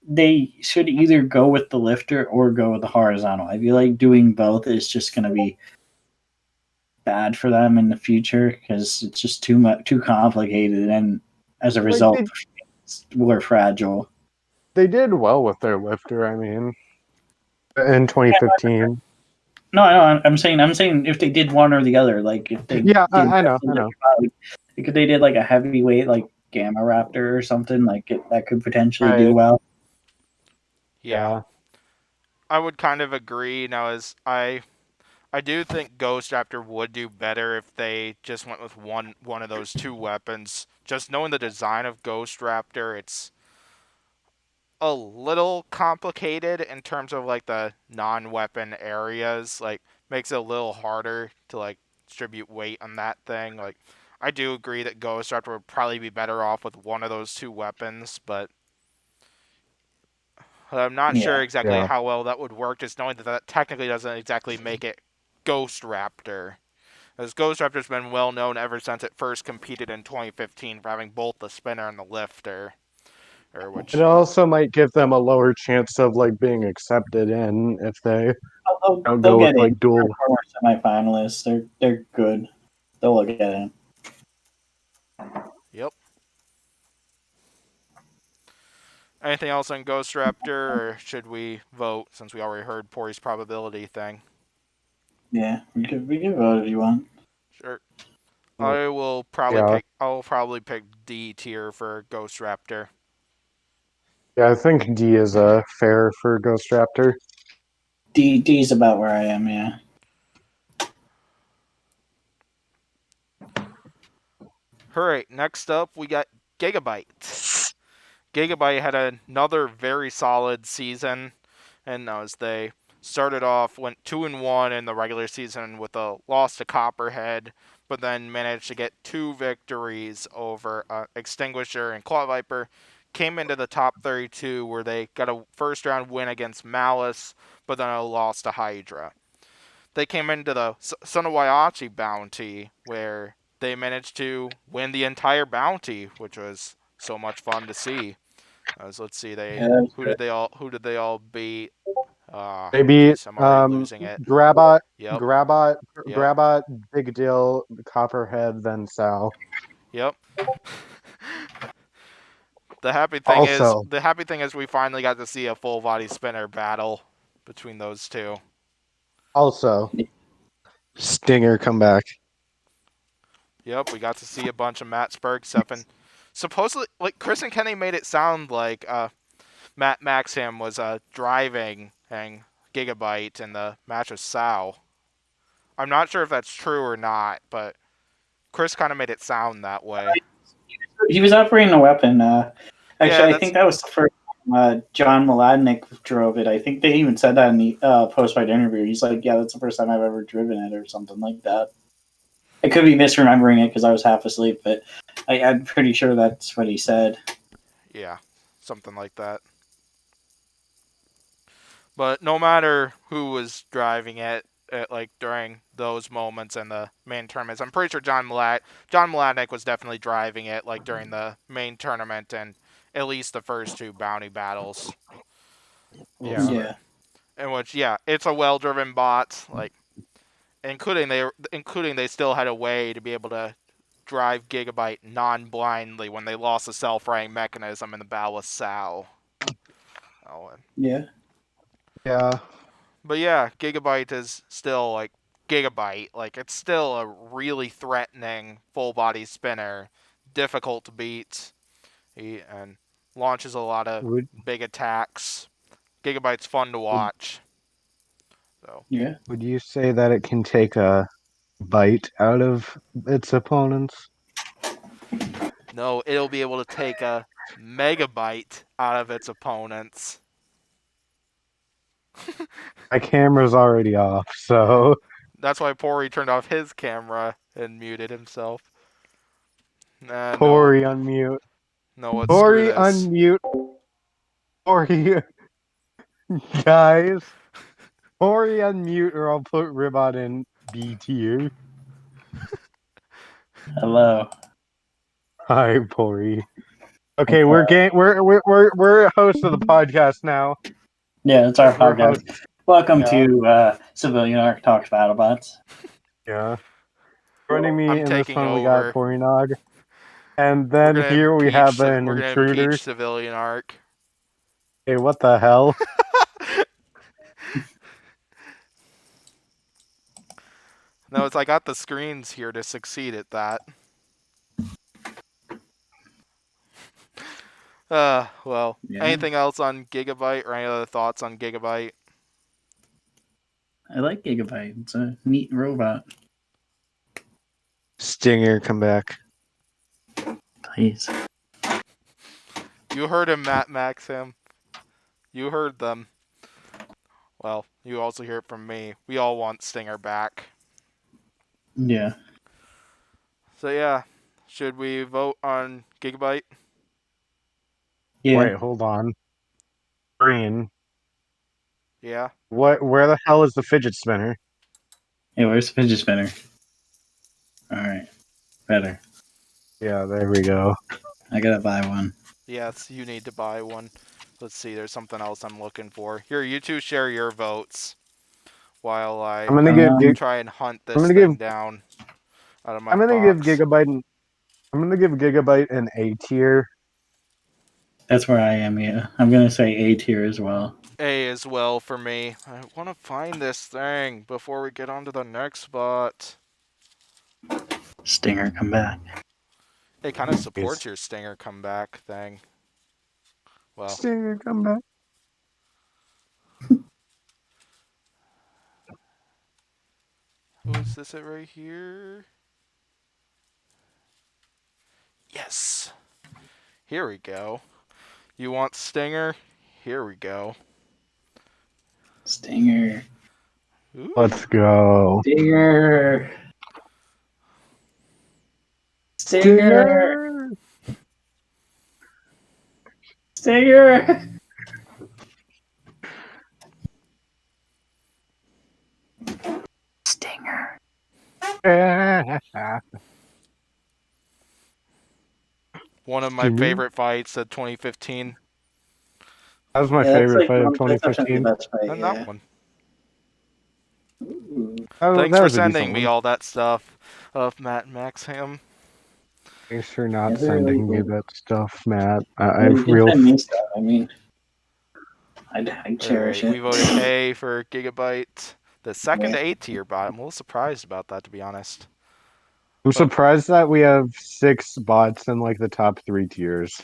they should either go with the lifter or go with the horizontal. I feel like doing both is just going to be bad for them in the future because it's just too complicated, and as a Like result, it's more fragile. they did well with their lifter. I mean, in 2015. No, I'm saying if they did one or the other, like if they Yeah, did I know, I know. like if they did like a heavyweight like Gamma Raptor or something, like that could potentially do Right. well. Yeah, Yeah. I would kind of agree. Now, as I do think Ghost Raptor would do better if they just went with one of those two weapons. Just knowing the design of Ghost Raptor, it's a little complicated in terms of like the non-weapon areas. Like makes it a little harder to like distribute weight on that thing. Like I do agree that Ghost Raptor would probably be better off with one of those two weapons, but I'm not sure Yeah, exactly Yeah. how well that would work. Just knowing that that technically doesn't exactly make it Ghost Raptor. As Ghost Raptor's been well known ever since it first competed in 2015 for having both the spinner and the lifter, or It which, also might give them a lower chance of like being accepted in if they don't they'll go with get in. like dual. They're semifinalists. They're good. They'll get in. yep. Anything else on Ghost Raptor, or should we vote since we already heard Pory's probability thing? Yeah, we can vote if you want. Sure. uh, Yeah. I will probably pick D tier for Ghost Raptor. Yeah, I think D is fair for Ghost Raptor. D's about where I am. Yeah. Alright, next up we got Gigabyte. Gigabyte had another very solid season, and as they started off, went 2-1 in the regular season with a loss to Copperhead, but then managed to get two victories over Extinguisher and Claw Viper. Came into the top 32 where they got a first round win against Malice, but then a loss to Hydra. They came into the Sunawaiachi bounty where they managed to win the entire bounty, which was so much fun to see. As let's see, Yeah, that was good. who did they all beat? They beat Jeez, I'm already losing it. Grabot, Yep, Grabot, yep, Grabot, Big Deal, Copperhead, then Sal. yep. Also, the happy thing is we finally got to see a full body spinner battle between those two. also, Stinger come back. Yep, we got to see a bunch of Matt Spurg stuff, and supposedly, like Chris and Kenny made it sound like Matt Maxham was driving and Gigabyte in the match with Sal. I'm not sure if that's true or not, but Chris kind of made it sound that way. He was operating a weapon. Yeah, Actually, I that's think that was the first time John Mladnik drove it. I think they even said that in the post-fight interview. He's like, "Yeah, that's the first time I've ever driven it," or something like that. I could be misremembering it because I was half asleep, but I'm pretty sure that's what he said. yeah, something like that. But no matter who was driving it, like during those moments in the main tournaments, I'm pretty sure John Mladek was definitely driving it like during the main tournament and at least the first two bounty battles. Yeah. Yeah, In which, yeah, it's a well-driven bot, like including they still had a way to be able to drive Gigabyte non-blindly when they lost the self-righting mechanism in the battle with Sal. Oh, yeah, Yeah. but yeah, Gigabyte is still like Gigabyte. Like it's still a really threatening full body spinner, difficult to beat. And launches a lot of Would big attacks. Gigabyte's fun to would watch. So yeah. would you say that it can take a bite out of its opponents. No, it'll be able to take a megabyte out of its opponents. My camera's already off, so That's why Pory turned off his camera and muted himself. No, Pory unmute. no, what? Screw Pory this. unmute. Pory, guys. Pory unmute, or I'll put Ribbot in B tier. Hello. Hi, Pory. Okay, we're hosts of the podcast now. Yeah, it's our We're podcast. Welcome Yeah. to Civilian Arc Talks Battlebots. Yeah. Joining me I'm in this taking one, we got over. Pory Nog. And We're then gonna here we impeach. have an We're gonna intruder. impeach Civilian Arc. Hey, what the hell? No, it's I got the screens here to succeed at that. Well, Yeah. anything else on Gigabyte or any other thoughts on Gigabyte? I like Gigabyte. It's a neat robot. Stinger, come back. Please. You heard him, Matt Maxim. You heard them. Well, you also hear it from me. We all want Stinger back. Yeah. So yeah, should we vote on Gigabyte? Yeah. Wait, hold on. Green. Yeah. Where the hell is the fidget spinner? Hey, where's the fidget spinner? Alright. Better. Yeah, there we go. I gotta buy one. Yes, you need to buy one. Let's see, there's something else I'm looking for. Here, you two share your votes while I I'm gonna try and hunt I'm this gonna thing give down out of my I'm gonna give box. Gigabyte an A tier. That's where I am, yeah. I'm gonna say A tier as well. A as well for me. I want to find this thing before we get on to the next spot. Stinger, come back. It kind of supports your Stinger comeback thing. Well, Stinger, come back. is this it right here? Yes. Here we go. You want Stinger? Here we go. Stinger. Ooh. Let's go. Stinger. Stinger. Stinger. Stinger. One of my favorite fights of 2015. That was my Yeah, that's favorite like fight of that's definitely 2015. the best fight, And yeah. that one. Ooh. Thanks That for was a decent sending me one. all that stuff of Matt Maxham. Thanks for not Yeah, they're really sending me cool. that stuff, Matt. I Well, you can real send me stuff. I mean, I cherish Alright, we it. voted A for Gigabyte. The second Yeah. A tier bot. I'm a little surprised about that, to be honest. I'm surprised that we have 6 bots in like the top 3 tiers.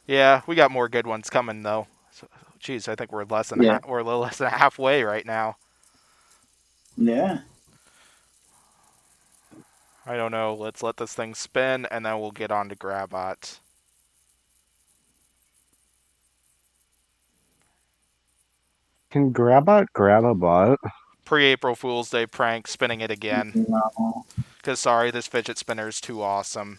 Yeah, we got more good ones coming though. So, geez, I think we're we're a little less than halfway right now. Yeah. I don't know. Let's let this thing spin, and then we'll get on to Grabot. Can Grabot grab a bot? Pre-April Fool's Day prank, spinning it again. No. Because, sorry, this fidget spinner is too awesome.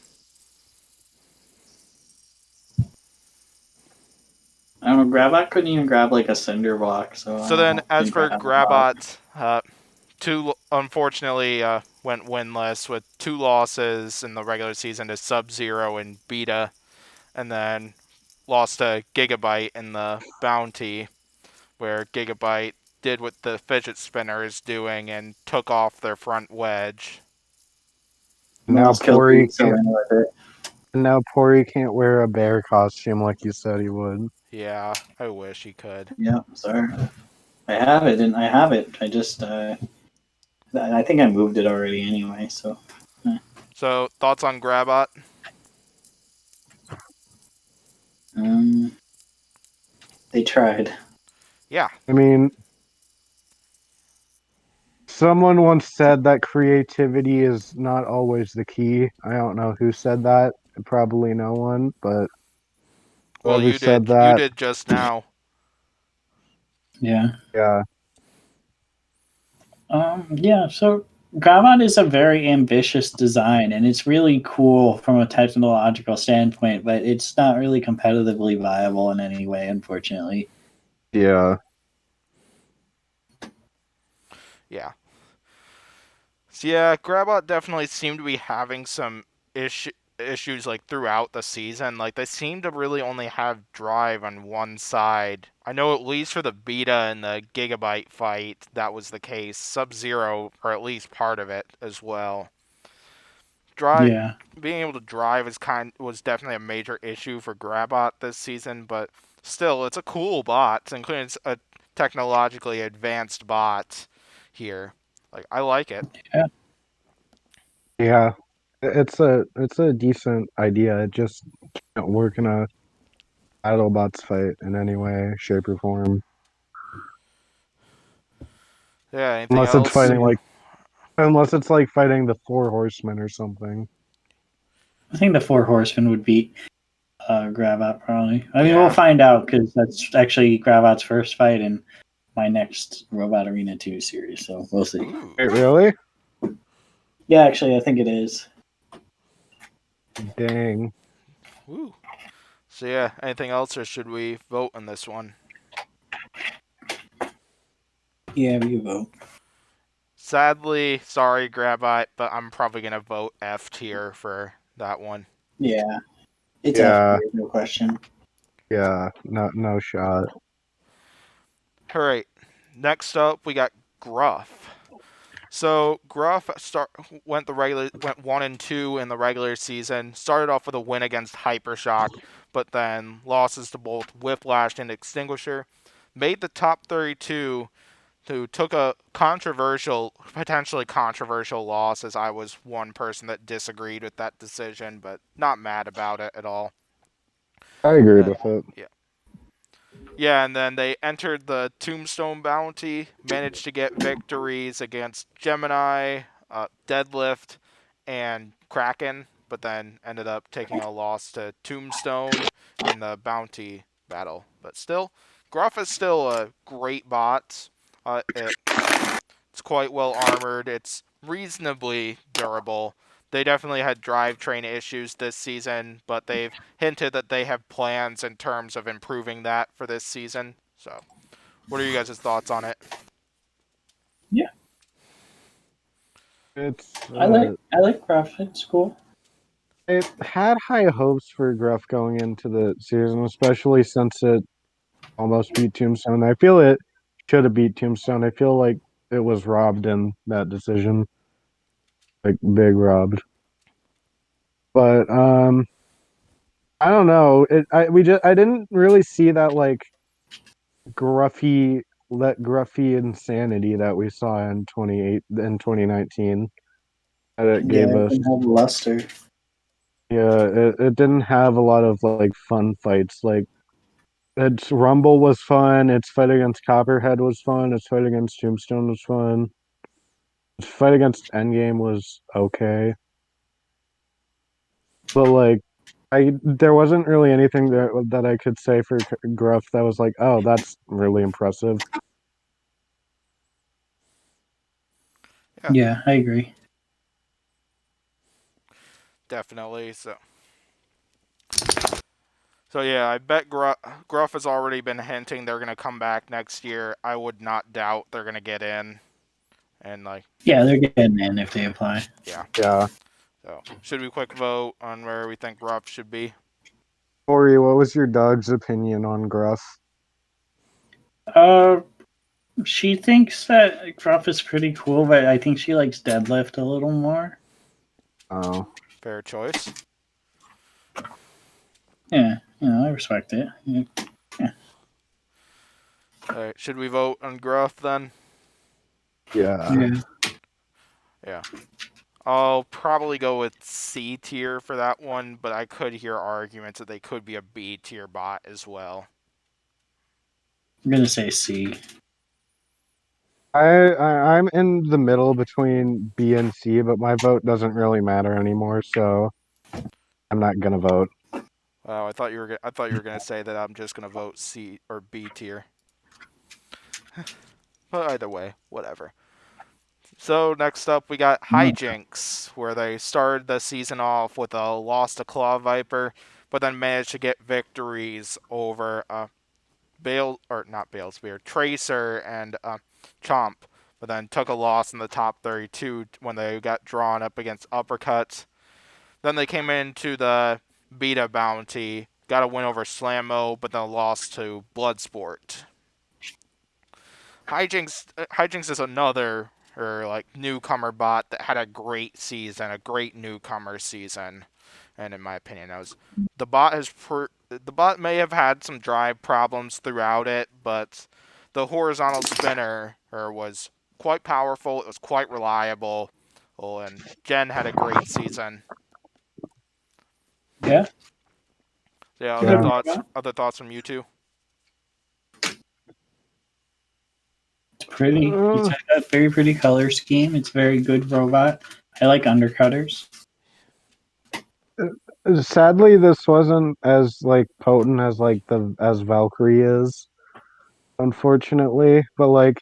I don't know. Grabot couldn't even grab like a cinder block. So Then, as think I for have a bot. Grabot, unfortunately went winless with 2 losses in the regular season to Sub-Zero and Beta, and then lost to Gigabyte in the Bounty, where Gigabyte did what the fidget spinner is doing and took off their front wedge. Now Almost killed Pory Pizza can't. with it. Now Pory can't wear a bear costume like you said he would. Yeah, I wish he could. Yeah, sorry. I have it, and I have it. I just, I think I moved it already anyway. So. So, thoughts on Grabot? They tried. Yeah. I mean, Someone once said that creativity is not always the key. I don't know who said that. Probably no one, but Well, whoever you said did. You that, did just now. Yeah. yeah. Yeah, so Gravot is a very ambitious design, and it's really cool from a technological standpoint, but it's not really competitively viable in any way, unfortunately. Yeah. Yeah. So yeah, Grabot definitely seemed to be having some issues like throughout the season. Like they seem to really only have drive on one side. I know at least for the beta and the Gigabyte fight that was the case. Sub-Zero, or at least part of it as well. Drive Yeah. Being able to drive was definitely a major issue for Grabot this season, but still it's a cool bot, including a technologically advanced bot here. Like I like it. Yeah. Yeah. It's a decent idea. It just can't work in a Battlebots fight in any way, shape, or form. Yeah, anything Unless it's else? fighting Yeah. like unless it's like fighting the Four Horsemen or something. I think the Four Horsemen would beat Gravot probably. I mean, we'll Yeah. find out because that's actually Gravot's first fight in my next Robot Arena 2 series, so we'll see. Ooh. Wait, really? Yeah, actually, I think it is. Dang. Ooh. So yeah, anything else, or should we vote on this one? Yeah, you vote. Sadly, sorry, Grabite, but I'm probably gonna vote F tier for that one. Yeah, it's Yeah. F, no question. Yeah. No shot. All right. Next up, we got Gruff. So Gruff went 1-2 in the regular season. Started off with a win against Hypershock, but then losses to both Whiplash and Extinguisher. Made the top 32, who took a potentially controversial loss, as I was one person that disagreed with that decision, but not mad about it at all. I agreed Then, with it. yeah. Yeah, and then they entered the Tombstone Bounty, managed to get victories against Gemini, Deadlift, and Kraken, but then ended up taking a loss to Tombstone in the Bounty battle. But still, Gruff is still a great bot. It's quite well armored. It's reasonably durable. They definitely had drivetrain issues this season, but they've hinted that they have plans in terms of improving that for this season. So, what are you guys' thoughts on it? Yeah, It's I like Gruff. It's cool. it had high hopes for Gruff going into the season, especially since it almost beat Tombstone. I feel it should have beat Tombstone. I feel like it was robbed in that decision, like big robbed. But I don't know. I didn't really see that like gruffy insanity that we saw in 2019 that it Yeah, gave it us. didn't have luster. Yeah, it didn't have a lot of like fun fights. Like its Rumble was fun. Its fight against Copperhead was fun. Its fight against Tombstone was fun. Its fight against Endgame was okay. But like I there wasn't really anything that I could say for Gruff that was like, oh, that's really impressive. Yeah, Yeah, I agree. definitely. So yeah, I bet Gruff has already been hinting they're gonna come back next year. I would not doubt they're gonna get in, and like, Yeah, they're getting in if they apply. yeah. Yeah. So, should we quick vote on where we think Gruff should be? Ori, what was your dog's opinion on Gruff? Uh, she thinks that Gruff is pretty cool, but I think she likes Deadlift a little more. Oh. Fair choice. Yeah, I respect it. Yeah. All right, should we vote on Gruff then? Yeah. Yeah. Yeah. I'll probably go with C tier for that one, but I could hear arguments that they could be a B tier bot as well. I'm gonna say C. I'm in the middle between B and C, but my vote doesn't really matter anymore, so I'm not gonna vote. Oh, I thought you were gonna say that I'm just gonna vote C or B tier. But either way, whatever. So next up, we got Mm. Hijinks, where they started the season off with a loss to Claw Viper, but then managed to get victories over Bale or not Balespear, Tracer and Chomp, but then took a loss in the top 32 when they got drawn up against Uppercut. Then they came into the Beta Bounty, got a win over Slammo, but then lost to Bloodsport. Hijinks is another like newcomer bot that had a great season, a great newcomer season, and in my opinion, the bot may have had some drive problems throughout it, but the horizontal spinner was quite powerful. It was quite reliable. Oh, and Jen had a great season. Yeah, So yeah, it's a other good Yeah. thoughts? robot. Other thoughts from you two? It's pretty. It's Uh, a very pretty color scheme. It's a very good robot. I like undercutters. Sadly, this wasn't as like potent as like the as Valkyrie is, unfortunately. But like,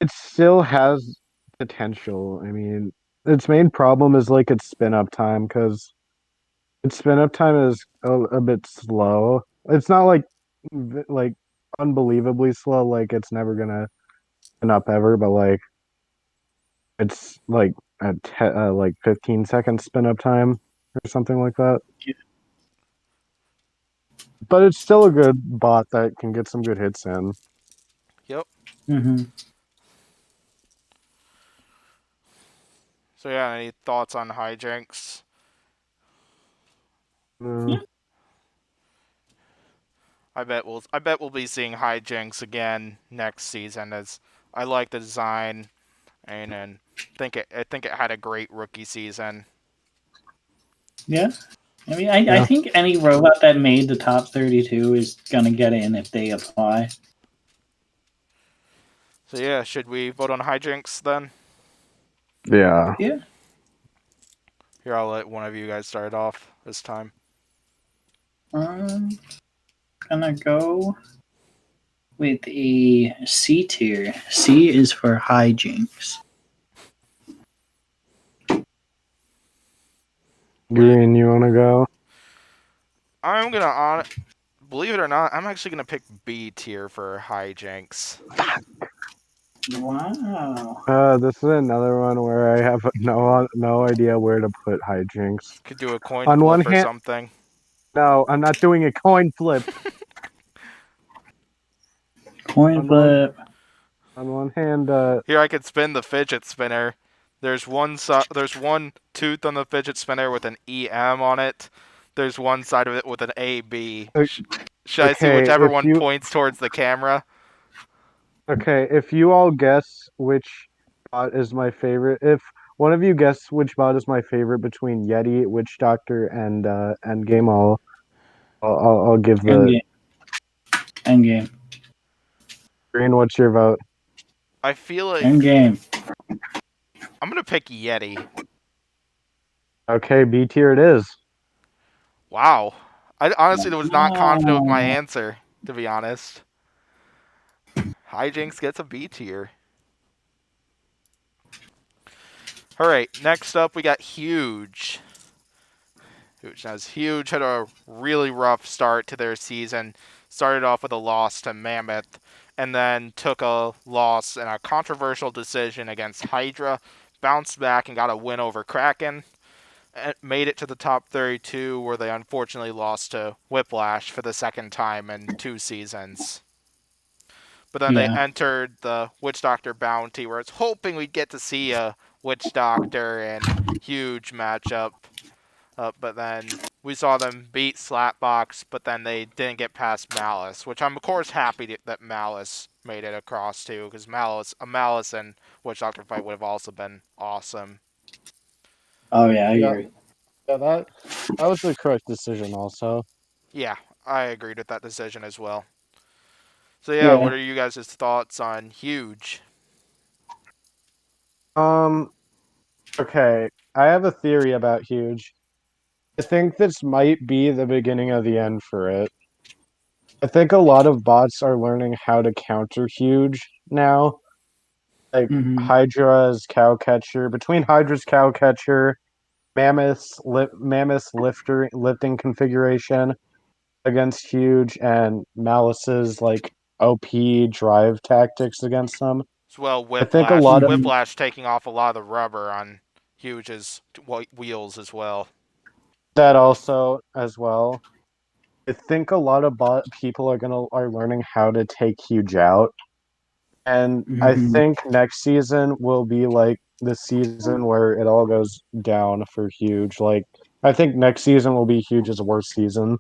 it still has potential. I mean, its main problem is like its spin up time because its spin up time is a bit slow. It's not like unbelievably slow. Like it's never gonna spin up ever, but like it's like like 15 second spin up time or something like that. But it's still a good bot that can get some good hits in. Yep. Mm-hmm. So yeah, any thoughts on hijinks? Uh, Yeah. I bet we'll be seeing hijinks again next season as I like the design and I think it had a great rookie season. Yeah. I mean, I yeah. think any robot that made the top 32 is gonna get in if they apply. So yeah, should we vote on hijinks then? Yeah. Yeah. Here, I'll let one of you guys start off this time. Um, gonna go with a C tier. C is for hijinks. Green, you want to go? I'm gonna believe it or not, I'm actually gonna pick B tier for hijinks. Wow. This is another one where I have no idea where to put hijinks. Could do a coin On one flip or hand, something. no, I'm not doing a coin flip. Coin On one flip. on one hand, Here, I could spin the fidget spinner. There's there's one tooth on the fidget spinner with an EM on it. There's one side of it with an AB. o- Should I see okay, whichever one points towards the camera? if you all guess which bot is my favorite, if one of you guess which bot is my favorite between Yeti, Witch Doctor, and Endgame, I'll give the Endgame. Endgame. green. What's your vote? I feel like Endgame. I'm gonna pick Yeti. Okay, B tier it is. Wow. I honestly was not confident with my Wow. answer, to be honest. Hijinks gets a B tier. Alright, next up we got Huge. Huge had a really rough start to their season. Started off with a loss to Mammoth, and then took a loss in a controversial decision against Hydra, bounced back and got a win over Kraken, and made it to the top 32, where they unfortunately lost to Whiplash for the second time in 2 seasons. But then they Yeah. entered the Witch Doctor Bounty, where it's hoping we'd get to see a Witch Doctor and Huge matchup. But then we saw them beat Slapbox, but then they didn't get past Malice, which I'm of course happy that Malice made it across too, because Malice and Witch Doctor fight would have also been awesome. Oh yeah, I Yeah, agree. yeah, that was the correct decision. Also, Yeah, I agreed with that decision as well. So yeah, what Yeah. are you guys' thoughts on Huge? Okay. I have a theory about Huge. I think this might be the beginning of the end for it. I think a lot of bots are learning how to counter Huge now. Like Hmm. Hydra's cowcatcher, between Hydra's cowcatcher, Mammoth's lifting configuration against Huge, and Malice's like OP drive tactics against them. As well, I think a lot of Whiplash taking off a lot of the rubber on Huge's wheels as well. that also as well. I think a lot of people are learning how to take Huge out, and I Hmm. think next season will be like the season where it all goes down for Huge. Like I think next season will be Huge's worst season.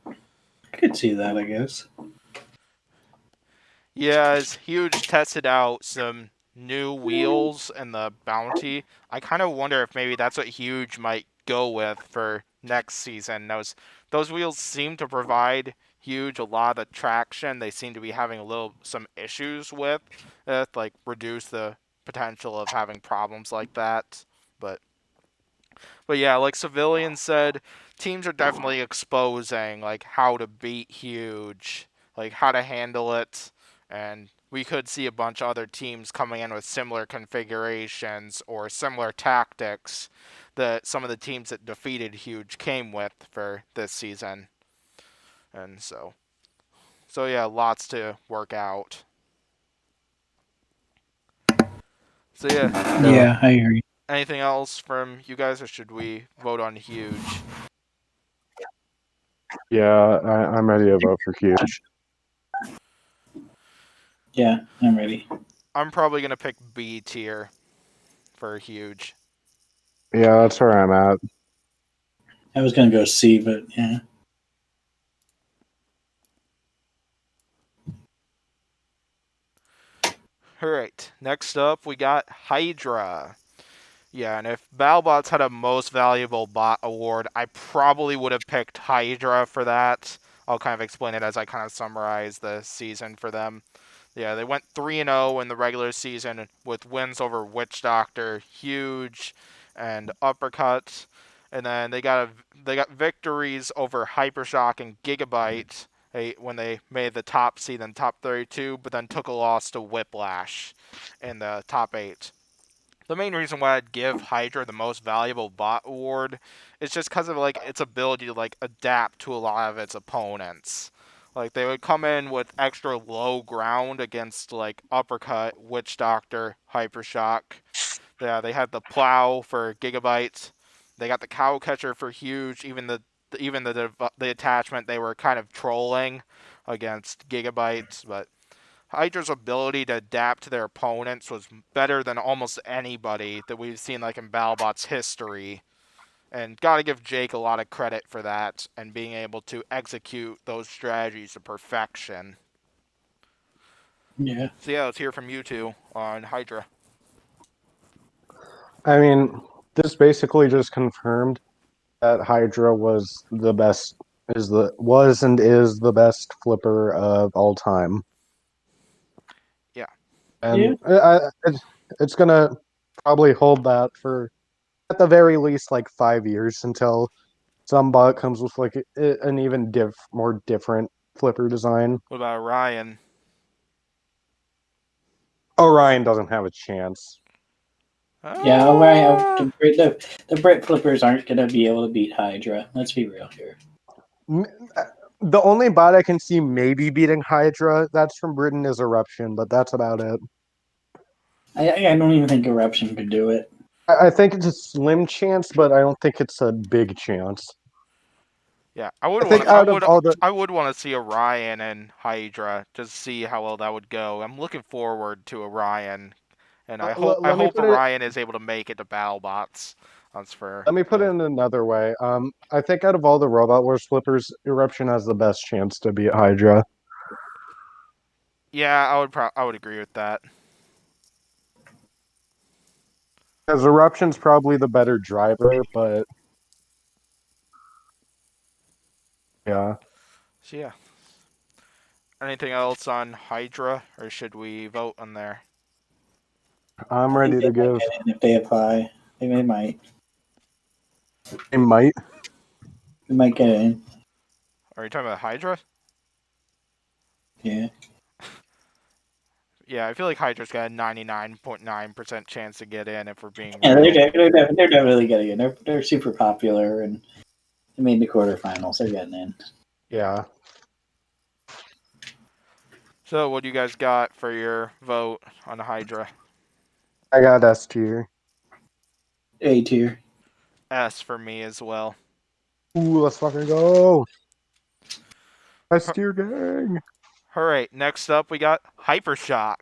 I could see that, I guess. Yeah, as Huge tested out some new wheels and the bounty, I kind of wonder if maybe that's what Huge might go with for next season. Those wheels seem to provide Huge a lot of traction. They seem to be having some issues with it, like reduce the potential of having problems like that. But yeah, like Civilian said, teams are definitely exposing like how to beat Huge, like how to handle it, and we could see a bunch of other teams coming in with similar configurations or similar tactics that some of the teams that defeated Huge came with for this season. And so yeah, lots to work out. So yeah, Yeah, Yeah, I agree. anything else from you guys, or should we vote on Huge? yeah, I'm ready to vote for Huge. Yeah, I'm ready. I'm probably gonna pick B tier for Huge. Yeah, that's where I'm at. I was gonna go C, but yeah. Alright, next up we got Hydra. Yeah, and if Battlebots had a most valuable bot award, I probably would have picked Hydra for that. I'll kind of explain it as I kind of summarize the season for them. Yeah, they went 3-0 in the regular season with wins over Witch Doctor, Huge, and Uppercut. And then they got victories over Hypershock and Gigabyte when they made the top seed and top 32, but then took a loss to Whiplash in the top 8. The main reason why I'd give Hydra the most valuable bot award is just because of like its ability to like adapt to a lot of its opponents. Like they would come in with extra low ground against like Uppercut, Witch Doctor, Hypershock. Yeah, they had the plow for Gigabytes. They got the cow catcher for Huge. The attachment they were kind of trolling against Gigabytes, but Hydra's ability to adapt to their opponents was better than almost anybody that we've seen like in Battlebots history. And gotta give Jake a lot of credit for that and being able to execute those strategies to perfection. Yeah. So yeah, let's hear from you two on Hydra. I mean, this basically just confirmed that Hydra was and is the best flipper of all time, Yeah. Yeah. and it's gonna probably hold that for at the very least like 5 years until some bot comes with like an even more different flipper design. What about Ryan? Orion doesn't have a chance. Yeah, all right. Ah, The Brit Flippers aren't gonna be able to beat Hydra. Let's be real here. The only bot I can see maybe beating Hydra that's from Britain is Eruption, but that's about it. I don't even think Eruption could do it. I think it's a slim chance, but I don't think it's a big chance. yeah, I think out of all the I would want to see Orion and Hydra just see how well that would go. I'm looking forward to Orion, and I let me hope put it Orion is able to make it to BattleBots. That's for let me put it in another way. I think out of all the Robot Wars flippers, Eruption has the best chance to beat Hydra. yeah, I would agree with that. Because Eruption's probably the better driver, but yeah. So yeah, Anything else on Hydra, or should we vote on there? I'm I think ready they to might give. get in if they apply. They might. They might. They might get in. Are you talking about Hydra? Yeah. Yeah, I feel like Hydra's got a 99.9% chance to get in if we're being Yeah, real. they're definitely getting in. They're super popular and they made the quarterfinals. They're getting in. Yeah. So, what do you guys got for your vote on Hydra? I got S tier. A tier. S for me as well. Ooh, let's fucking go. S tier gang. Alright, next up we got Hypershock.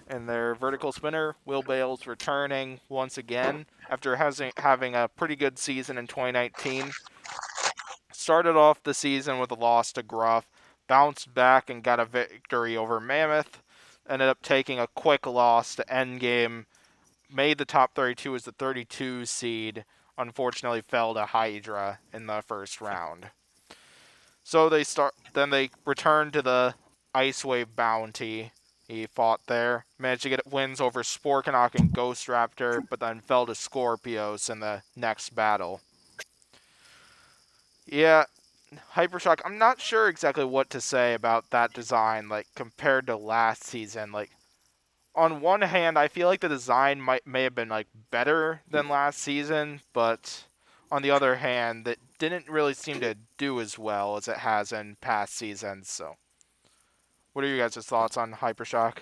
And their vertical spinner, Will Bales, returning once again after having a pretty good season in 2019. Started off the season with a loss to Gruff, bounced back and got a victory over Mammoth, ended up taking a quick loss to Endgame, made the top 32 as the 32 seed, unfortunately fell to Hydra in the first round. So then they returned to the Ice Wave Bounty. He fought there, managed to get wins over Sporkanock and Ghost Raptor, but then fell to Scorpios in the next battle. Yeah, Hypershock, I'm not sure exactly what to say about that design, like, compared to last season. Like, on one hand, I feel like the design may have been, like, better than last season, but on the other hand, it didn't really seem to do as well as it has in past seasons, so. What are you guys' thoughts on Hypershock?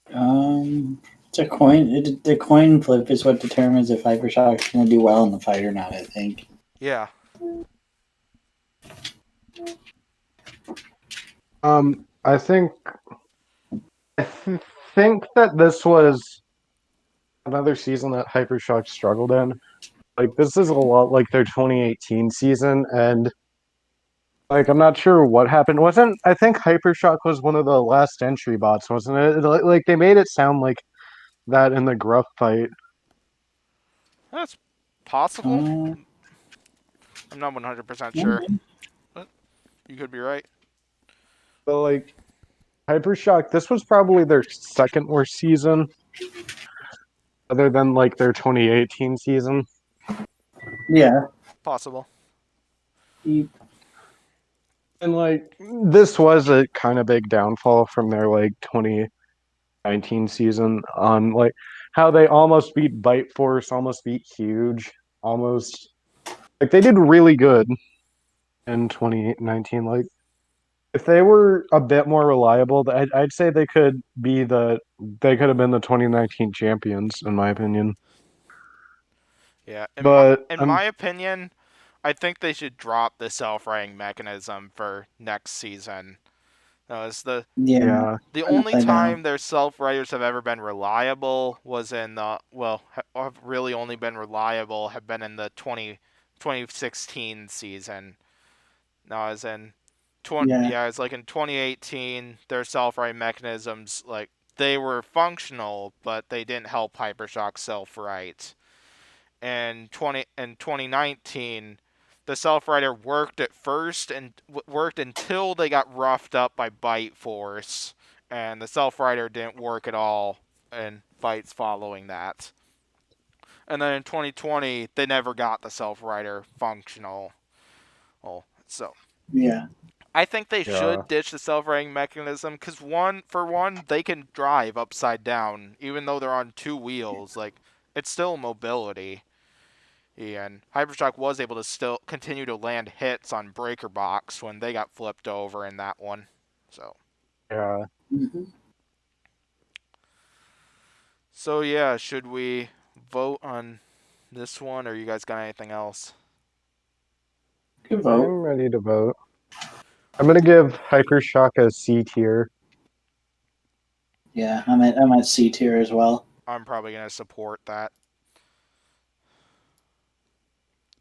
It's a coin. The coin flip is what determines if Hypershock's going to do well in the fight or not. I think. Yeah. I think think that this was another season that Hypershock struggled in. Like this is a lot like their 2018 season, and like I'm not sure what happened. Wasn't I think Hypershock was one of the last entry bots, wasn't it? Like they made it sound like that in the Gruff fight. That's possible. Uh, I'm not 100% sure, maybe. but you could be right. But like Hypershock, this was probably their second worst season, other than like their 2018 season. Yeah. Possible. He- And like this was a kind of big downfall from their like 2019 season on like how they almost beat Bite Force, almost beat Huge, almost like they did really good in 2019. Like if they were a bit more reliable, I'd say they could have been the 2019 champions in my opinion. Yeah. But In my opinion, I think they should drop the self-righting mechanism for next season. No, it's yeah. yeah, the only Upside down. time their self-writers have ever been reliable was in the have really only been reliable have been in the 2016 season. No, as in Yeah. yeah, it's like in 2018 their self-right mechanisms like they were functional, but they didn't help Hypershock self-right. And 2019 the self-rider worked at first and worked until they got roughed up by Bite Force, and the self-rider didn't work at all in fights following that. And then in 2020 they never got the self-rider functional. Oh, so Yeah. I think they yeah, should ditch the self-righting mechanism because for one, they can drive upside down even though they're on two wheels. Like it's still mobility. And Hypershock was able to still continue to land hits on Breaker Box when they got flipped over in that one. So yeah. Mm-hmm. yeah, should we vote on this one, or you guys got anything else? Good vote. I'm ready to vote. I'm gonna give Hypershock a C tier. Yeah. I'm at C tier as well. I'm probably gonna support that.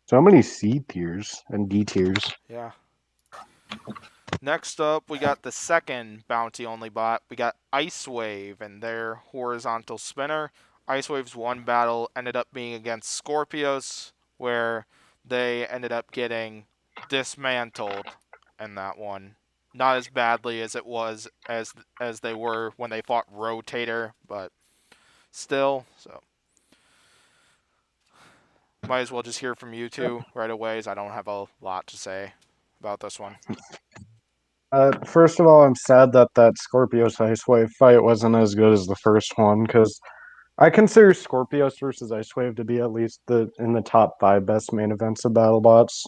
So many C tiers and D tiers. Yeah. Next up, we got the second bounty only bot. We got Ice Wave and their horizontal spinner. Ice Wave's one battle ended up being against Scorpios, where they ended up getting dismantled. in that one. Not as badly as it was as they were when they fought Rotator, but still. So might as well just hear from you two right away, as I don't have a lot to say about this one. First of all, I'm sad that that Scorpios Ice Wave fight wasn't as good as the first one because I consider Scorpios versus Ice Wave to be at least in the top 5 best main events of BattleBots,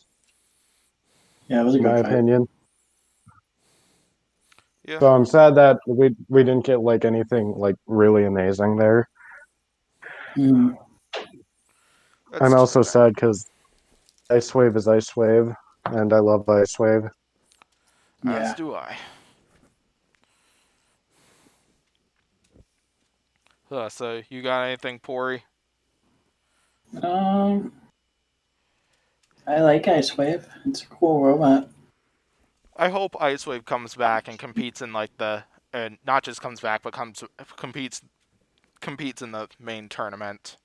Yeah, it was a in my good fight. opinion. Yeah, So I'm sad that we didn't get like anything like really amazing there. Mm, that's I'm too also bad. sad because Ice Wave is Ice Wave, and I love Ice Wave. As yeah. do I. So you got anything, Pory? Um, I like Ice Wave. It's a cool robot. I hope Icewave comes back and competes in like and not just comes back, but competes in the main tournament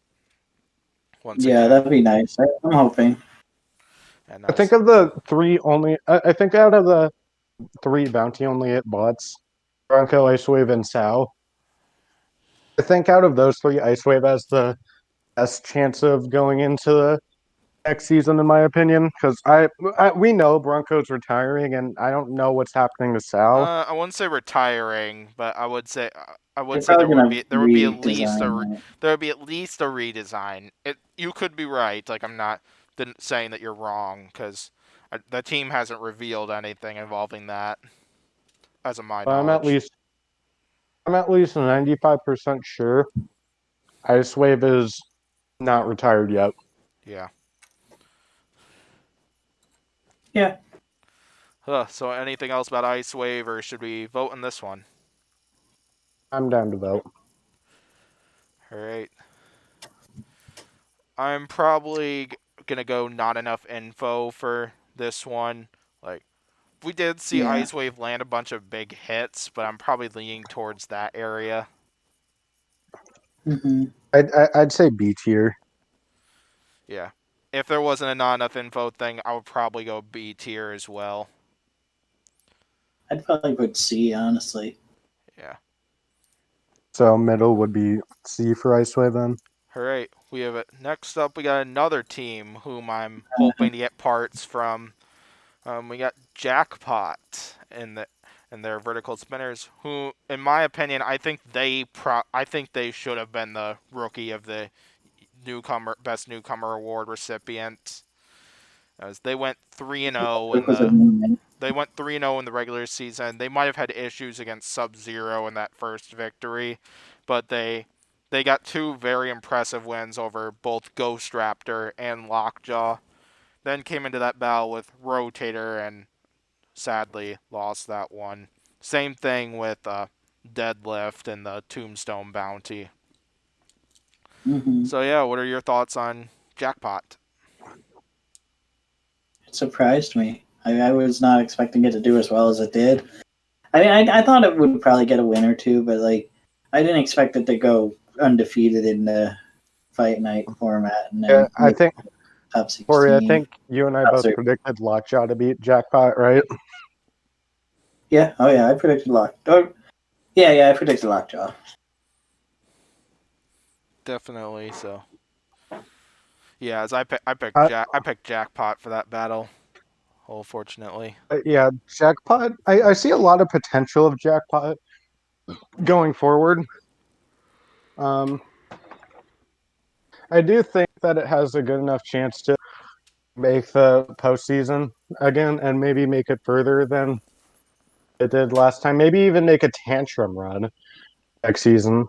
once Yeah, again. that'd be nice. I'm hoping. And I think of the three only. I think out of the three bounty only hit bots, Bronco, Ice Wave, and Sao. I think out of those three, Ice Wave has the best chance of going into the next season, in my opinion. Because we know Bronco's retiring, and I don't know what's happening to Sao. I wouldn't say retiring, but I would They're say probably gonna there would be at least redesign it. there would be at least a redesign. You could be right. Like I'm not saying that you're wrong because the team hasn't revealed anything involving that, as of my But knowledge. I'm at least 95% sure Ice Wave is not retired yet. Yeah. Yeah. So anything else about Ice Wave, or should we vote on this one? I'm down to vote. All right. I'm probably gonna go not enough info for this one. Like we did see Yeah. Ice Wave land a bunch of big hits, but I'm probably leaning towards that area. hmm I'd say B tier. Yeah. If there wasn't a not enough info thing, I would probably go B tier as well. I'd probably put C, honestly. Yeah. So middle would be C for Ice Wave then. All right. We have it. Next up, we got another team whom I'm hoping to get parts from. We got Jackpot in their vertical spinners, who, in my opinion, I think they should have been the rookie of the best newcomer award recipient, as they went 3-0 in Because of the movement. they went 3-0 in the regular season. They might have had issues against Sub-Zero in that first victory, but they got two very impressive wins over both Ghost Raptor and Lockjaw. Then came into that battle with Rotator and sadly lost that one. Same thing with Deadlift and the Tombstone Bounty. hmm So yeah, what are your thoughts on Jackpot? It surprised me. I was not expecting it to do as well as it did. I mean, I thought it would probably get a win or two, but like, I didn't expect it to go undefeated in the fight night format and Yeah, then I make think, top Corey, I 16. think you and I Top both 6. predicted Lockjaw to beat Jackpot, right? Yeah. Oh yeah, I predicted lock. Oh, yeah, I predicted lockjaw. Definitely. So yeah, as Uh, I picked Jackpot for that battle. Unfortunately. yeah, Jackpot. I see a lot of potential of Jackpot going forward. Um, I do think that it has a good enough chance to make the postseason again and maybe make it further than it did last time. Maybe even make a tantrum run next season.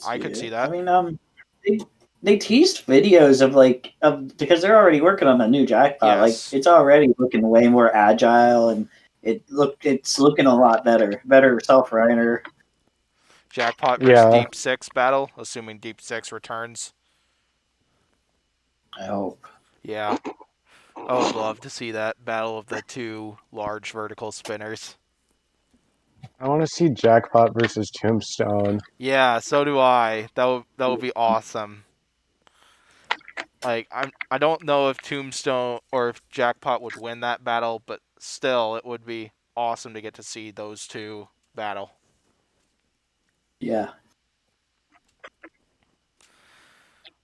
I could see I that. mean, they, they teased videos of because they're already working on a new jackpot. Like Yes. it's already looking way more agile and it's looking a lot better self rider. Jackpot versus Yeah, Deep Six battle, assuming Deep Six returns. I hope. Yeah. I would love to see that battle of the two large vertical spinners. I want to see Jackpot versus Tombstone. Yeah, so do I. That would be awesome. Like I don't know if Tombstone or if Jackpot would win that battle, but still, it would be awesome to get to see those two battle. Yeah.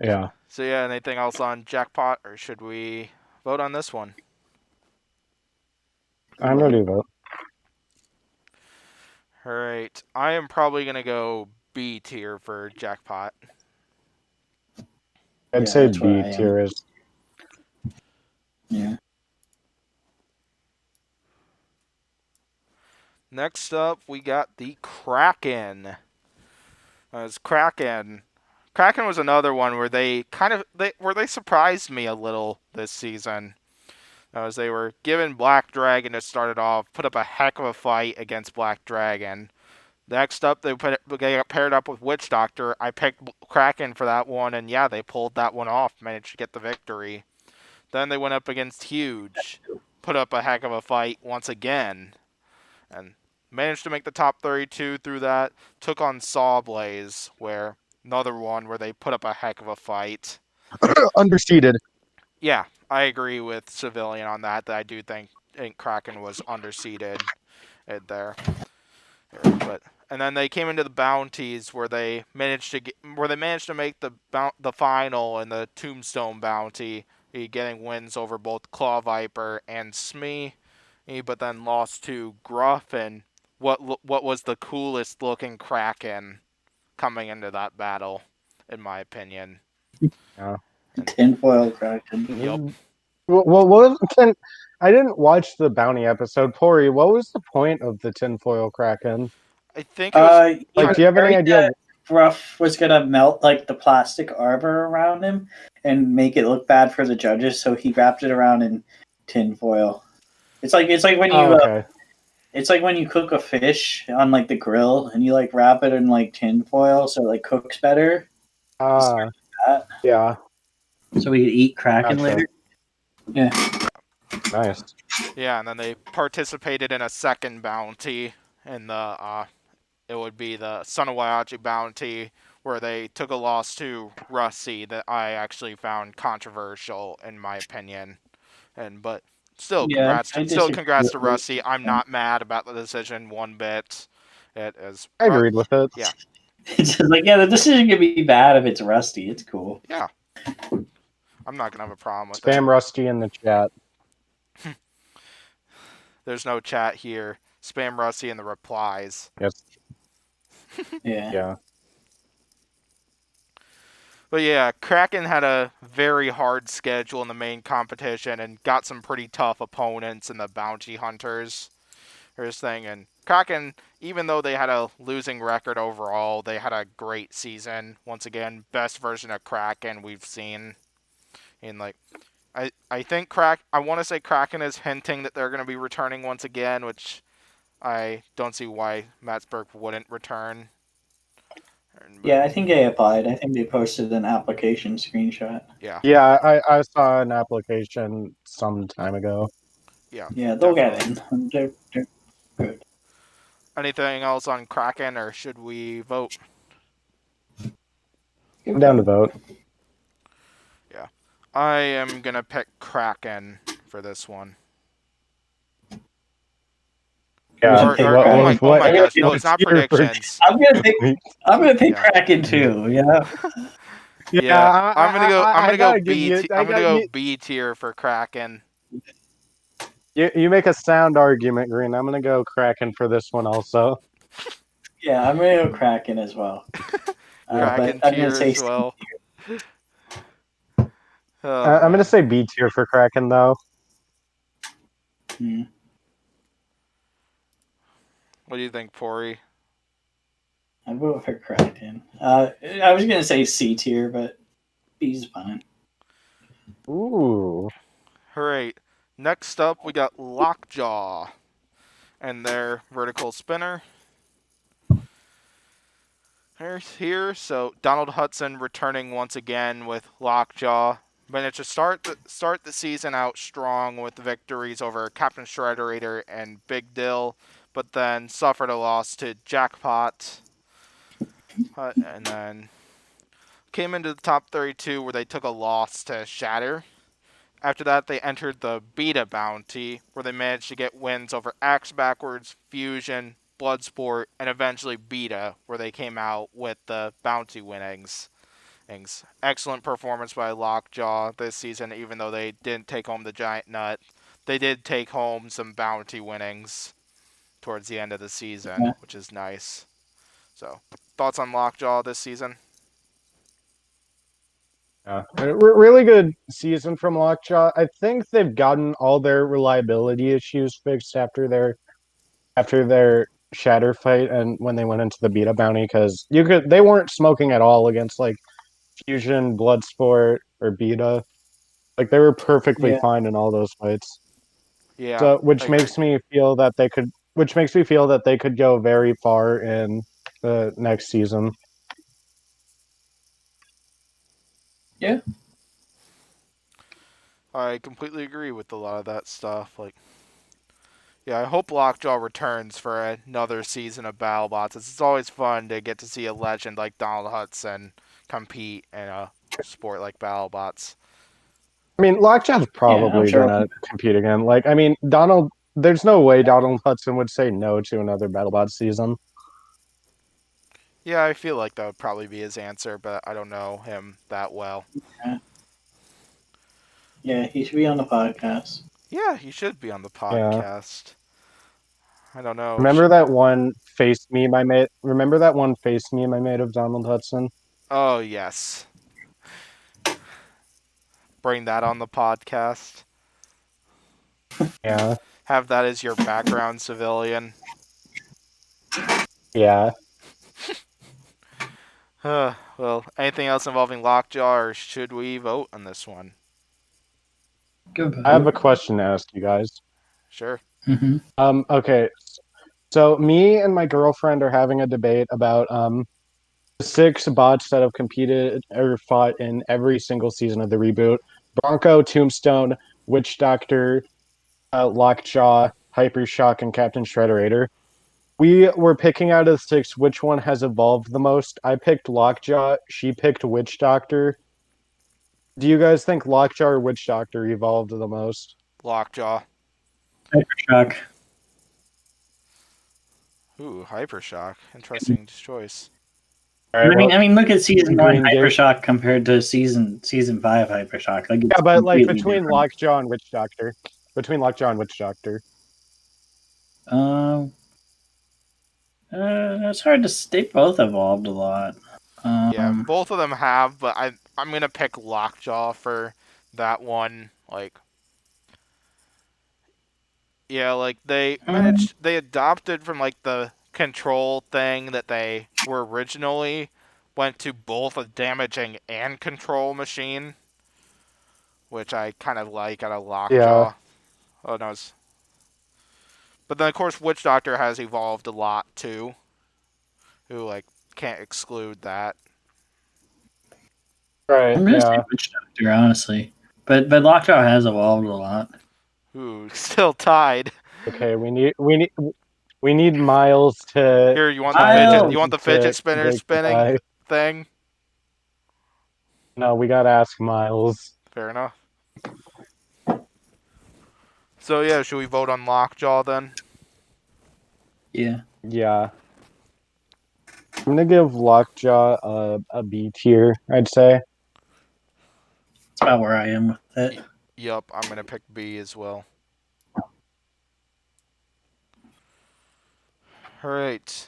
Yeah. So yeah, anything else on Jackpot, or should we vote on this one? I'm ready to vote. All right, I am probably gonna go B tier for Jackpot. I'd Yeah, say that's where B I am. tier is. Yeah. Next up, we got the Kraken. As Kraken was another one where they surprised me a little this season. As they were given Black Dragon to start it off, put up a heck of a fight against Black Dragon. Next up, they got paired up with Witch Doctor. I picked Kraken for that one, and yeah, they pulled that one off, managed to get the victory. Then they went up against Huge, put up a heck of a fight once again, and managed to make the top 32 through that. Took on Sawblaze, where another one where they put up a heck of a fight. Underseeded. Yeah, I agree with Civilian on that. That I do think Kraken was underseeded there. But and then they came into the bounties where they managed to make the final in the Tombstone bounty, getting wins over both Claw Viper and Smee, but then lost to Gruff and what was the coolest looking Kraken coming into that battle, in my opinion. Yeah. Tinfoil Kraken. Yep. What was I didn't watch the bounty episode. Pory, what was the point of the tinfoil kraken? I think it was He Like, was do you have any worried idea? that Gruff was gonna melt like the plastic arbor around him and make it look bad for the judges, so he wrapped it around in tinfoil. It's like when you Okay. it's like when you cook a fish on like the grill and you like wrap it in like tinfoil so it like cooks better. That. Yeah. So we could eat Kraken Gotcha. later. Yeah. Nice. Yeah, and then they participated in a second bounty in the it would be the Son of Waiachi bounty, where they took a loss to Rusty that I actually found controversial in my opinion. But still, Yeah, I disagree congrats with to those. Rusty. I'm not mad about the decision one bit. It is. I agreed with it. Yeah. It's just like, yeah, the decision can be bad if it's rusty. It's cool. Yeah. I'm not gonna have a problem with Spam it. Rusty in the chat. There's no chat here. Spam Rusty in the replies. Yes. Yeah. Yeah. But yeah, Kraken had a very hard schedule in the main competition and got some pretty tough opponents in the bounty hunters. Here's the thing, and Kraken, even though they had a losing record overall, they had a great season. Once again, best version of Kraken we've seen. And like, I think I want to say Kraken is hinting that they're going to be returning once again, which I don't see why Matsburg wouldn't return. Yeah, I think they applied. I think they posted an application screenshot. Yeah. Yeah, I saw an application some time ago. Yeah. Yeah, they'll definitely. get in. They're good. Anything else on Kraken, or should we vote? I'm down to vote. Yeah. I am going to pick Kraken for this one. Yeah. Oh my gosh, no, it's not predictions. I'm gonna pick Yeah. Kraken too. Yeah. Yeah, I'm gonna go B. I'm gonna go you, B tier for Kraken. you make a sound argument, Green. I'm gonna go Kraken for this one also. Yeah, I'm gonna go Kraken as well. Kraken but I'm tier gonna say as well. I'm gonna say B tier for Kraken though. Hmm. What do you think, Pory? I vote for Kraken. I was gonna say C tier, but B's fine. Ooh. Alright. Next up, we got Lockjaw and their vertical spinner. Here, so Donald Hudson returning once again with Lockjaw. Managed to start the season out strong with victories over Captain Shredderator and Big Dill, but then suffered a loss to Jackpot. And then came into the top 32 where they took a loss to Shatter. After that, they entered the Beta Bounty, where they managed to get wins over Axe Backwards, Fusion, Bloodsport, and eventually Beta, where they came out with the Bounty winnings. Excellent performance by Lockjaw this season, even though they didn't take home the Giant Nut. They did take home some Bounty winnings towards the end of the season, Yeah. which is nice. So, thoughts on Lockjaw this season? Yeah, really good season from Lockjaw. I think they've gotten all their reliability issues fixed after their shatter fight and when they went into the beta bounty because they weren't smoking at all against like Fusion, Bloodsport, or Beta. Like they were perfectly Yeah. fine in all those fights. Yeah, So I which agree. makes me feel that they could go very far in the next season. Yeah. I completely agree with a lot of that stuff. Like, yeah, I hope Lockjaw returns for another season of Battlebots. It's always fun to get to see a legend like Donald Hudson compete in a sport like Battlebots. I mean, Lockjaw's Yeah, I'm probably sure. gonna compete again. Like, I mean, Donald. There's no way Donald Hudson would say no to another BattleBots season. Yeah, I feel like that would probably be his answer, but I don't know him that well. Yeah. Yeah, he should be on the podcast. Yeah, he should be on the Yeah. podcast. I don't know. Remember that one face meme I made? Remember that one face meme I made of Donald Hudson? Oh, yes. Bring that on the podcast. Yeah. Have that as your background civilian. Yeah. Well, anything else involving Lockjaw, or should we vote on this one? Good I have a vote. question to ask you guys. Sure. Mm-hmm. Okay. So me and my girlfriend are having a debate about the six bots that have competed or fought in every single season of the reboot: Bronco, Tombstone, Witch Doctor, Lockjaw, Hypershock, and Captain Shredderator. We were picking out of the six which one has evolved the most. I picked Lockjaw. She picked Witch Doctor. Do you guys think Lockjaw or Witch Doctor evolved the most? Lockjaw. Hypershock. Ooh, Hypershock. Interesting choice. All right. Well, I mean, look at season one Green gave. Hypershock compared to season five Hypershock. Like, Yeah, it's but like completely between different. Lockjaw and Witch Doctor, between Lockjaw and Witch Doctor. Um, it's hard to state. Both evolved a lot. Yeah, Um, both of them have, but I'm gonna pick Lockjaw for that one. Like, yeah, like they adopted from like the control thing that they were originally, went to both a damaging and control machine, which I kind of like out of Yeah. Lockjaw. Oh no, but then of course Witch Doctor has evolved a lot too. Who like can't exclude that. Right. I'm gonna say Yeah. Witch Doctor, honestly, but Lockjaw has evolved a lot. Ooh, still tied. Okay. We need Miles to Here, you want the chime fidget? Miles. You in want the to fidget spinner break the spinning tie. thing? No, we gotta ask Miles. Fair enough. So yeah, should we vote on Lockjaw then? Yeah, Yeah. I'm gonna give Lockjaw a B tier, I'd say. that's about where I am with it. Yup, I'm gonna pick B as well. Alright.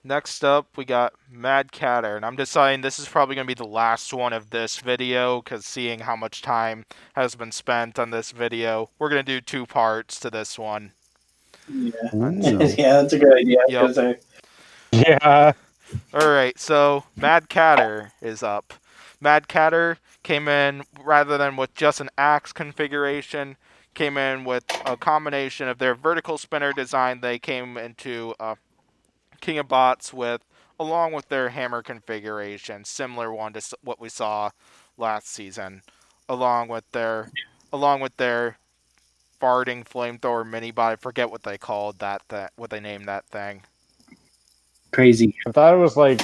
Next up, we got Mad Catter, and I'm deciding this is probably going to be the last one of this video, because seeing how much time has been spent on this video, we're going to do two parts to this one. Yeah, And Ooh. so, yeah, that's a good idea yep. because I. Yeah. Alright, so Mad Catter is up. Mad Catter came in, rather than with just an axe configuration, came in with a combination of their vertical spinner design. They came into King of Bots with, along with their hammer configuration, similar one to what we saw last season, along with their farting flamethrower mini bot. I forget what they called that, what they named that thing. Crazy. I thought it was like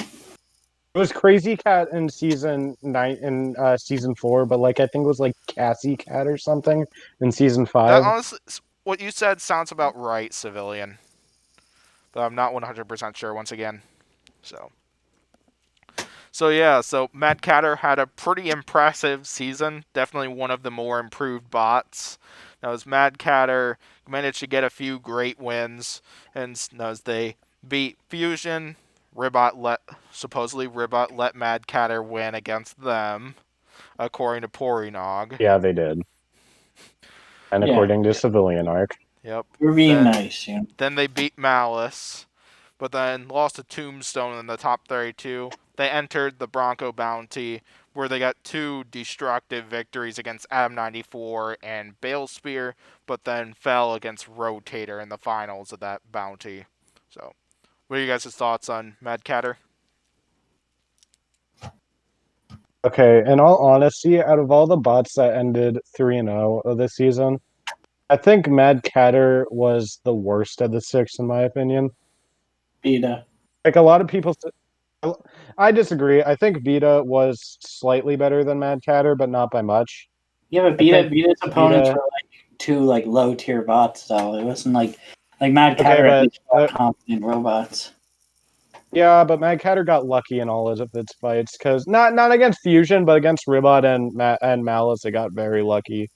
It was Crazy Cat in season 9 in season 4, but like I think it was like Cassie Cat or something in season That 5. honestly, what you said sounds about right, Civilian. But I'm not 100% sure once again. So yeah, so Mad Catter had a pretty impressive season. Definitely one of the more improved bots. Now as Mad Catter managed to get a few great wins, and as they beat Fusion, supposedly Ribbot let Mad Catter win against them, according to Pory Nog. Yeah, they did. And Yeah, according to Yep. Civilian Arc. Yep. we're being Then nice, you know. then they beat Malice, but then lost to Tombstone in the top 32. They entered the Bronco Bounty, where they got 2 destructive victories against Adam 94 and Balespear, but then fell against Rotator in the finals of that bounty. So, what are you guys' thoughts on Mad Catter? Okay, in all honesty, out of all the bots that ended 3-0 of this season, I think Mad Catter was the worst of the 6, in my opinion. Beta. Like a lot of people, I disagree. I think Vita was slightly better than Mad Catter, but not by much. Yeah, but I think Beta's opponents Vita. were like 2 like low tier bots though. It wasn't like Mad Okay, Catter at but least fought competent robots. yeah, but Mad Catter got lucky in all of its fights because not against Fusion, but against Ribbot and Malice, it got very lucky.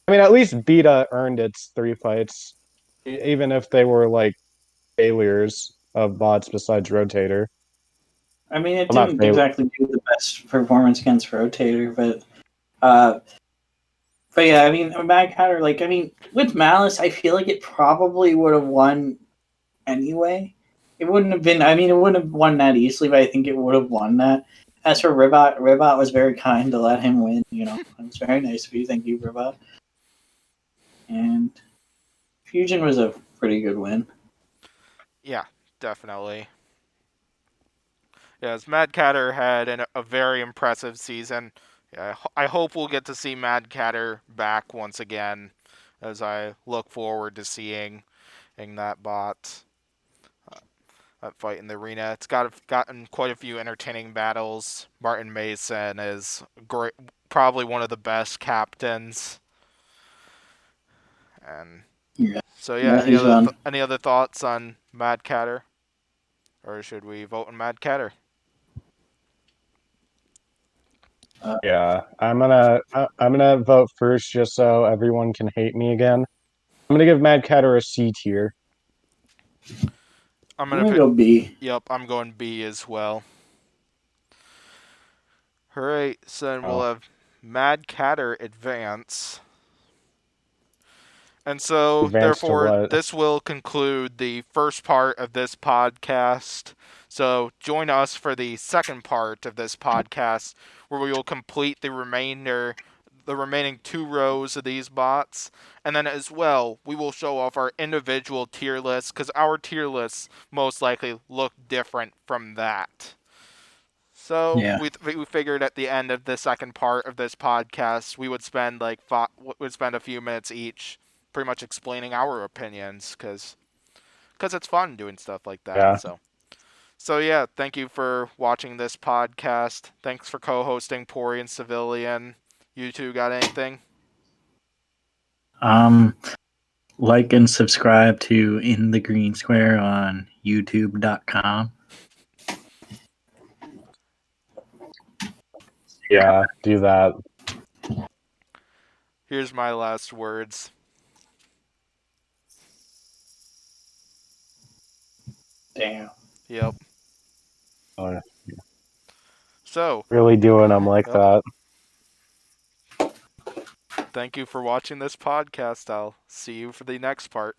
I mean, at least Beta earned its 3 fights, even if they were like failures of bots besides Rotator. I mean, it Well, not didn't fail. exactly do the best performance against Rotator, uh, but yeah, I mean, Mad Catter, like, I mean, with Malice, I feel like it probably would have won anyway. It wouldn't have been. I mean, it wouldn't have won that easily, but I think it would have won that. As for Ribbot, Ribbot was very kind to let him win. You know, it was very nice of you. Thank you, Ribbot. And Fusion was a pretty good win. Yeah, definitely. Yes, Mad Catter had a very impressive season. Yeah, I hope we'll get to see Mad Catter back once again, as I look forward to seeing that bot that fight in the arena. It's gotten quite a few entertaining battles. Martin Mason is great, probably one of the best captains. And Yeah, so yeah, yeah, he's fun. any other thoughts on Mad Catter, or should we vote on Mad Catter? Yeah, I'm gonna vote first just so everyone can hate me again. I'm gonna give Mad Catter a C tier. I'm I'm gonna gonna pick. go B. Yep, I'm going B as well. Alright, so then we'll Oh, have Mad Catter advance. And so, advance to therefore, what? this will conclude the first part of this podcast. So, join us for the second part of this podcast, where we will complete the remaining 2 rows of these bots. And then, as well, we will show off our individual tier lists, because our tier lists most likely look different from that. So Yeah. we figured at the end of the second part of this podcast, we would spend a few minutes each, pretty much explaining our opinions, because it's fun doing stuff like that. Yeah. So yeah, thank you for watching this podcast. Thanks for co-hosting Pory and Civilian. You two got anything? Like and subscribe to In the Green Square on YouTube.com. Yeah, do that. Here's my last words. Damn. Yep. Oh, So, really doing them like yep. that. Thank you for watching this podcast. I'll see you for the next part.